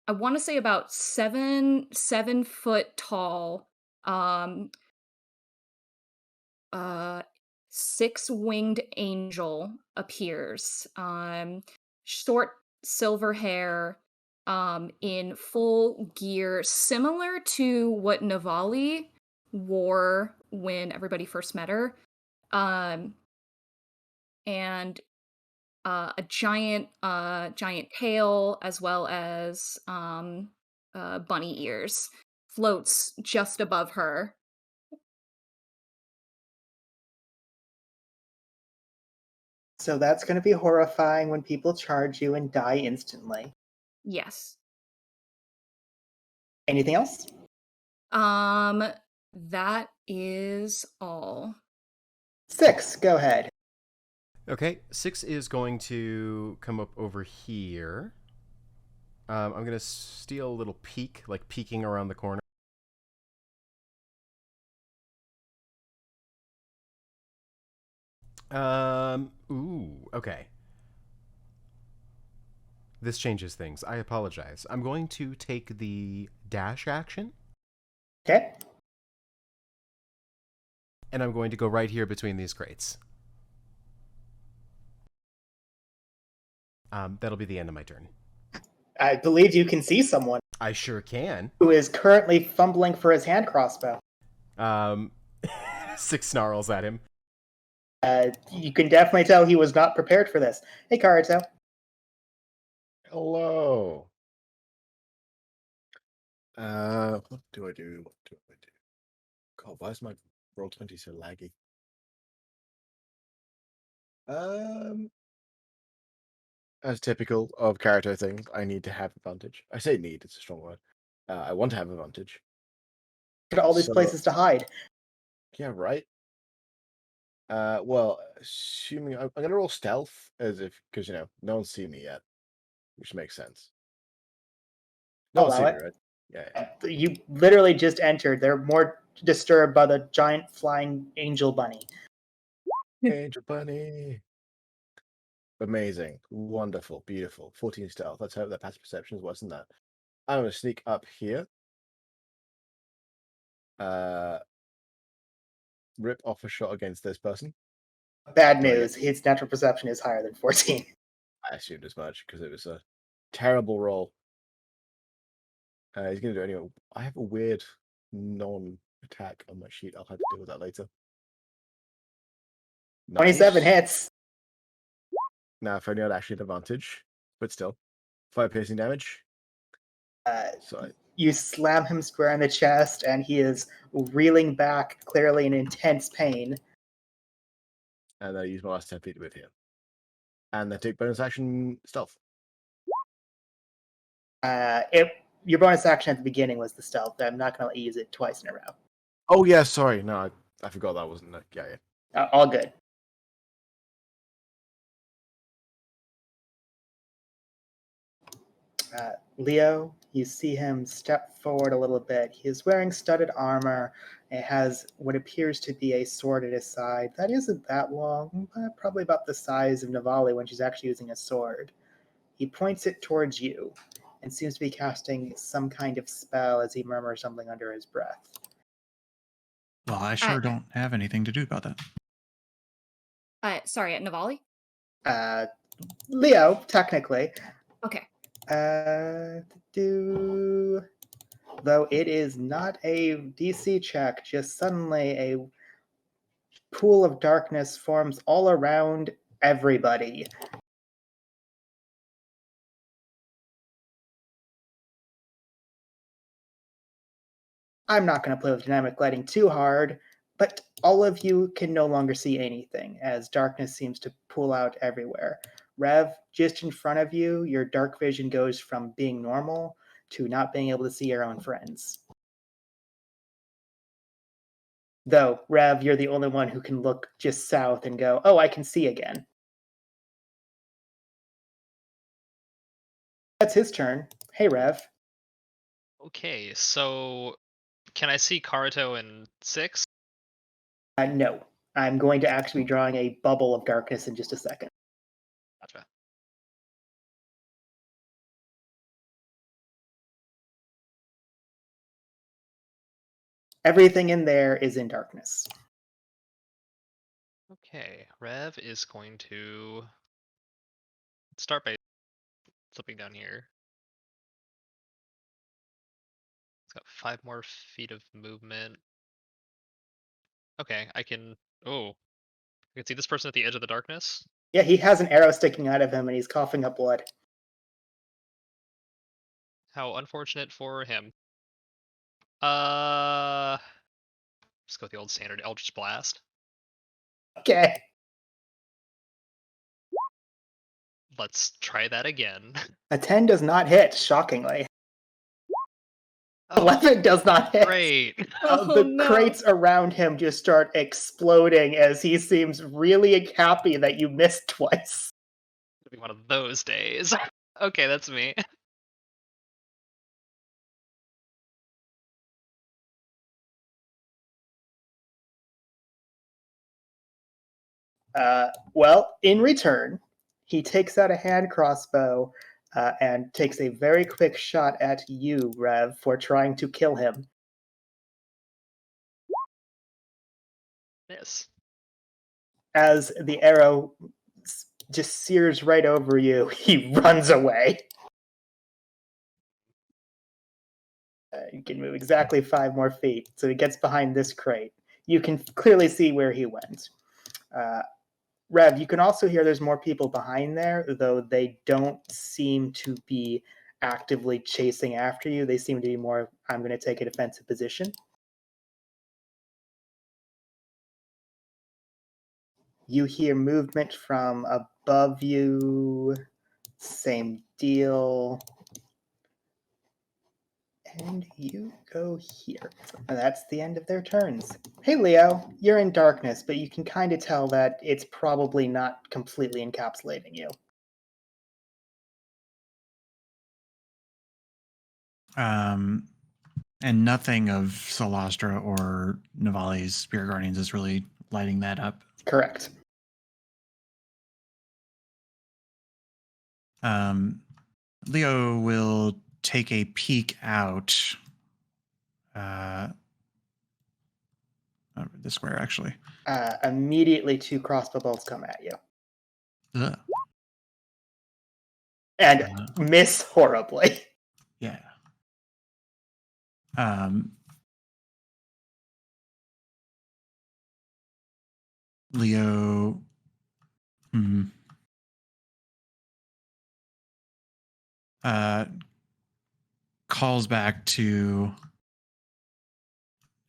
want to say about 7 foot tall, um, 6-winged angel appears. Short silver hair, in full gear, similar to what Navali wore when everybody first met her. And a giant tail as well as bunny ears floats just above her. So that's going to be horrifying when people charge you and die instantly. Yes. Anything else? That is all. 6, go ahead. Okay, 6 is going to come up over here. I'm going to steal a little peek, like peeking around the corner. Ooh, okay. This changes things. I apologize. I'm going to take the dash action. Okay. And I'm going to go right here between these crates. That'll be the end of my turn. I believe you can see someone I sure can. who is currently fumbling for his hand crossbow. 6 snarls at him. You can definitely tell he was not prepared for this. Hey, Karuto. Hello. What do I do? God, why is my Roll20 so laggy? As typical of character things, I need to have advantage. I say need, it's a strong word. I want to have advantage. Look at all these places to hide. Yeah, right. Well, assuming I'm gonna roll stealth as if because no one's seen me yet, which makes sense. No one's Allow seen it. me, right? Yeah. You literally just entered. They're more disturbed by the giant flying angel bunny. Angel bunny. Amazing, wonderful, beautiful. 14 stealth. Let's hope that passive perception is worse than that. I'm gonna sneak up here. Rip off a shot against this person. Bad Do I news. His natural perception is higher than 14. I assumed as much because it was a terrible roll. He's going to do it anyway. I have a weird non-attack on my sheet. I'll have to deal with that later. 27 Nice. hits. Now, if only I'd actually had advantage, but still. 5 piercing damage. So You slam him square in the chest, and he is reeling back, clearly in intense pain. and I use my last 10 feet to move here. And then take bonus action stealth. your bonus action at the beginning was the stealth. I'm not going to let you use it twice in a row. Oh yeah, sorry. No, I forgot that wasn't. Yeah. All good. Leo, you see him step forward a little bit. He is wearing studded armor. It has what appears to be a sword at his side. That isn't that long, probably about the size of Navali when she's actually using a sword. He points it towards you and seems to be casting some kind of spell as he murmurs something under his breath. Well, I sure don't have anything to do about that. Sorry, at Navali? Leo, technically. Okay. Though it is not a DC check, just suddenly a pool of darkness forms all around everybody. I'm not going to play with dynamic lighting too hard, but all of you can no longer see anything as darkness seems to pool out everywhere. Rev, just in front of you, your dark vision goes from being normal to not being able to see your own friends. Though, Rev, you're the only one who can look just south and go, oh, I can see again. That's his turn. Hey, Rev. Okay, so can I see Karuto in 6? No. I'm going to actually be drawing a bubble of darkness in just a second. Gotcha. Everything in there is in darkness. Okay, Rev is going to start by flipping down here. It's got 5 more feet of movement. Okay, I can. Oh, I can see this person at the edge of the darkness. Yeah, he has an arrow sticking out of him and he's coughing up blood. How unfortunate for him. Just go with the old standard Eldritch Blast. Okay. Let's try that again. A 10 does not hit, shockingly. Oh, 11 does not hit. great. The crates around him just start exploding as he seems really happy that you missed twice. It'll be one of those days. Okay, that's me. Well, in return, he takes out a hand crossbow and takes a very quick shot at you, Rev, for trying to kill him. Yes. As the arrow just sears right over you, he runs away. You can move exactly 5 more feet, so he gets behind this crate. You can clearly see where he went. Rev, you can also hear there's more people behind there, though they don't seem to be actively chasing after you. They seem to be more, I'm going to take a defensive position. You hear movement from above you. Same deal. And you go here. And that's the end of their turns. Hey, Leo, you're in darkness, but you can kind of tell that it's probably not completely encapsulating you. And nothing of Solastra or Navali's Spirit Guardians is really lighting that up. Correct. Leo will take a peek out. The square, actually. Immediately 2 crossbow bolts come at you. Ugh. And miss horribly. Yeah. Leo. Calls back to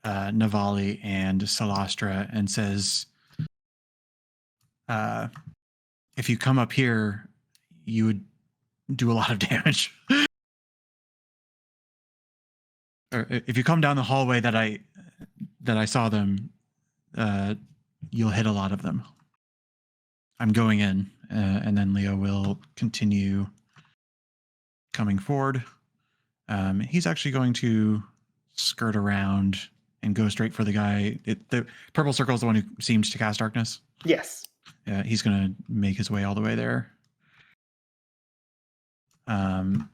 Navali and Solastra and says, if you come up here, you would do a lot of damage. or if you come down the hallway that I saw them, you'll hit a lot of them. I'm going in, and then Leo will continue coming forward. He's actually going to skirt around and go straight for the guy. The purple circle is the one who seems to cast darkness. Yes. He's going to make his way all the way there. I'm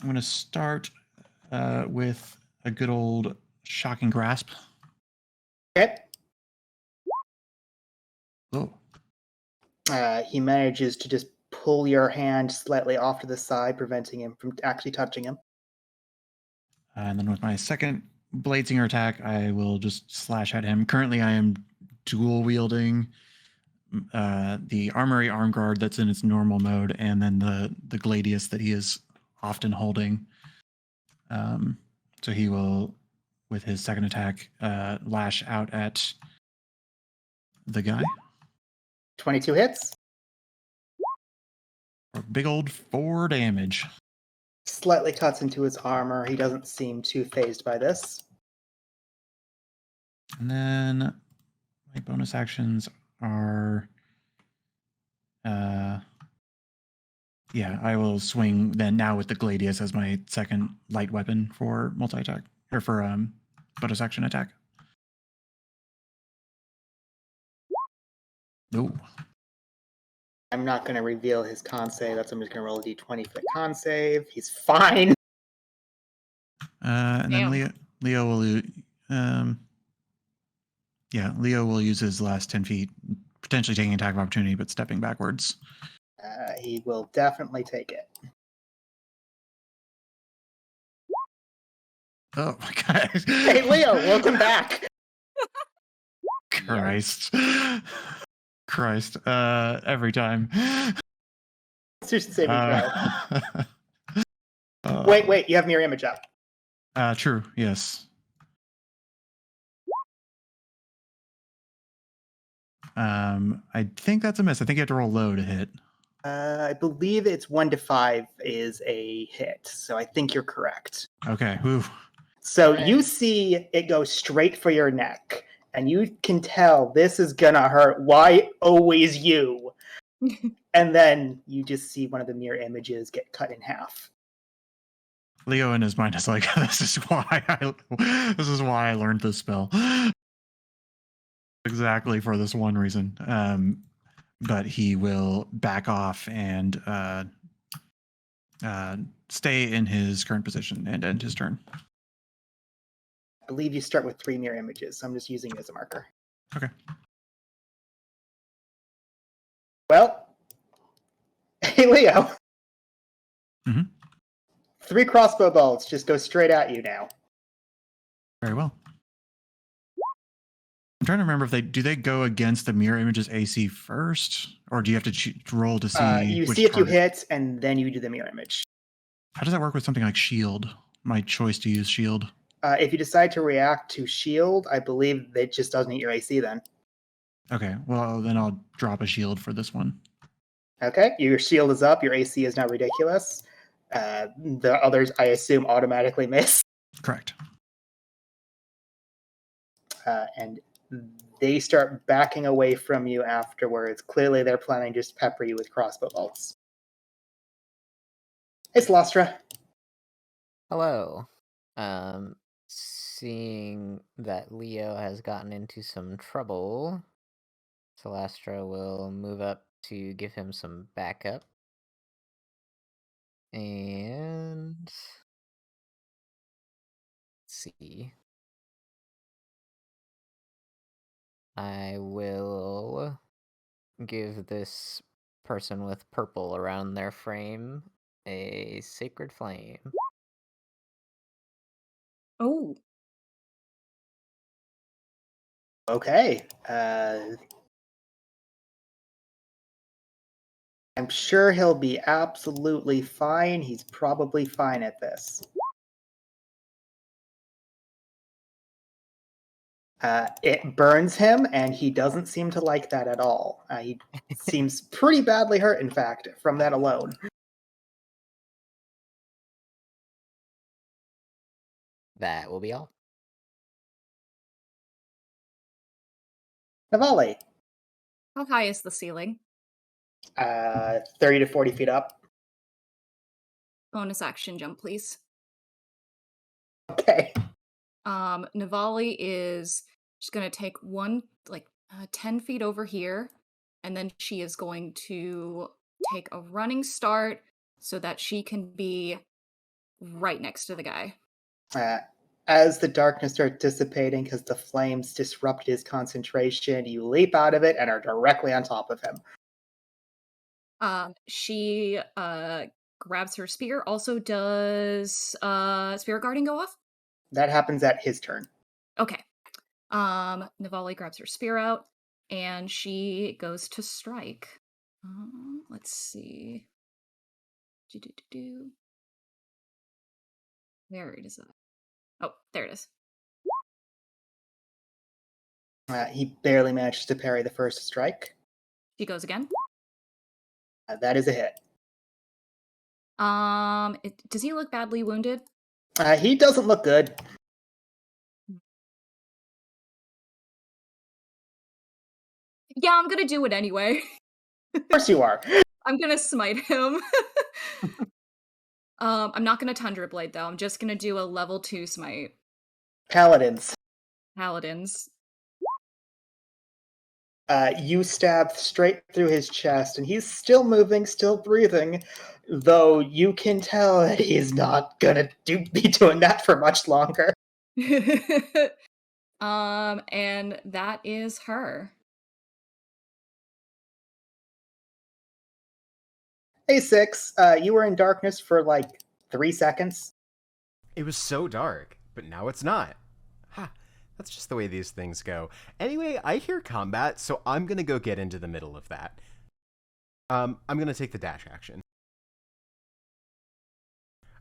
going to start with a good old shocking grasp. Okay. Oh, He manages to just pull your hand slightly off to the side, preventing him from actually touching him. and then with my second Bladesinger attack, I will just slash at him. Currently, I am dual wielding the armory arm guard that's in its normal mode, and then the gladius that he is often holding. So he will, with his second attack, lash out at the guy. 22 hits. For big old 4 damage. Slightly cuts into his armor. He doesn't seem too phased by this. And then my bonus actions are I will swing then now with the gladius as my second light weapon for multi-attack, or for bonus action attack. No. I'm not going to reveal his con save. I'm just going to roll a d20 for the con save. He's fine. And then Leo will Leo will use his last 10 feet, potentially taking attack of opportunity, but stepping backwards. He will definitely take it. Oh my god. Hey, Leo, welcome back. Christ. Christ. Every time. Constitution saving throw. Uh, Wait, you have mirror image up. True, yes. I think that's a miss. I think you have to roll low to hit. I believe it's 1 to 5 is a hit, so I think you're correct. Okay. Whew. So you see it go straight for your neck, and you can tell this is gonna hurt. Why always you? And then you just see one of the mirror images get cut in half. Leo in his mind is like, this is why I learned this spell. Exactly for this one reason. But he will back off and stay in his current position and end his turn. I believe you start with 3 mirror images, so I'm just using it as a marker. Okay. Well, hey, Leo. Mhm. 3 crossbow bolts just go straight at you now. Very well. I'm trying to remember if they go against the mirror image's AC first, or do you have to roll to see? You which see if you target? hit, and then you do the mirror image. How does that work with something like shield? My choice to use shield. If you decide to react to shield, I believe it just doesn't hit your AC then. Okay, well then I'll drop a shield for this one. Okay, your shield is up. Your AC is now ridiculous. The others, I assume, automatically miss. Correct. And they start backing away from you afterwards. Clearly, they're planning to just pepper you with crossbow bolts. It's Lustra. Hello. Seeing that Leo has gotten into some trouble, Celastra will move up to give him some backup. And let's see. I will give this person with purple around their frame a sacred flame. Oh, Okay. I'm sure he'll be absolutely fine. He's probably fine at this. It burns him, and he doesn't seem to like that at all. He seems pretty badly hurt, in fact, from that alone. That will be all. Navali, How high is the ceiling? 30 to 40 feet up. Bonus action jump, please. Okay. Navali is just gonna take 10 feet over here, and then she is going to take a running start so that she can be right next to the guy. As the darkness starts dissipating because the flames disrupt his concentration, you leap out of it and are directly on top of him. She grabs her spear. Also, does Spirit Guarding go off? That happens at his turn. Okay. Navali grabs her spear out, and she goes to strike. Let's see. Where is it? Oh, there it is. He barely manages to parry the first strike. She goes again. That is a hit. Does he look badly wounded? He doesn't look good. Yeah, I'm gonna do it anyway. Of course you are. I'm gonna smite him. I'm not gonna Tundra Blade though. I'm just gonna do a level 2 smite. Paladins. Paladins. You stab straight through his chest, and he's still moving, still breathing, though you can tell that he's not gonna be doing that for much longer. And that is her. Hey, Six, you were in darkness for like 3 seconds. It was so dark, but now it's not. Ha, that's just the way these things go. Anyway, I hear combat, so I'm gonna go get into the middle of that. I'm gonna take the dash action.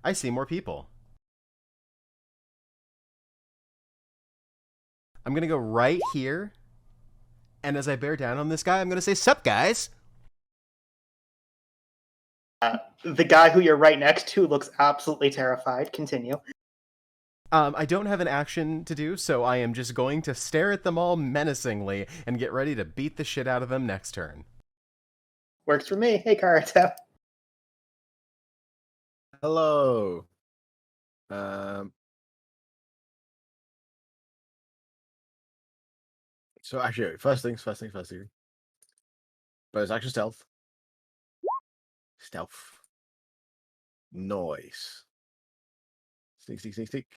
I see more people. I'm gonna go right here, and as I bear down on this guy, I'm gonna say, "Sup, guys?" The guy who you're right next to looks absolutely terrified. Continue. I don't have an action to do, so I am just going to stare at them all menacingly and get ready to beat the shit out of them next turn. Works for me. Hey, Karate. Hello. So actually, first things. But it's actually stealth. Stealth. Noise. Sneak.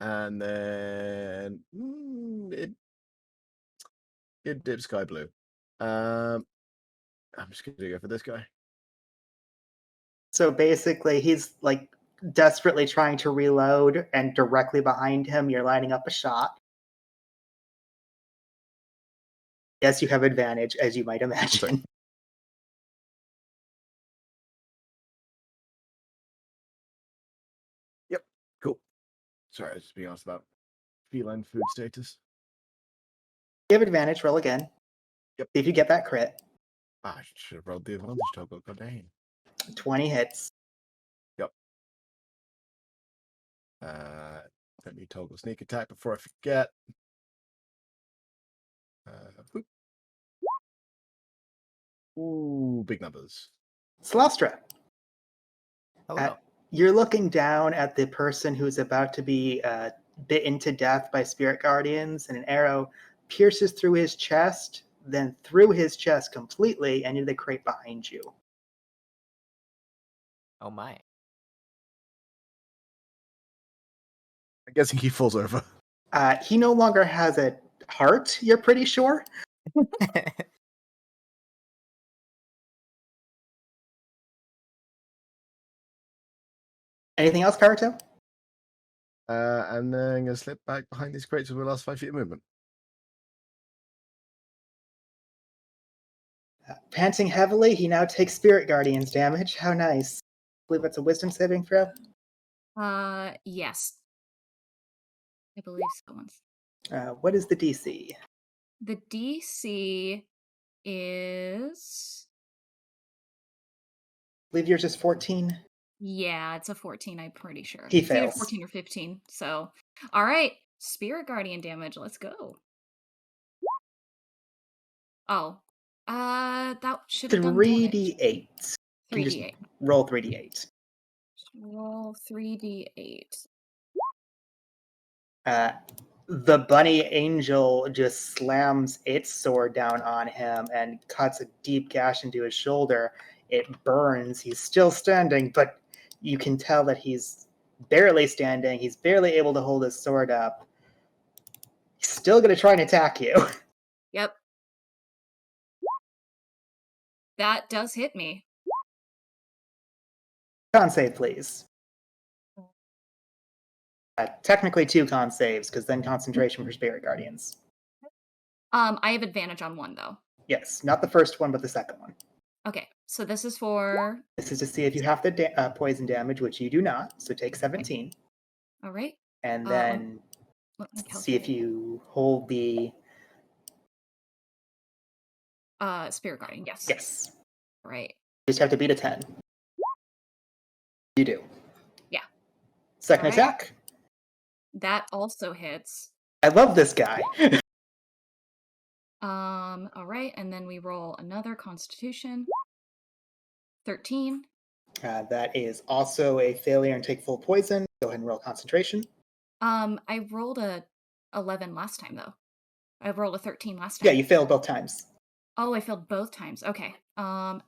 And then it dips sky blue. I'm just gonna go for this guy. So basically, he's like desperately trying to reload, and directly behind him, you're lining up a shot. Yes, you have advantage, as you might imagine. Yep, cool. Sorry, I was just being honest about feline food status. You have advantage. Roll again. Yep. See if you get that crit. I should have rolled the advantage toggle. God dang. 20 hits. Yep. Let me toggle sneak attack before I forget. Boop. Ooh, big numbers. Celastra. Hello. You're looking down at the person who's about to be bitten to death by spirit guardians, and an arrow pierces through his chest, then through his chest completely, and into the crate behind you. Oh my. I'm guessing he falls over. He no longer has a heart, you're pretty sure? Anything else, Karuto? And then I'm gonna slip back behind these crates with my last 5 feet of movement. Panting heavily, he now takes Spirit Guardians damage. How nice. I believe it's a wisdom saving throw. Yes. I believe so. Once. What is the DC? The DC is... I believe yours is 14. Yeah, it's a 14, I'm pretty sure. He It's either fails. 14 or 15. So, all right. Spirit Guardian damage. Let's go. Oh. That should have done damage. 3d8. You can just 3d8. roll 3d8. Roll 3d8. The bunny angel just slams its sword down on him and cuts a deep gash into his shoulder. It burns. He's still standing, but you can tell that he's barely standing. He's barely able to hold his sword up. He's still going to try and attack you. Yep. That does hit me. Con save, please. Technically 2 con saves, because then concentration for Spirit Guardians. I have advantage on one, though. Yes, not the first one, but the second one. Okay, so this is for... This is to see if you have the poison damage, which you do not, so take 17. All right. And then Let me see if calculate. you hold the... Spirit Guardian, yes. Yes. All right. You just have to beat a 10. You do. Yeah. Second All right. attack. That also hits. I love this guy. All right, and then we roll another Constitution. 13. That is also a failure and take full poison. Go ahead and roll concentration. I rolled a 11 last time, though. I rolled a 13 last time. Yeah, you failed both times. Oh, I failed both times. Okay.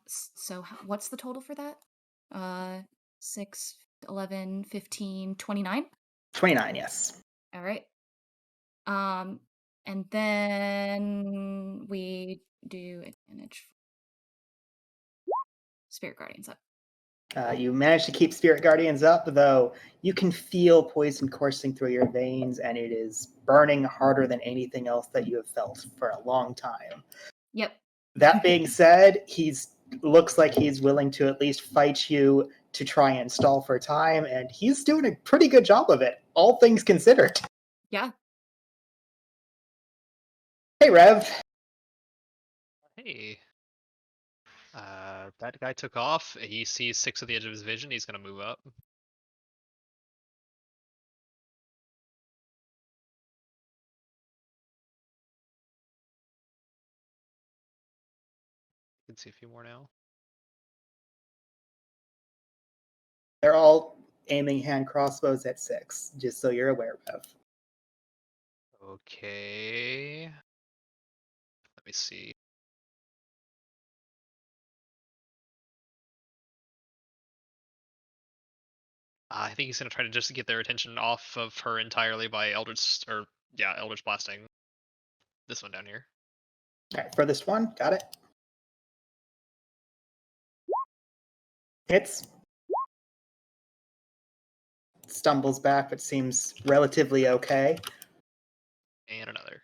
So what's the total for that? 6, 11, 15, 29? 29, yes. All right. And then we do advantage. Spirit Guardians up. You managed to keep Spirit Guardians up, though you can feel poison coursing through your veins, and it is burning harder than anything else that you have felt for a long time. Yep. That being said, looks like he's willing to at least fight you to try and stall for time, and he's doing a pretty good job of it, all things considered. Yeah. Hey, Rev. Hey. That guy took off. He sees 6 at the edge of his vision. He's gonna move up. You can see a few more now. They're all aiming hand crossbows at 6, just so you're aware, Rev. Okay. Let me see. I think he's gonna try to just get their attention off of her entirely by Eldritch blasting this one down here. All right, furthest one, got it. Hits. Stumbles back, but seems relatively okay. And another.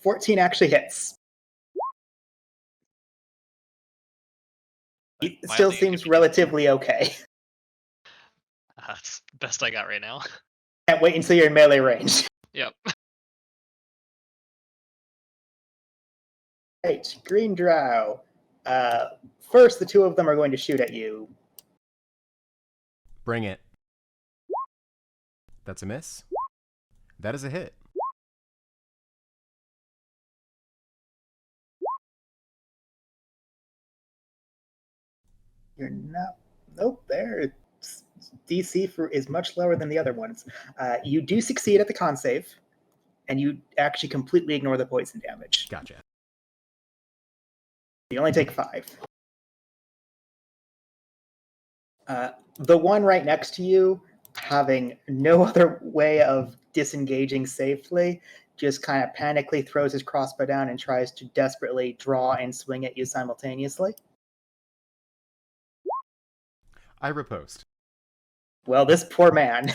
14 actually hits. It still Mildly seems inconvenient. relatively okay. That's the best I got right now. Can't wait until you're in melee range. Yep. Right, Green Drow. First, the 2 of them are going to shoot at you. Bring it. That's a miss. That is a hit. You're not... Nope, there. DC is much lower than the other ones. You do succeed at the con save, and you actually completely ignore the poison damage. Gotcha. You only take 5. The one right next to you, having no other way of disengaging safely, just kind of panically throws his crossbow down and tries to desperately draw and swing at you simultaneously. I riposte. Well, this poor man.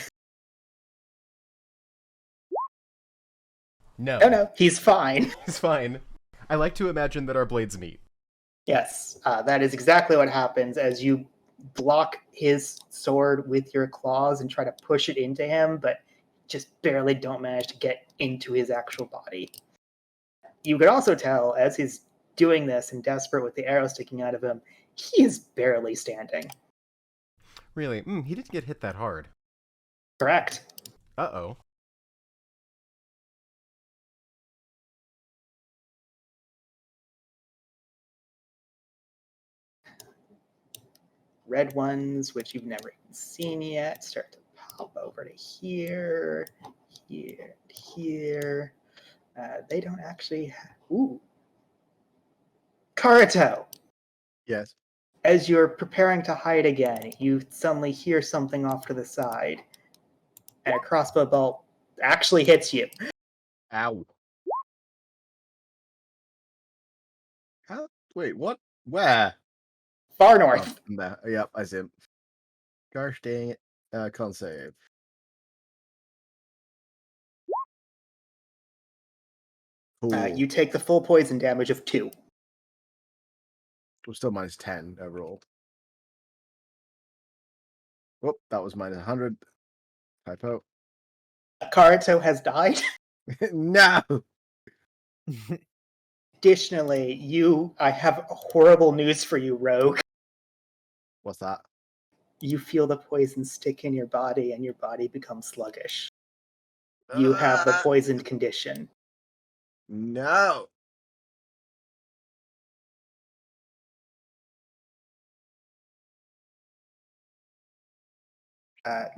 No. No, he's fine. He's fine. I like to imagine that our blades meet. Yes, that is exactly what happens as you block his sword with your claws and try to push it into him, but just barely don't manage to get into his actual body. You could also tell, as he's doing this and desperate with the arrow sticking out of him, He is barely standing. Really? He didn't get hit that hard. Correct. Uh-oh. Red ones, which you've never even seen yet, start to pop over to here, here. They don't actually ooh. Karuto! Yes. As you're preparing to hide again, you suddenly hear something off to the side, and a crossbow bolt actually hits you. Ow. How? Wait, what? Where? Far Oh, north. there. Yep, I see him. Gosh dang it. Can't save. Cool. You take the full poison damage of 2. We're still minus 10 overall. Whoop, that was minus 100. Typo. Karuto has died. No! Additionally, I have horrible news for you, Rogue. What's that? You feel the poison stick in your body and your body becomes sluggish. You have the poisoned condition. No!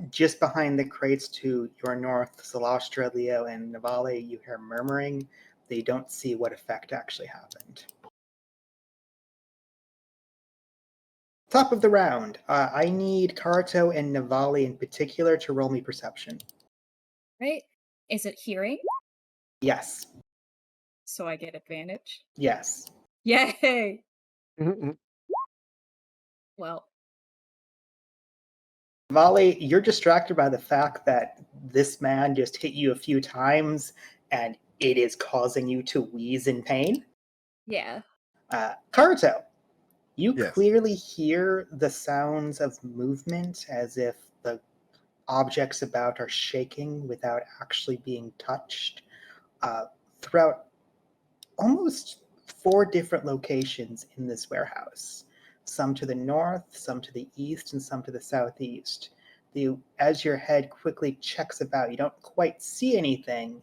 Just behind the crates to your north, Salastra, Leo, and Navale, you hear murmuring. They don't see what effect actually happened. Top of the round. I need Karuto and Navali in particular to roll me perception. Right? Is it hearing? Yes. So I get advantage? Yes. Yay! Well, Navali, you're distracted by the fact that this man just hit you a few times and it is causing you to wheeze in pain. yeah. Karuto, you Yes. clearly hear the sounds of movement as if the objects about are shaking without actually being touched throughout almost 4 different locations in this warehouse. Some to the north, some to the east, and some to the southeast. As your head quickly checks about, you don't quite see anything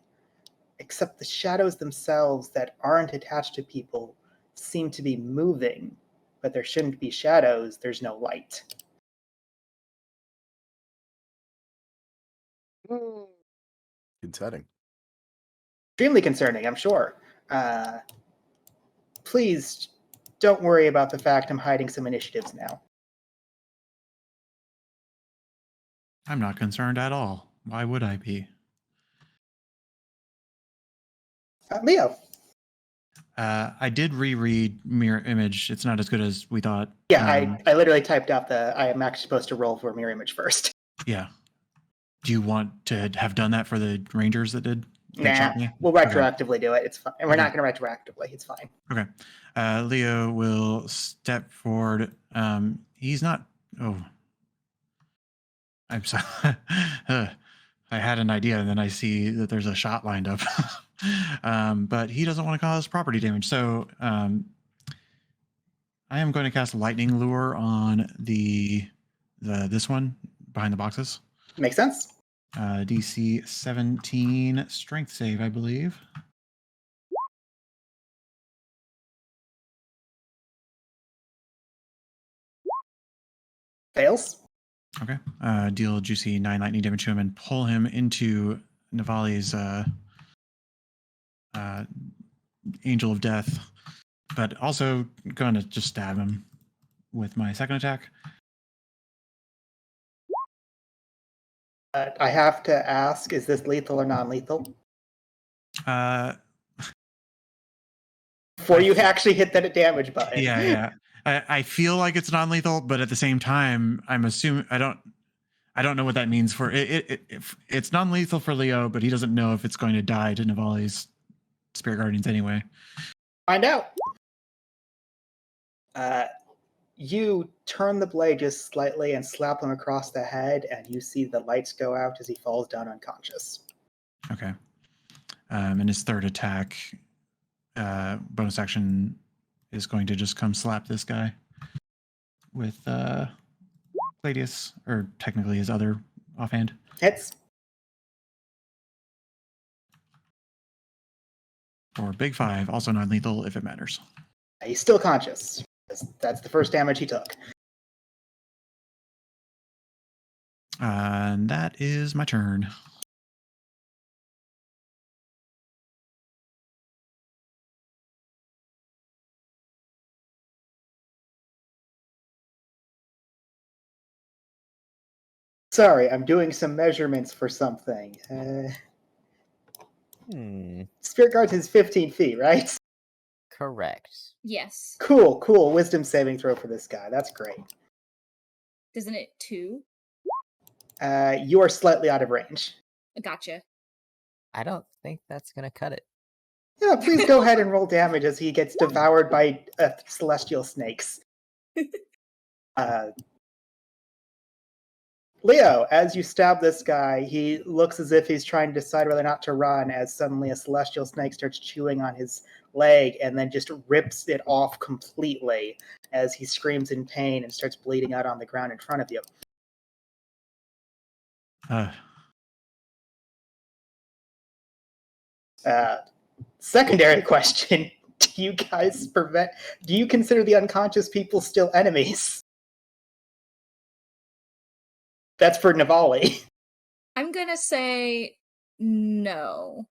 except the shadows themselves that aren't attached to people seem to be moving, but there shouldn't be shadows, there's no light. Concerning. Extremely concerning, I'm sure. Please don't worry about the fact I'm hiding some initiatives now. I'm not concerned at all. Why would I be? Leo. I did reread Mirror Image. It's not as good as we thought. Yeah, I literally typed out I am actually supposed to roll for mirror image first. Yeah. Do you want to have done that for the Rangers that Nah, shot me? we'll retroactively do it. It's fine. And we're Okay. not going to retroactively. It's fine. Okay. Leo will step forward. He's not. Oh, I'm sorry. I had an idea, and then I see that there's a shot lined up. But he doesn't want to cause property damage, so I am going to cast Lightning Lure on this one behind the boxes. Makes sense. DC 17 strength save, I believe. Fails. Okay. Deal juicy 9 lightning damage to him and pull him into Navali's Angel of Death, but also going to just stab him with my second attack. I have to ask, is this lethal or non-lethal? Before you actually hit that damage button. Yeah. I feel like it's non-lethal, but at the same time, I'm assuming I don't know what that means for it. It's non-lethal for Leo, but he doesn't know if it's going to die to Navali's Spirit Guardians anyway. Find out. You turn the blade just slightly and slap him across the head, and you see the lights go out as he falls down unconscious. Okay. And his third attack, bonus action, is going to just come slap this guy. with Gladius, or technically his other offhand. Hits. Or Big 5, also non-lethal if it matters. He's still conscious. That's the first damage he took. And that is my turn. Sorry, I'm doing some measurements for something. Spirit Guardian's 15 feet, right? Correct. Yes. Cool. Wisdom saving throw for this guy. That's great. Isn't it 2? You are slightly out of range. Gotcha. I don't think that's gonna cut it. Yeah, please go ahead and roll damage as he gets devoured by celestial snakes. Leo, as you stab this guy, he looks as if he's trying to decide whether or not to run, as suddenly a celestial snake starts chewing on his leg and then just rips it off completely as he screams in pain and starts bleeding out on the ground in front of you. Secondary question: do you consider the unconscious people still enemies? That's for Navali. I'm gonna say no.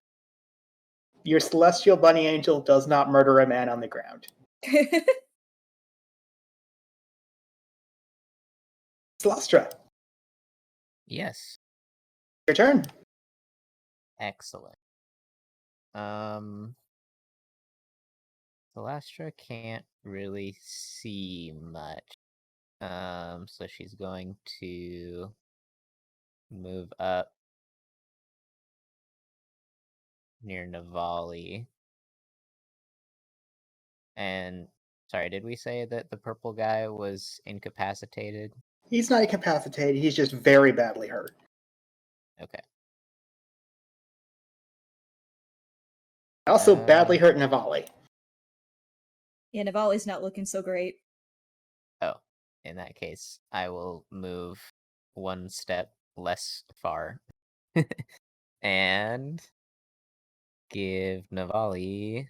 Your celestial bunny angel does not murder a man on the ground. Celestra, Yes. your turn. Excellent. Celastra can't really see much. So she's going to move up near Navali. And sorry, did we say that the purple guy was incapacitated? He's not incapacitated, he's just very badly hurt. Okay. Also badly hurt Navali. Yeah, Navali's not looking so great. Oh, in that case, I will move one step less far and give Navali.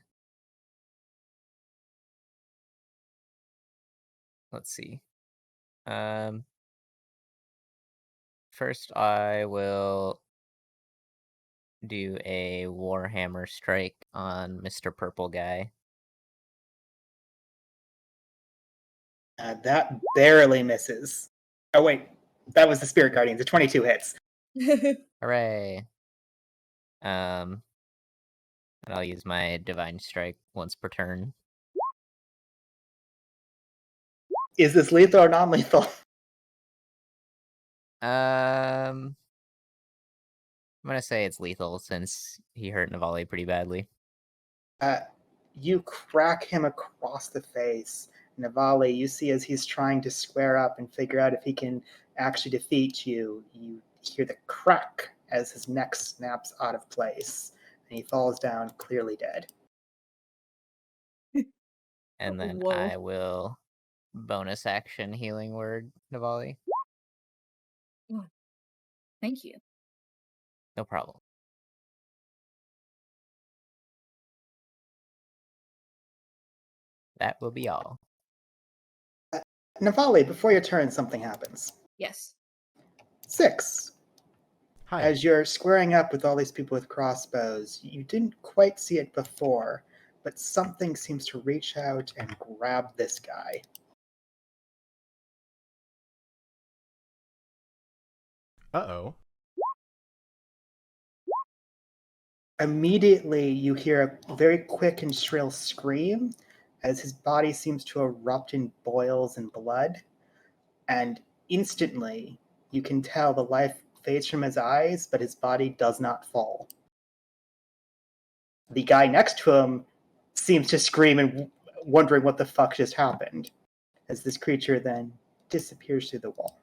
Let's see. First, I will do a Warhammer strike on Mr. Purple Guy. That barely misses. Oh wait, that was the Spirit Guardians. The 22 hits. Hooray! And I'll use my Divine Strike once per turn. Is this lethal or non-lethal? I'm gonna say it's lethal since he hurt Navali pretty badly. You crack him across the face. Navali, you see as he's trying to square up and figure out if he can actually defeat you, you hear the crack as his neck snaps out of place, and he falls down clearly dead. And then Whoa. I will bonus action healing word Navali. Thank you. No problem. That will be all. Navali, before your turn, something happens. Yes. 6. Hi. As you're squaring up with all these people with crossbows, you didn't quite see it before, but something seems to reach out and grab this guy. Uh-oh. Immediately, you hear a very quick and shrill scream as his body seems to erupt in boils and blood. And instantly, you can tell the life fades from his eyes, but his body does not fall. The guy next to him seems to scream and wondering what the fuck just happened, as this creature then disappears through the wall.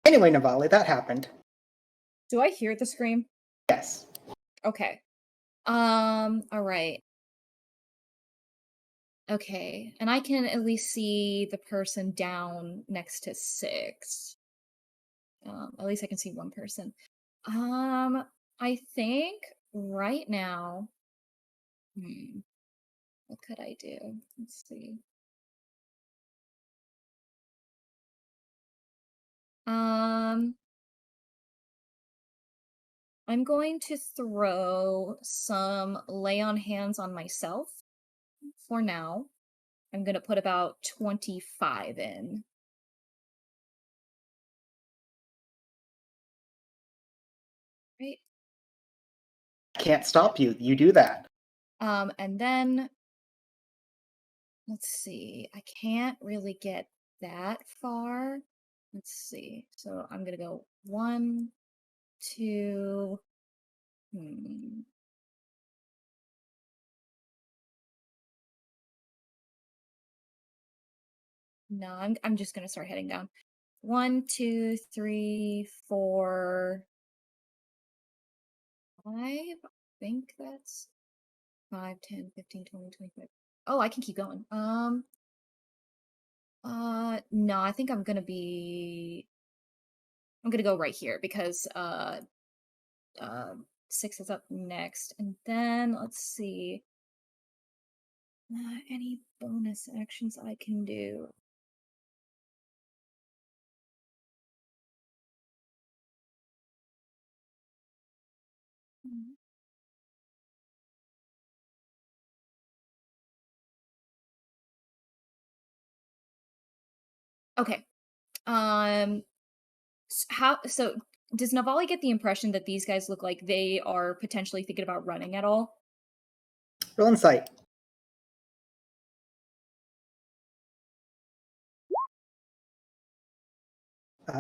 Anyway, Navali, that happened. Do I hear the scream? Yes. Okay. All right. Okay, and I can at least see the person down next to 6. At least I can see one person. I think right now, what could I do? Let's see. I'm going to throw some lay on hands on myself for now. I'm going to put about 25 in. Right? Can't stop you. You do that. And then let's see. I can't really get that far. Let's see. So I'm going to go 1, 2. No, I'm just gonna start heading down. 1, 2, 3, 4, 5. I think that's 5, 10, 15, 20, 25. Oh, I can keep going. No, I think I'm gonna go right here because uh 6 is up next, and then let's see. Any bonus actions I can do? Okay. So does Navali get the impression that these guys look like they are potentially thinking about running at all? Roll insight.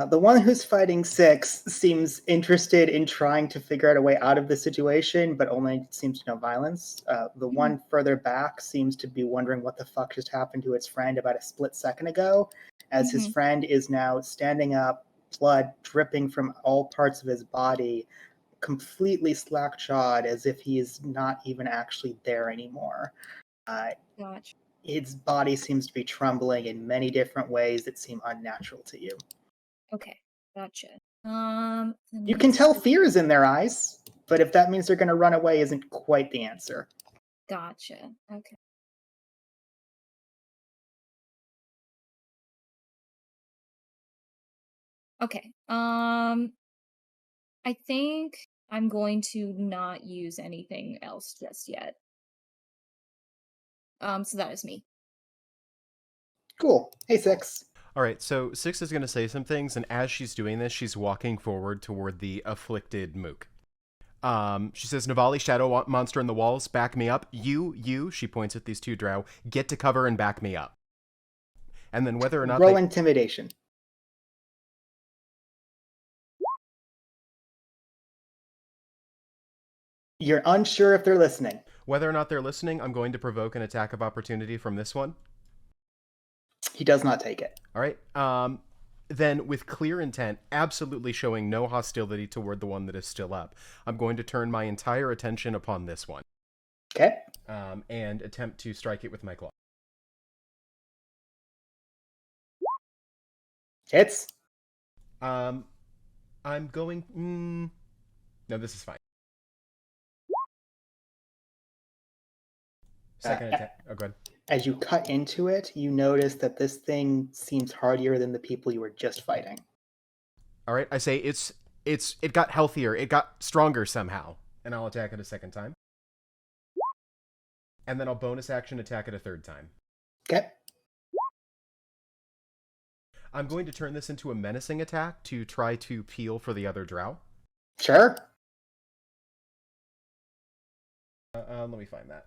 The one who's fighting 6 seems interested in trying to figure out a way out of the situation, but only seems to know violence. The one further back seems to be wondering what the fuck just happened to its friend about a split second ago, as his friend is now standing up, blood dripping from all parts of his body, completely slack-jawed, as if he is not even actually there anymore. Gotcha. His body seems to be trembling in many different ways that seem unnatural to you. Okay, gotcha. You can tell fear is in their eyes, but if that means they're going to run away, isn't quite the answer. Gotcha. Okay. Okay. I think I'm going to not use anything else just yet. So that is me. Cool. Hey, 6. All right, so 6 is going to say some things, and as she's doing this, she's walking forward toward the afflicted Mook. She says, Navali, shadow monster in the walls, back me up. You, she points at these 2 drow, get to cover and back me up. And then whether or not Roll intimidation. You're unsure if they're listening. Whether or not they're listening, I'm going to provoke an attack of opportunity from this one. He does not take it. All right. Then, with clear intent, absolutely showing no hostility toward the one that is still up, I'm going to turn my entire attention upon this one. Okay. And attempt to strike it with my claw. Hits. I'm going... No, this is fine. Second attack. Oh, go ahead. As you cut into it, you notice that this thing seems hardier than the people you were just fighting. All right, I say it got healthier, it got stronger somehow, and I'll attack it a second time. And then I'll bonus action attack it a third time. Okay. I'm going to turn this into a menacing attack to try to peel for the other drow. Sure. Let me find that.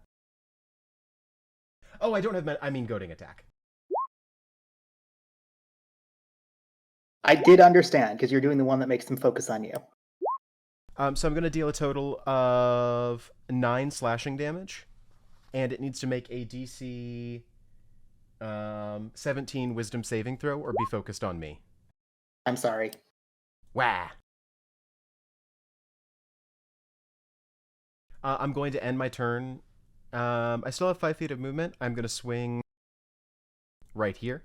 Oh, I don't have I mean goading attack. I did understand, because you're doing the one that makes them focus on you. So I'm going to deal a total of 9 slashing damage, and it needs to make a DC 17 wisdom saving throw or be focused on me. I'm sorry. Wah. I'm going to end my turn. I still have 5 feet of movement. I'm going to swing right here,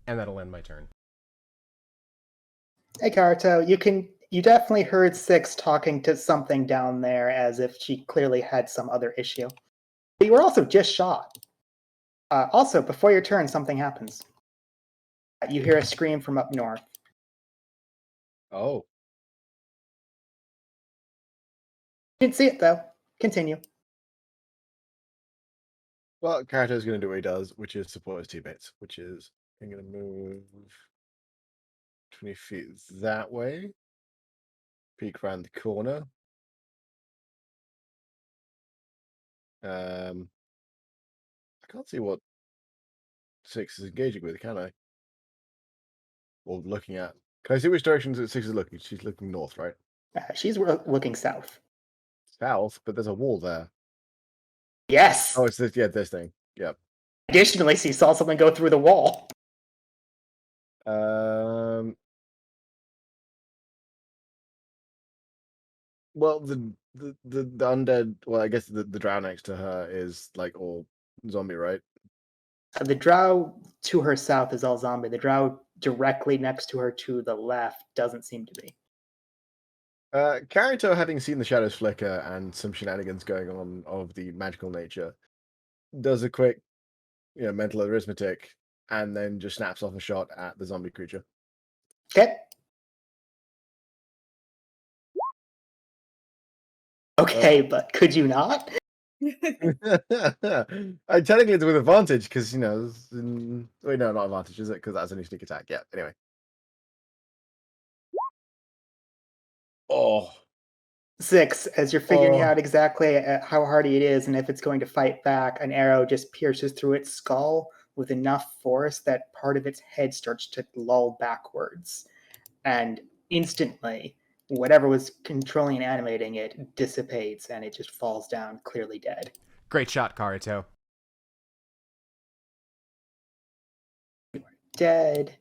and that'll end my turn. Hey, Karuto, you definitely heard Six talking to something down there as if she clearly had some other issue. But you were also just shot. Also, before your turn, something happens. You hear a scream from up north. Oh. Didn't see it, though. Continue. Well, Karato's going to do what he does, which is support his teammates, which is I'm going to move 20 feet that way, peek around the corner. I can't see what Six is engaging with, can I? Or looking at. Can I see which direction Six is looking? She's looking north, right? She's looking south. South, but there's a wall there. Yes! Oh, it's this, yeah, this thing. Yep. Additionally, she saw something go through the wall. Well, the undead. Well, I guess the drow next to her is like all zombie, right? The drow to her south is all zombie. The drow directly next to her to the left doesn't seem to be. Karito, having seen the shadows flicker and some shenanigans going on of the magical nature, does a quick, mental arithmetic, and then just snaps off a shot at the zombie creature. Okay. Okay, but could you not? Technically, it's with advantage because wait, no, not advantage, is it? Because that's a new sneak attack. Yeah. Anyway. Oh. 6, as you're figuring out exactly how hardy it is and if it's going to fight back, an arrow just pierces through its skull with enough force that part of its head starts to lull backwards. And instantly, whatever was controlling and animating it dissipates and it just falls down clearly dead. Great shot, Karito. Dead.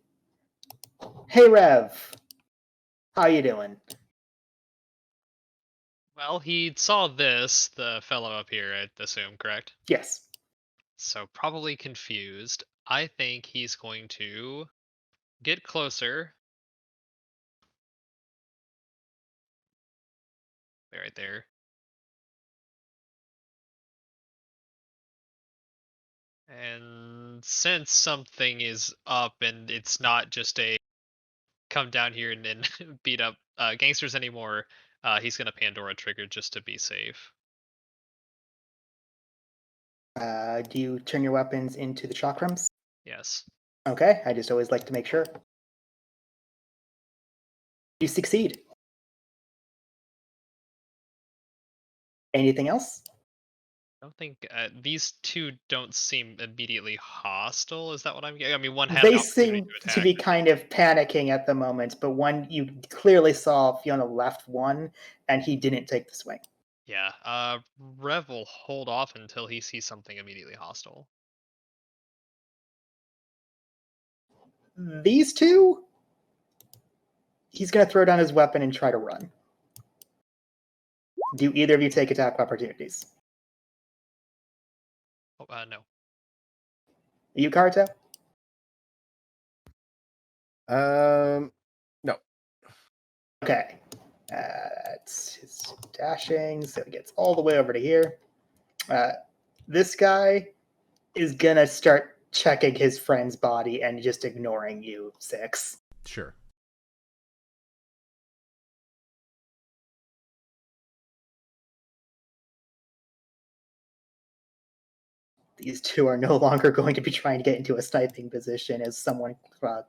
Hey, Rev. How you doing? Well, he saw this, the fellow up here, I'd assume, correct? Yes. So probably confused. I think he's going to get closer. Right there. And since something is up and it's not just a come down here and then beat up gangsters anymore, he's gonna Pandora trigger just to be safe. Do you turn your weapons into the chakrams? Yes. Okay, I just always like to make sure. You succeed. Anything else? I don't think these two don't seem immediately hostile. Is that what I'm getting? I mean, one had They an opportunity seem to to attack. be kind of panicking at the moment, but one you clearly saw Fiona left one, and he didn't take the swing. Yeah. Rev will hold off until he sees something immediately hostile. These two, he's going to throw down his weapon and try to run. Do either of you take attack opportunities? Oh, no. You, Karuto? No. Okay. That's his dashing, so he gets all the way over to here. This guy is going to start checking his friend's body and just ignoring you, 6. Sure. These two are no longer going to be trying to get into a sniping position as someone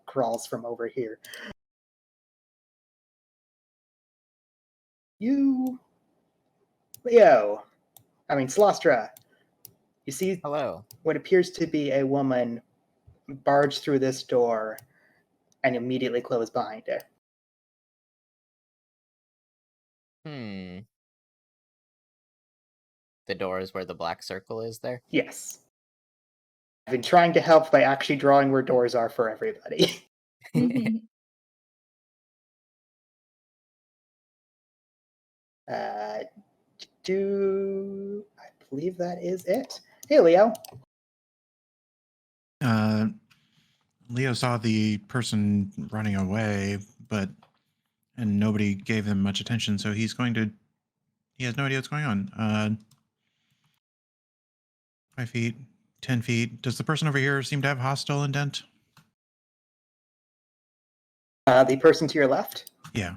crawls from over here. Slostra, you see Hello. what appears to be a woman barge through this door and immediately close behind her. The door is where the black circle is there? Yes. I've been trying to help by actually drawing where doors are for everybody. I believe that is it. Hey, Leo. Leo saw the person running away, and nobody gave him much attention, so he has no idea what's going on. 5 feet, 10 feet. Does the person over here seem to have hostile intent? The person to your left? Yeah.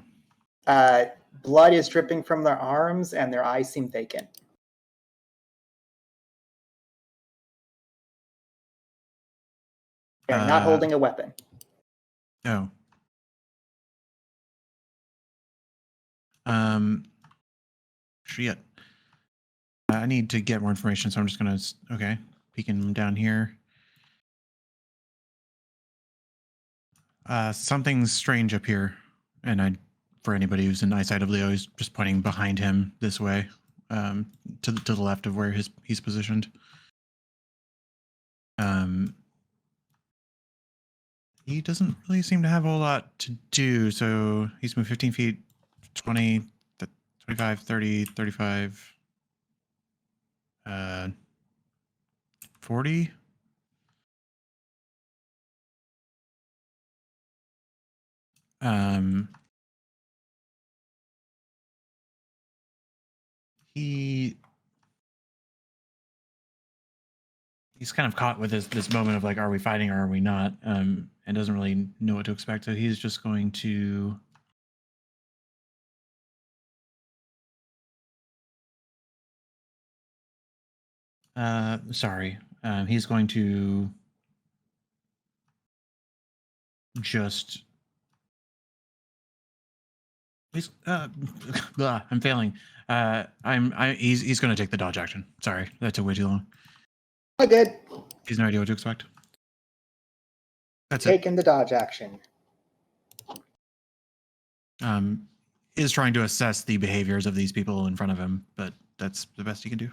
Blood is dripping from their arms, and their eyes seem vacant. They're not holding a weapon. No. Shit. I need to get more information, so I'm just gonna peeking down here. Something's strange up here, and for anybody who's in eyesight of Leo, he's just pointing behind him this way, to the left of where he's positioned. He doesn't really seem to have a whole lot to do, so he's moved 15 feet, 20, 25, 30, 35, 40. He's kind of caught with this moment of like, are we fighting or are we not? And doesn't really know what to expect. So he's just going to he's going to just I'm failing. He's going to take the dodge action. Sorry, that took way too long. Oh, good. He's no idea what to expect. That's Taking the dodge action. Is trying to assess the behaviors of these people in front of him, but that's the best he can do.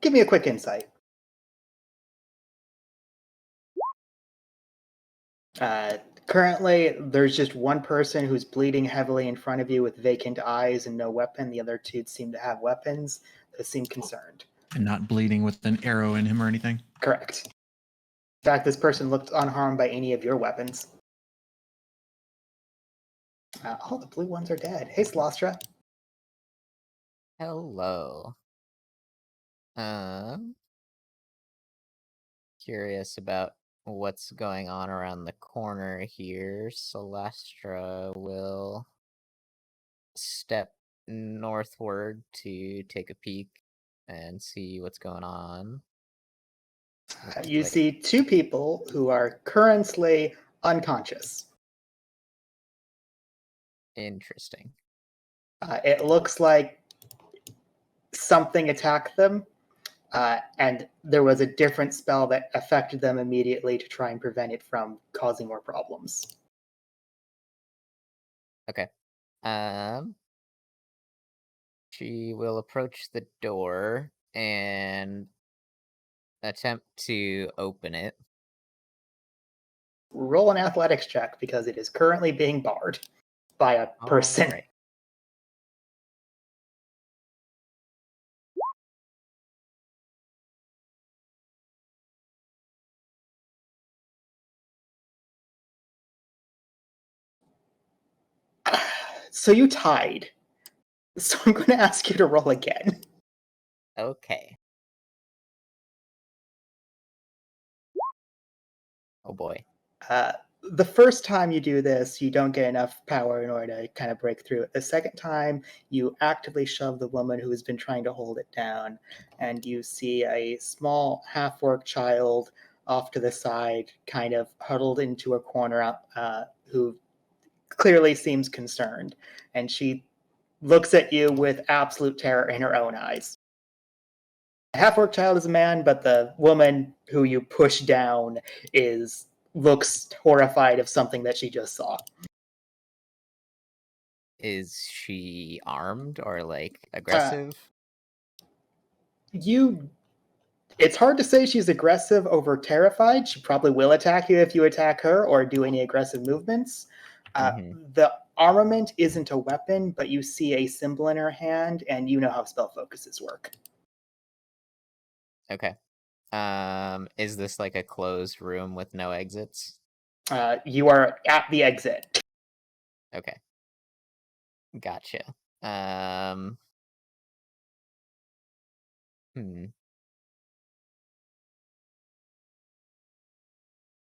Give me a quick insight. Currently, there's just one person who's bleeding heavily in front of you with vacant eyes and no weapon. The other two seem to have weapons. They seem concerned. And not bleeding with an arrow in him or anything? Correct. In fact, this person looked unharmed by any of your weapons. All the blue ones are dead. Hey, Slostra. Hello. Curious about what's going on around the corner here. Celestra will step northward to take a peek and see what's going on. You see two people who are currently unconscious. Interesting. It looks like something attacked them, and there was a different spell that affected them immediately to try and prevent it from causing more problems. Okay. She will approach the door and attempt to open it. Roll an athletics check because it is currently being barred by a person. All right. So you tied. So I'm going to ask you to roll again. Okay. Oh boy. The first time you do this, you don't get enough power in order to kind of break through it. The second time, you actively shove the woman who has been trying to hold it down, and you see a small half-orc child off to the side, kind of huddled into a corner, who clearly seems concerned. And she looks at you with absolute terror in her own eyes. The half-orc child is a man, but the woman who you push down looks horrified of something that she just saw. Is she armed or like aggressive? It's hard to say she's aggressive over terrified. She probably will attack you if you attack her or do any aggressive movements. The armament isn't a weapon, but you see a symbol in her hand, and you know how spell focuses work. Okay. Is this like a closed room with no exits? You are at the exit. Okay. Gotcha. Hmm.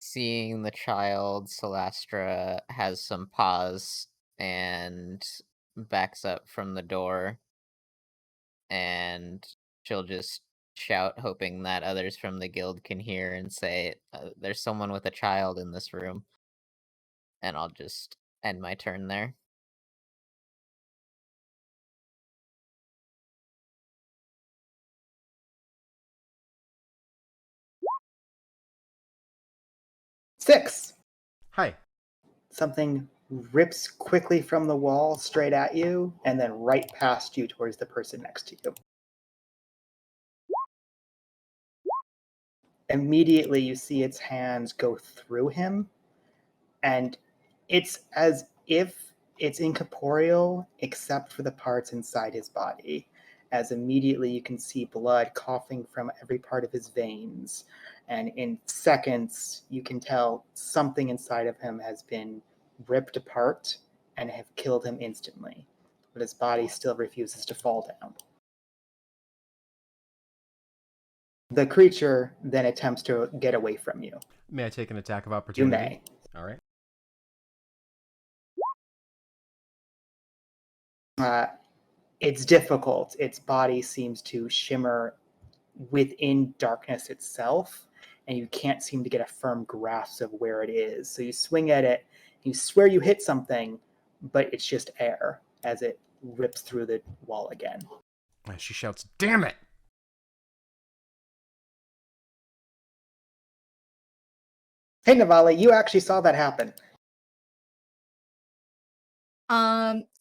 Seeing the child, Celastra has some pause and backs up from the door, and she'll just shout, hoping that others from the guild can hear, and say, "There's someone with a child in this room." And I'll just end my turn there. Six. Hi. Something rips quickly from the wall straight at you, and then right past you towards the person next to you. Immediately, you see its hands go through him, and it's as if it's incorporeal except for the parts inside his body, as immediately you can see blood coughing from every part of his veins, and in seconds you can tell something inside of him has been ripped apart and have killed him instantly, but his body still refuses to fall down. The creature then attempts to get away from you. May I take an attack of You opportunity? may. All right. It's difficult. Its body seems to shimmer within darkness itself, and you can't seem to get a firm grasp of where it is. So you swing at it, you swear you hit something, but it's just air as it rips through the wall again. She shouts, "Damn it!" Hey, Navali, you actually saw that happen.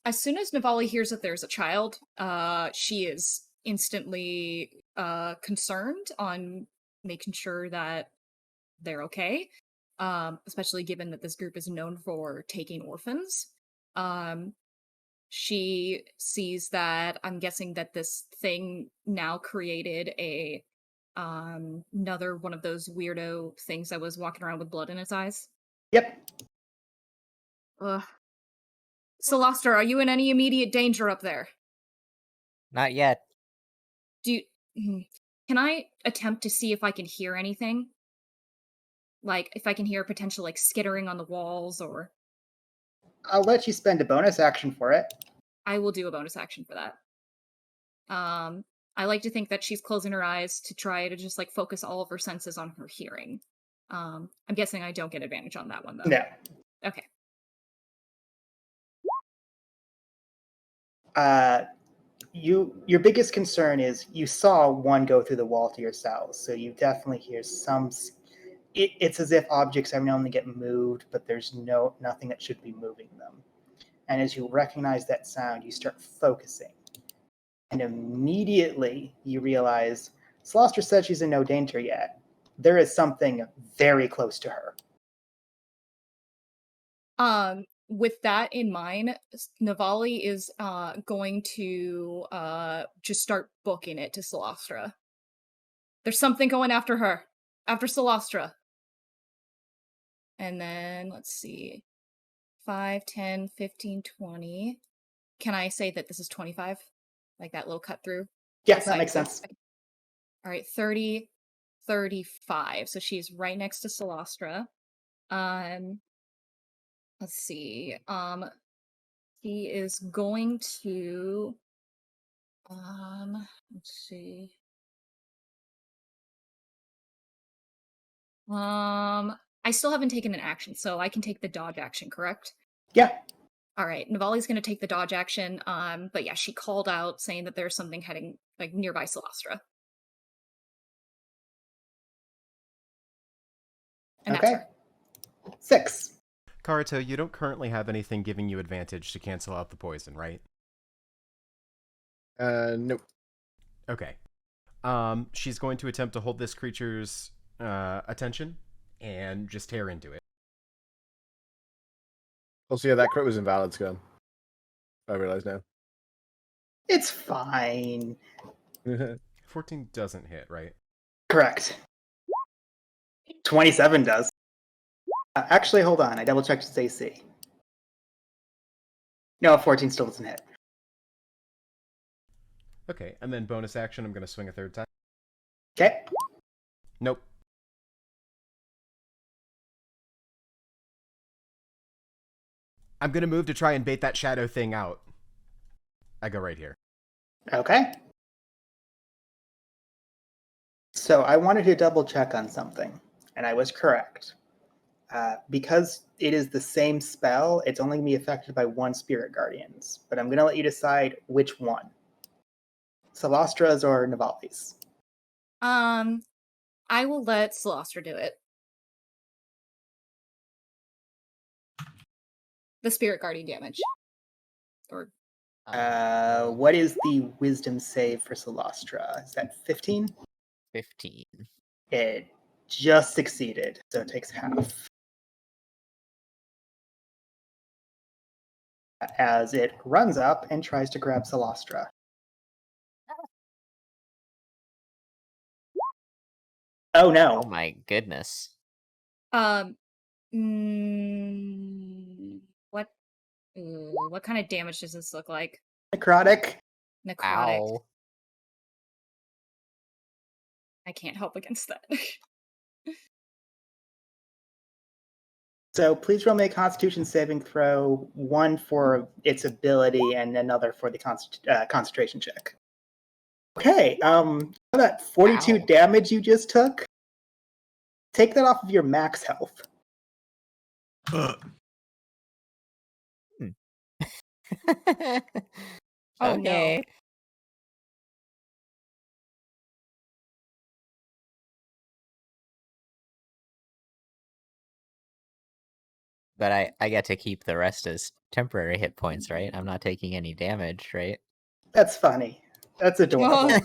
As soon as Navali hears that there's a child, she is instantly concerned on making sure that they're okay. Especially given that this group is known for taking orphans. She sees that I'm guessing that this thing now created a another one of those weirdo things that was walking around with blood in its eyes. Yep. Ugh. Celestra, are you in any immediate danger up there? Not yet. Do you, can I attempt to see if I can hear anything? Like, if I can hear potential, like, skittering on the walls, or... I'll let you spend a bonus action for it. I will do a bonus action for that. I like to think that she's closing her eyes to try to just, like, focus all of her senses on her hearing. I'm guessing I don't get advantage on that one, though. No. Okay. Your biggest concern is you saw one go through the wall to your cells, so you definitely hear some. It's as if objects every now and then get moved, but there's nothing that should be moving them. And as you recognize that sound, you start focusing, and immediately you realize Celestra said she's in no danger yet. There is something very close to her. With that in mind, Navali is going to just start booking it to Celestra. There's something going after her. After Celestra. And then, let's see. 5, 10, 15, 20. Can I say that this is 25? Like that little cut through? Yeah, that makes sense. All right, 30, 35. So she's right next to Celestra. Let's see. He is going to let's see. I still haven't taken an action, so I can take the dodge action, correct? Yeah. All right, Navali's going to take the dodge action. But yeah, she called out saying that there's something heading like nearby Celestra. And Okay. that's her. 6. Karuto, you don't currently have anything giving you advantage to cancel out the poison, right? Nope. Okay. She's going to attempt to hold this creature's attention and just tear into it. Also, yeah, that crit was invalid, Scum. I realize now. It's fine. 14 doesn't hit, right? Correct. 27 does. Actually, hold on. I double checked its AC. No, 14 still doesn't hit. Okay, and then bonus action, I'm going to swing a third time. Okay. Nope. I'm going to move to try and bait that shadow thing out. I go right here. Okay. So I wanted to double check on something, and I was correct. Because it is the same spell, it's only going to be affected by one Spirit Guardians. But I'm going to let you decide which one. Celastra's or Navali's. I will let Celostra do it. The Spirit Guardian damage. Or What is the Wisdom save for Celastra? Is that 15? 15. It just succeeded, so it takes half. As it runs up and tries to grab Celastra. Oh no. Oh my goodness. what kind of damage does this look like? Necrotic. Necrotic. Ow. I can't help against that. So please roll me a Constitution saving throw, one for its ability and another for the concentration check. Okay, that 42 Ow. damage you just took, take that off of your max health. Oh, Okay. no. But I get to keep the rest as temporary hit points, right? I'm not taking any damage, right? That's funny. That's adorable.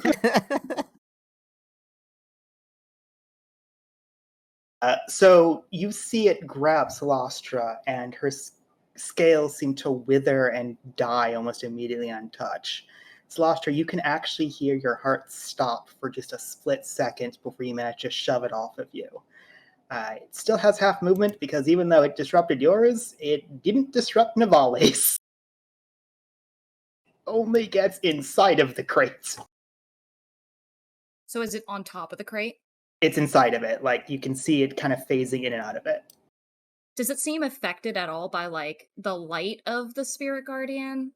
So you see it grab Celastra, and her scales seem to wither and die almost immediately on touch. Celastra, you can actually hear your heart stop for just a split second before you manage to shove it off of you. It still has half movement because even though it disrupted yours, it didn't disrupt Navali's. Only gets inside of the crate. So is it on top of the crate? It's inside of it. Like, you can see it kind of phasing in and out of it. Does it seem affected at all by, like, the light of the Spirit Guardian?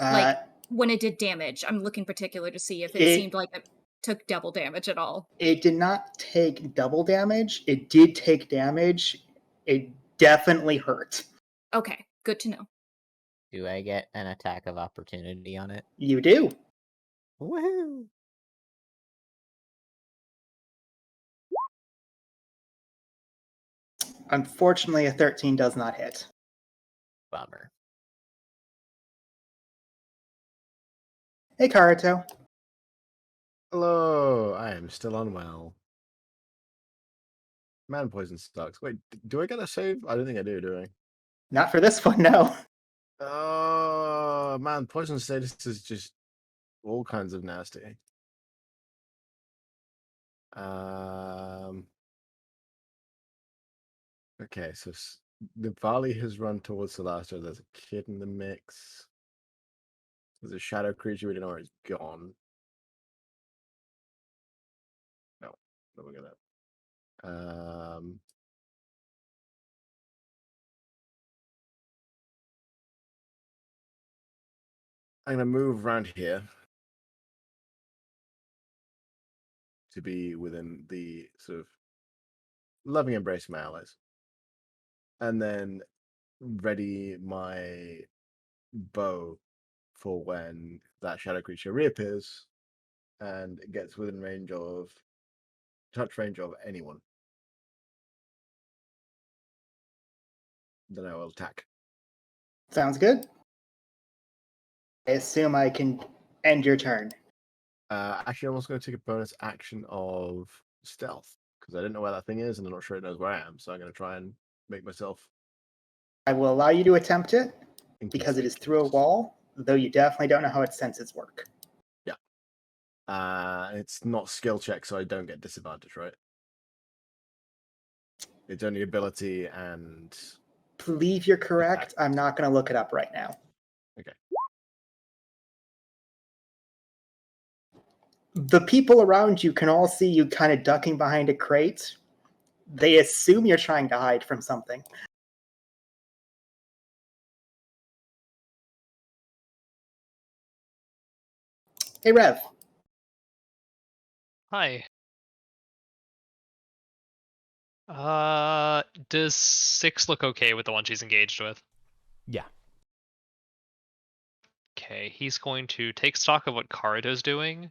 Like, when it did damage, I'm looking particular to see if it seemed like it took double damage at all. It did not take double damage. It did take damage. It definitely hurt. Okay, good to know. Do I get an attack of opportunity on it? You do. Woohoo! Unfortunately, a 13 does not hit. Bummer. Hey, Karuto. Hello, I am still unwell. Man poison sucks. Wait, do I get a save? I don't think I do I? Not for this one, no. Oh, man, poison status is just all kinds of nasty. Okay, so the Valley has run towards Celestia. There's a kid in the mix. There's a shadow creature we don't know where it's gone. No, we're gonna. I'm gonna move around here to be within the sort of loving embrace of my allies, and then ready my bow for when that shadow creature reappears and gets within touch range of anyone. Then I will attack. Sounds good. I assume I can end your turn. Actually, I'm also going to take a bonus action of stealth because I didn't know where that thing is and I'm not sure it knows where I am. So I'm going to try and make myself I will allow you to attempt it because it Interesting. is through a wall, though you definitely don't know how its senses work. It's not skill check, so I don't get disadvantage, right? It's only ability and Believe you're correct. attack. I'm not going to look it up right now. Okay. The people around you can all see you kind of ducking behind a crate. They assume you're trying to hide from something. Hey, Rev. Hi. Does 6 look okay with the one she's engaged with? Yeah. Okay, he's going to take stock of what Karuto's doing.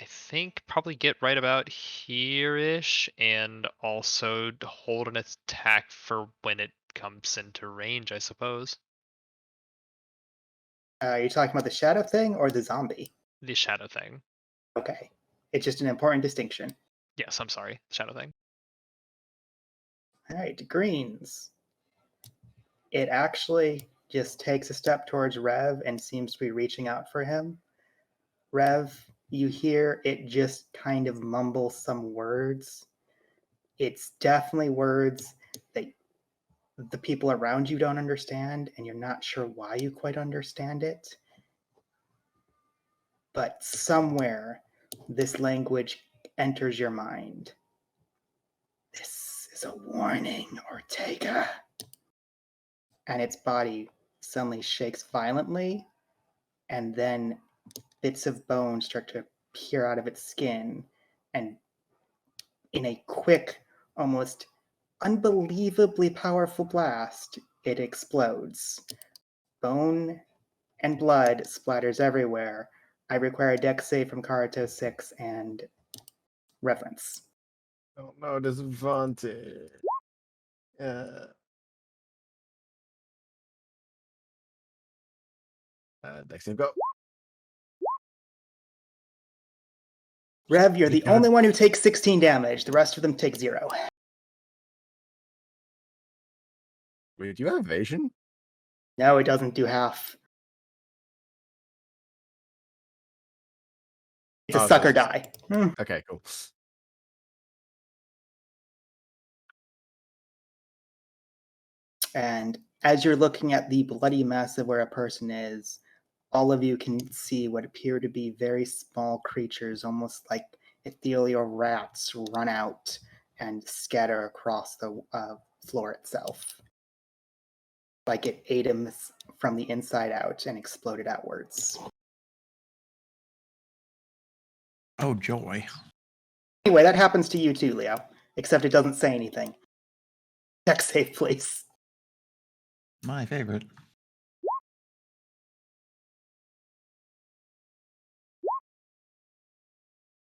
I think probably get right about here-ish, and also hold an attack for when it comes into range, I suppose. Are you talking about the shadow thing or the zombie? The shadow thing. Okay. It's just an important distinction. Yes, I'm sorry. Shadow thing. All right, greens. It actually just takes a step towards Rev and seems to be reaching out for him. Rev, you hear it just kind of mumble some words. It's definitely words that the people around you don't understand, and you're not sure why you quite understand it. But somewhere, this language enters your mind. This is a warning, Ortega. And its body suddenly shakes violently, and then bits of bone start to peer out of its skin, and in a quick, almost unbelievably powerful blast, it explodes. Bone and blood splatters everywhere. I require a dex save from Karuto 6 and reverence. Oh no, disadvantage. Dex save, go. Rev, you're Did the Kara- only one who takes 16 damage. The rest of them take 0. Wait, do you have evasion? No, it doesn't do half. It's a Oh, so sucker it's- die. Okay, cool. And as you're looking at the bloody mess of where a person is, all of you can see what appear to be very small creatures, almost like ethereal rats, run out and scatter across the floor itself. Like it ate him from the inside out and exploded outwards. Oh, joy. Anyway, that happens to you too, Leo, except it doesn't say anything. Check safe, please. My favorite.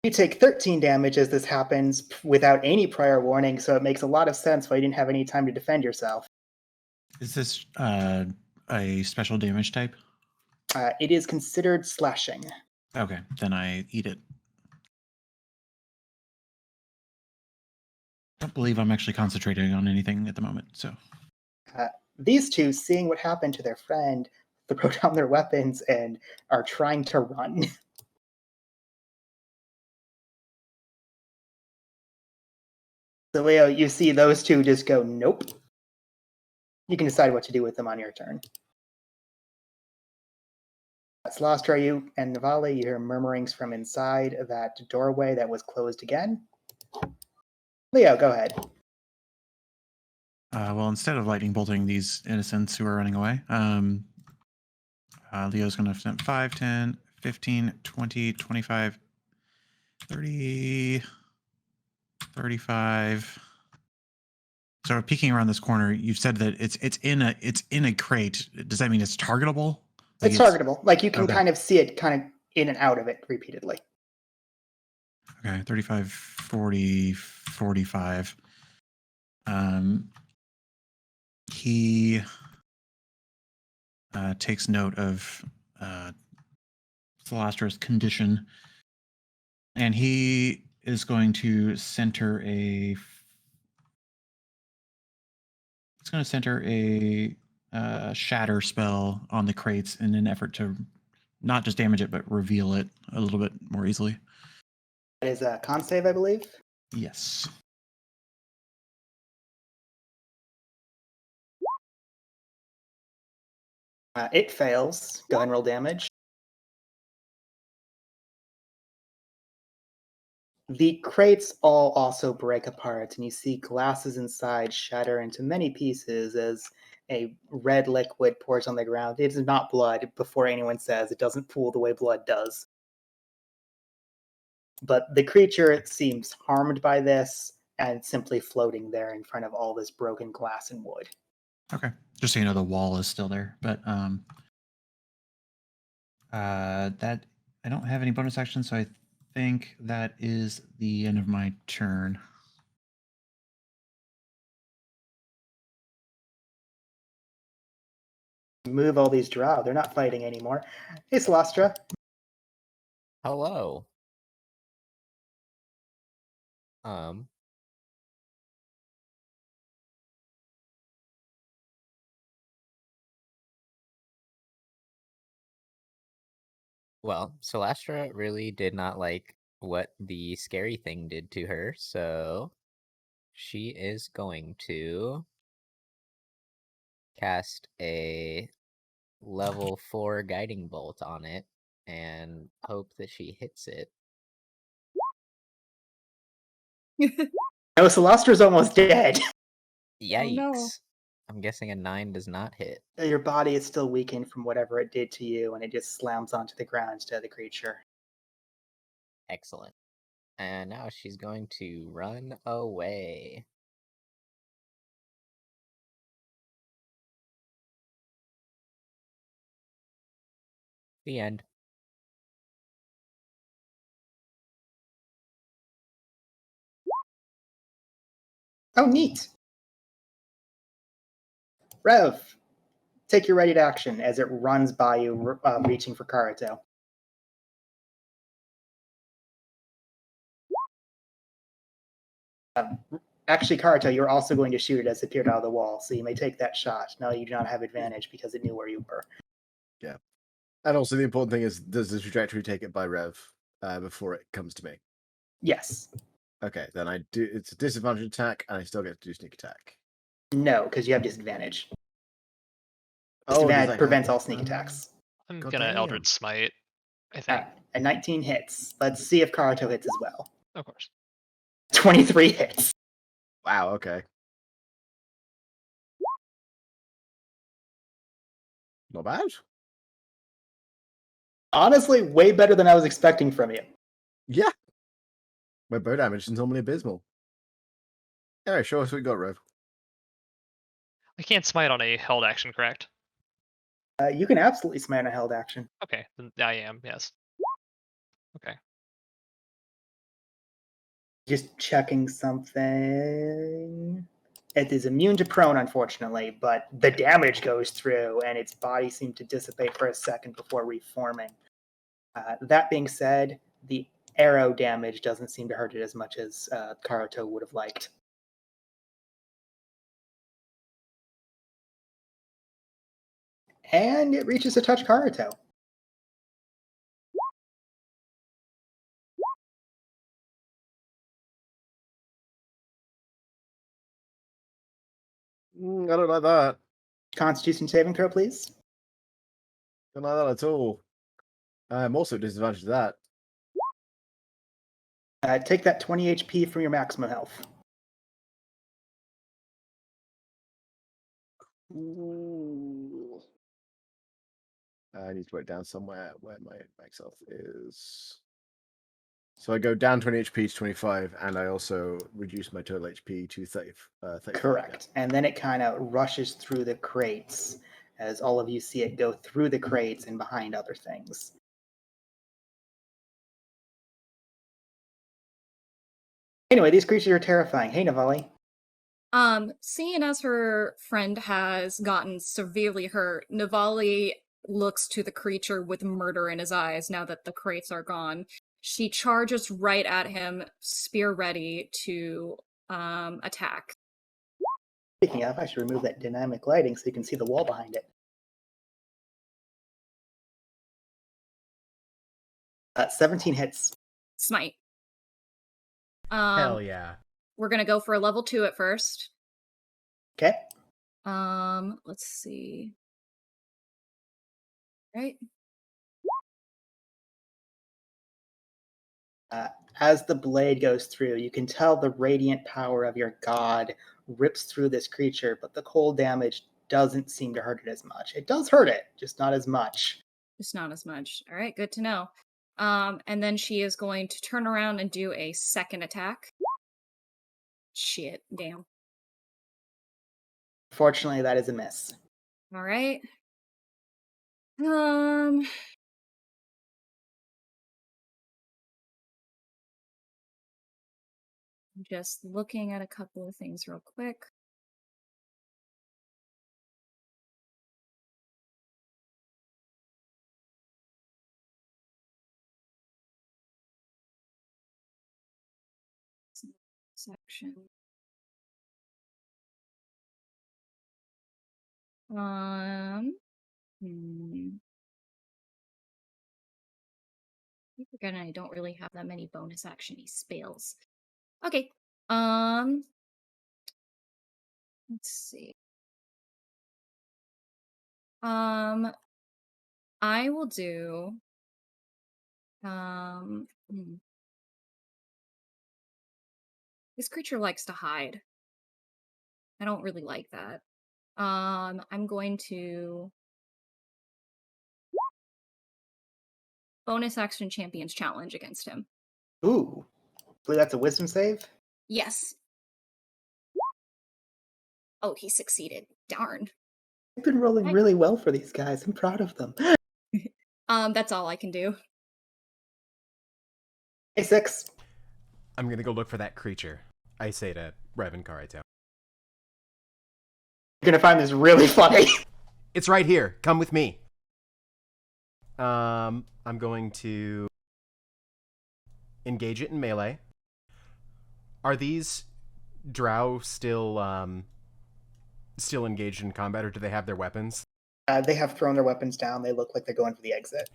You take 13 damage as this happens without any prior warning, so it makes a lot of sense why you didn't have any time to defend yourself. Is this a special damage type? It is considered slashing. Okay, then I eat it. I don't believe I'm actually concentrating on anything at the moment, so. These two, seeing what happened to their friend, throw down their weapons and are trying to run. So, Leo, you see those two just go, nope. You can decide what to do with them on your turn. Celestra, you and Navali, you hear murmurings from inside that doorway that was closed again. Leo, go ahead. Well, instead of lightning bolting these innocents who are running away, Leo's going to attempt 5, 10, 15, 20, 25, 30, 35. So peeking around this corner, you've said that it's in a crate. Does that mean it's targetable? Like It's targetable. Like you can okay. kind of see it kind of in and out of it repeatedly. Okay, 35, 40, 45. He takes note of Philostra's condition, and he is going to center a It's going to center a shatter spell on the crates in an effort to not just damage it, but reveal it a little bit more easily. That is a con save, I believe. Yes. It fails. Go ahead and roll damage. The crates all also break apart, and you see glasses inside shatter into many pieces as a red liquid pours on the ground. It is not blood, before anyone says it doesn't pool the way blood does. But the creature seems harmed by this and simply floating there in front of all this broken glass and wood. Okay. Just so you know, the wall is still there, but that I don't have any bonus action, so I think that is the end of my turn. Move all these drow. They're not fighting anymore. Hey, Celastra. Hello. Well, Celastra really did not like what the scary thing did to her, so she is going to cast a level 4 guiding bolt on it and hope that she hits it. No, Celastra's almost dead. Yikes. no. I'm guessing a 9 does not hit. Your body is still weakened from whatever it did to you, and it just slams onto the ground instead of the creature. Excellent. And now she's going to run away. The end. Oh, neat. Rev, take your ready to action as it runs by you, reaching for Karato. Actually, Karato, you're also going to shoot it as it appeared out of the wall, so you may take that shot. No, you do not have advantage because it knew where you were. Yeah. And also the important thing is, does the trajectory take it by Rev before it comes to me? Yes. Okay, then I do. It's a disadvantage attack, and I still get to do sneak attack. No, because you have disadvantage. Oh, does Disadvantage that prevents count? all sneak attacks. I'm God gonna damn. Eldritch Smite, I think. A 19 hits. Let's see if Karato hits as well. Of course. 23 hits. Wow. Okay. Not bad. Honestly, way better than I was expecting from you. Yeah. My bow damage is normally abysmal. Anyway, show us what we got, Rev. I can't smite on a held action, correct? You can absolutely smite a held action. Okay, then I am, yes. Okay. Just checking something. It is immune to prone, unfortunately, but the damage goes through and its body seemed to dissipate for a second before reforming. That being said, the arrow damage doesn't seem to hurt it as much as Karato would have liked. And it reaches to touch Karato. I don't like that. Constitution saving throw, please. Don't like that at all. I'm also disadvantaged to that. Take that 20 HP from your maximum health. Ooh. I need to write down somewhere where my max health is. So I go down 20 HP to 25, and I also reduce my total HP to 30. 35. Correct. And then it kind of rushes through the crates as all of you see it go through the crates and behind other things. Anyway, these creatures are terrifying. Hey, Navali. Seeing as her friend has gotten severely hurt, Navali looks to the creature with murder in his eyes now that the crates are gone. She charges right at him, spear ready to attack. Speaking of, I should remove that dynamic lighting so you can see the wall behind it. 17 hits. Smite. Hell yeah. We're gonna go for a level 2 at first. Okay. Let's see. Right. As the blade goes through, you can tell the radiant power of your god rips through this creature, but the cold damage doesn't seem to hurt it as much. It does hurt it, just not as much. Just not as much. All right, good to know. And then she is going to turn around and do a second attack. Shit, damn. Fortunately, that is a miss. All right. Just looking at a couple of things real quick. Section. Again, I don't really have that many bonus actiony spells. Okay. Let's see. I will do this creature likes to hide. I don't really like that. I'm going to bonus action champions challenge against him. Ooh. I believe that's a wisdom save? Yes. Oh, he succeeded. Darn. I've been rolling really well for these guys. I'm proud of them. That's all I can do. A6. I'm gonna go look for that creature. I say to Revan Karito. You're gonna find this really funny. It's right here. Come with me. I'm going to engage it in melee. Are these drow still engaged in combat, or do they have their weapons? They have thrown their weapons down. They look like they're going for the exit.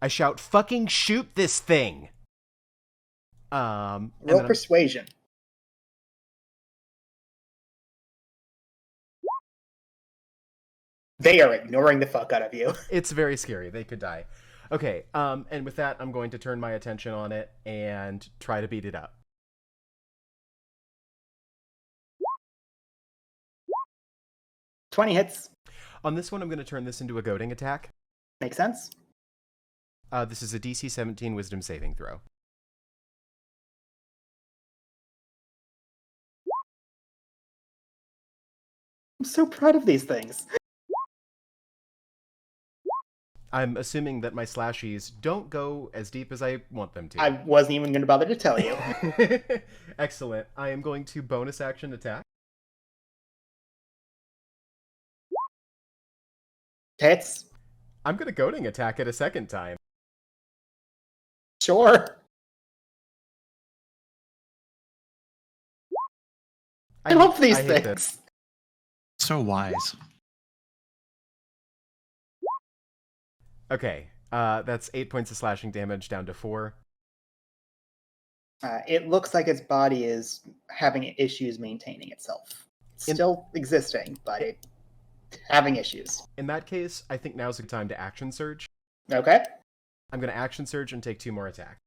I shout, "Fucking shoot this thing!" Roll persuasion. They are ignoring the fuck out of you. It's very scary. They could die. Okay, and with that, I'm going to turn my attention on it and try to beat it up. $20 hits. On this one, I'm going to turn this into a goading attack. Makes sense. This is a DC 17 Wisdom saving throw. I'm so proud of these things. I'm assuming that my slashies don't go as deep as I want them to. I wasn't even going to bother to tell you. Excellent. I am going to bonus action attack. Hits. I'm going to goading attack it a second time. Sure. I love these things. So wise. Okay, that's 8 points of slashing damage down to 4. It looks like its body is having issues maintaining itself. It's still existing, but it's having issues. In that case, I think now's the time to action surge. Okay. I'm going to action surge and take 2 more attacks.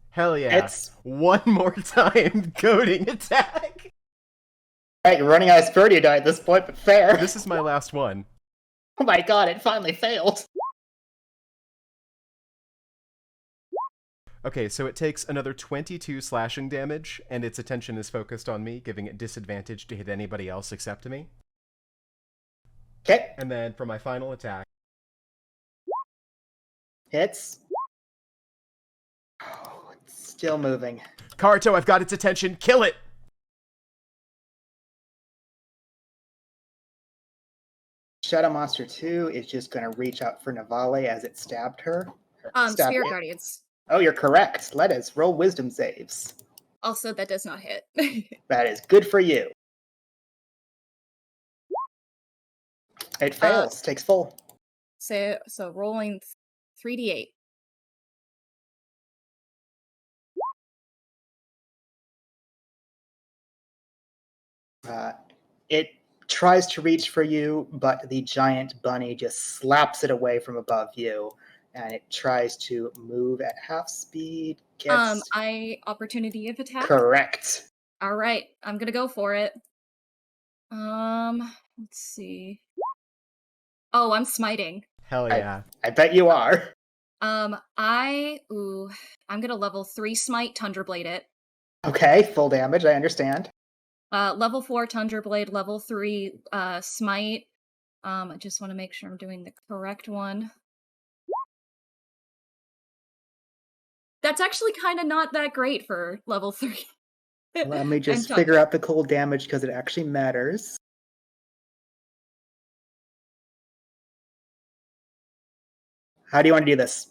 Hell yeah. It's... One more time, goading attack. Right, you're running out of Spurdio die at this point, but fair. This is my last one. Oh my god, it finally failed. Okay, so it takes another 22 slashing damage, and its attention is focused on me, giving it disadvantage to hit anybody else except me. Okay. And then for my final attack... Hits. Oh, it's still moving. Karito, I've got its attention. Kill it! Shadow Monster 2 is just going to reach out for Navale as it stabbed her. Spirit Guardians. Oh, you're correct. Let us roll wisdom saves. Also, that does not hit. That is good for you. It fails. Takes full. so rolling 3d8. It tries to reach for you, but the giant bunny just slaps it away from above you, and it tries to move at half speed. Gets I opportunity of attack. correct. All right, I'm gonna go for it. Let's see. Oh, I'm smiting. Hell yeah. I bet you are. I'm gonna level 3 smite Tundra Blade it. Okay, full damage. I understand. Level 4 Tundra Blade, level 3 smite. I just want to make sure I'm doing the correct one. That's actually kind of not that great for level 3. Let me just And figure out the cold damage because it actually matters. How do you want to do this?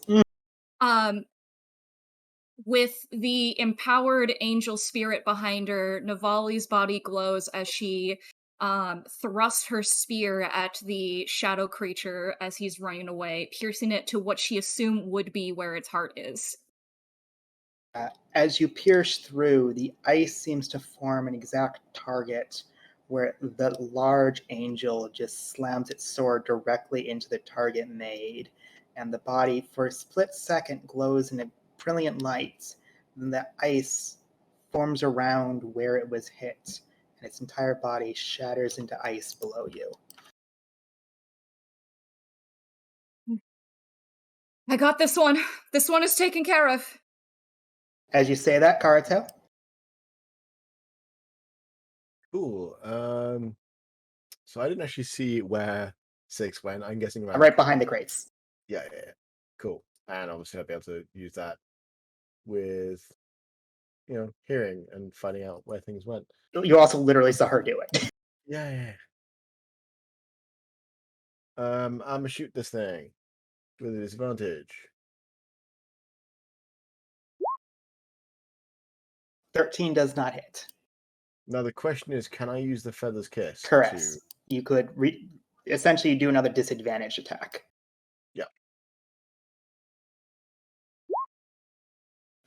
With the empowered angel spirit behind her, Navali's body glows as she thrusts her spear at the shadow creature as he's running away, piercing it to what she assumed would be where its heart is. As you pierce through, the ice seems to form an exact target where the large angel just slams its sword directly into the target made, and the body for a split second glows in a brilliant light. Then the ice forms around where it was hit, and its entire body shatters into ice below you. I got this one. This one is taken care of. As you say that, Karato, Cool. So I didn't actually see where 6 went. I'm guessing right behind the crates. Yeah. Cool. And obviously I'll be able to use that with, hearing and finding out where things went. You also literally saw her do it. Yeah. I'm gonna shoot this thing with a disadvantage. 13 does not hit. Now the question is, can I use the Feather's Kiss? Correct. You could essentially do another disadvantaged attack. Yeah.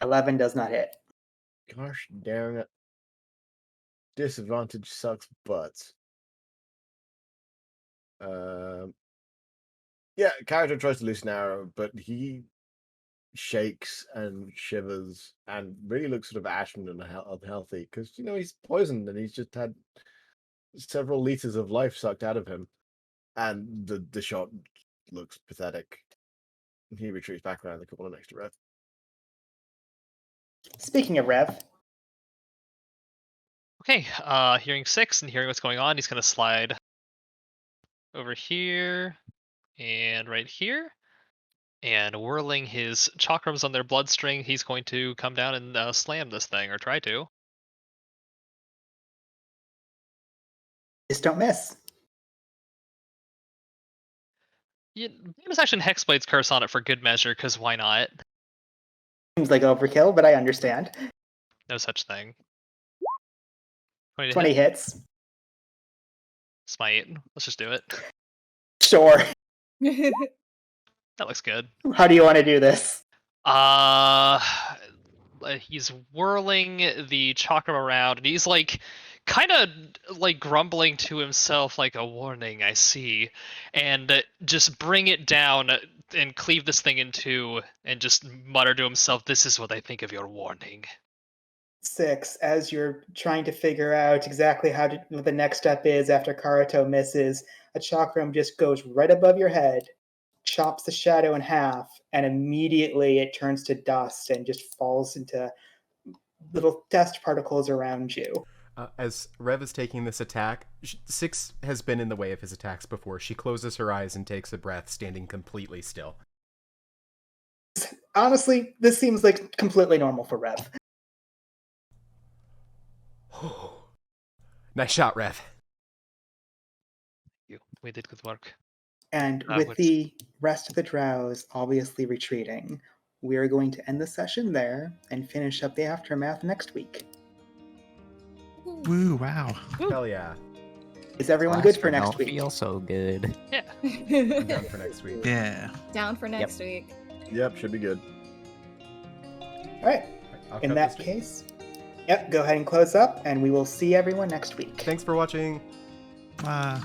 11 does not hit. Gosh darn it. Disadvantage sucks butts. Yeah, character tries to loosen arrow, but he shakes and shivers and really looks sort of ashen and unhealthy because he's poisoned and he's just had several liters of life sucked out of him, and the shot looks pathetic. He retreats back around the couple of next to Rev. Speaking of Rev, Okay, hearing 6 and hearing what's going on, he's gonna slide over here and right here. And whirling his chakrams on their bloodstring, he's going to come down and slam this thing, or try to. just don't miss. Bonus action Hexblade's curse on it for good measure, because why not? Seems like overkill, but I understand. No such thing. 20 hit. hits. Smite. Let's just do it. Sure. That looks good. How do you want to do this? He's whirling the chakram around, and he's kind of grumbling to himself, like, a warning, I see, and just bring it down and cleave this thing in two, and just mutter to himself, "This is what I think of your warning." 6, as you're trying to figure out exactly what the next step is after Karato misses, a chakram just goes right above your head, chops the shadow in half, and immediately it turns to dust and just falls into little dust particles around you. As Rev is taking this attack, 6 has been in the way of his attacks before. She closes her eyes and takes a breath, standing completely still. Honestly, this seems like completely normal for Rev. Nice shot, Rev. We did good work. And with the rest of the drows obviously retreating, we are going to end the session there and finish up the aftermath next week. Woo! Wow. Hell yeah. Is everyone good for Celestra next don't week? feel so good. Yeah. I'm down for next week. Yeah. Down for next week. Yep, should be good. All right. I'll In cut that this. case, yep, go ahead and close up, and we will see everyone next week. Thanks for watching. Wow.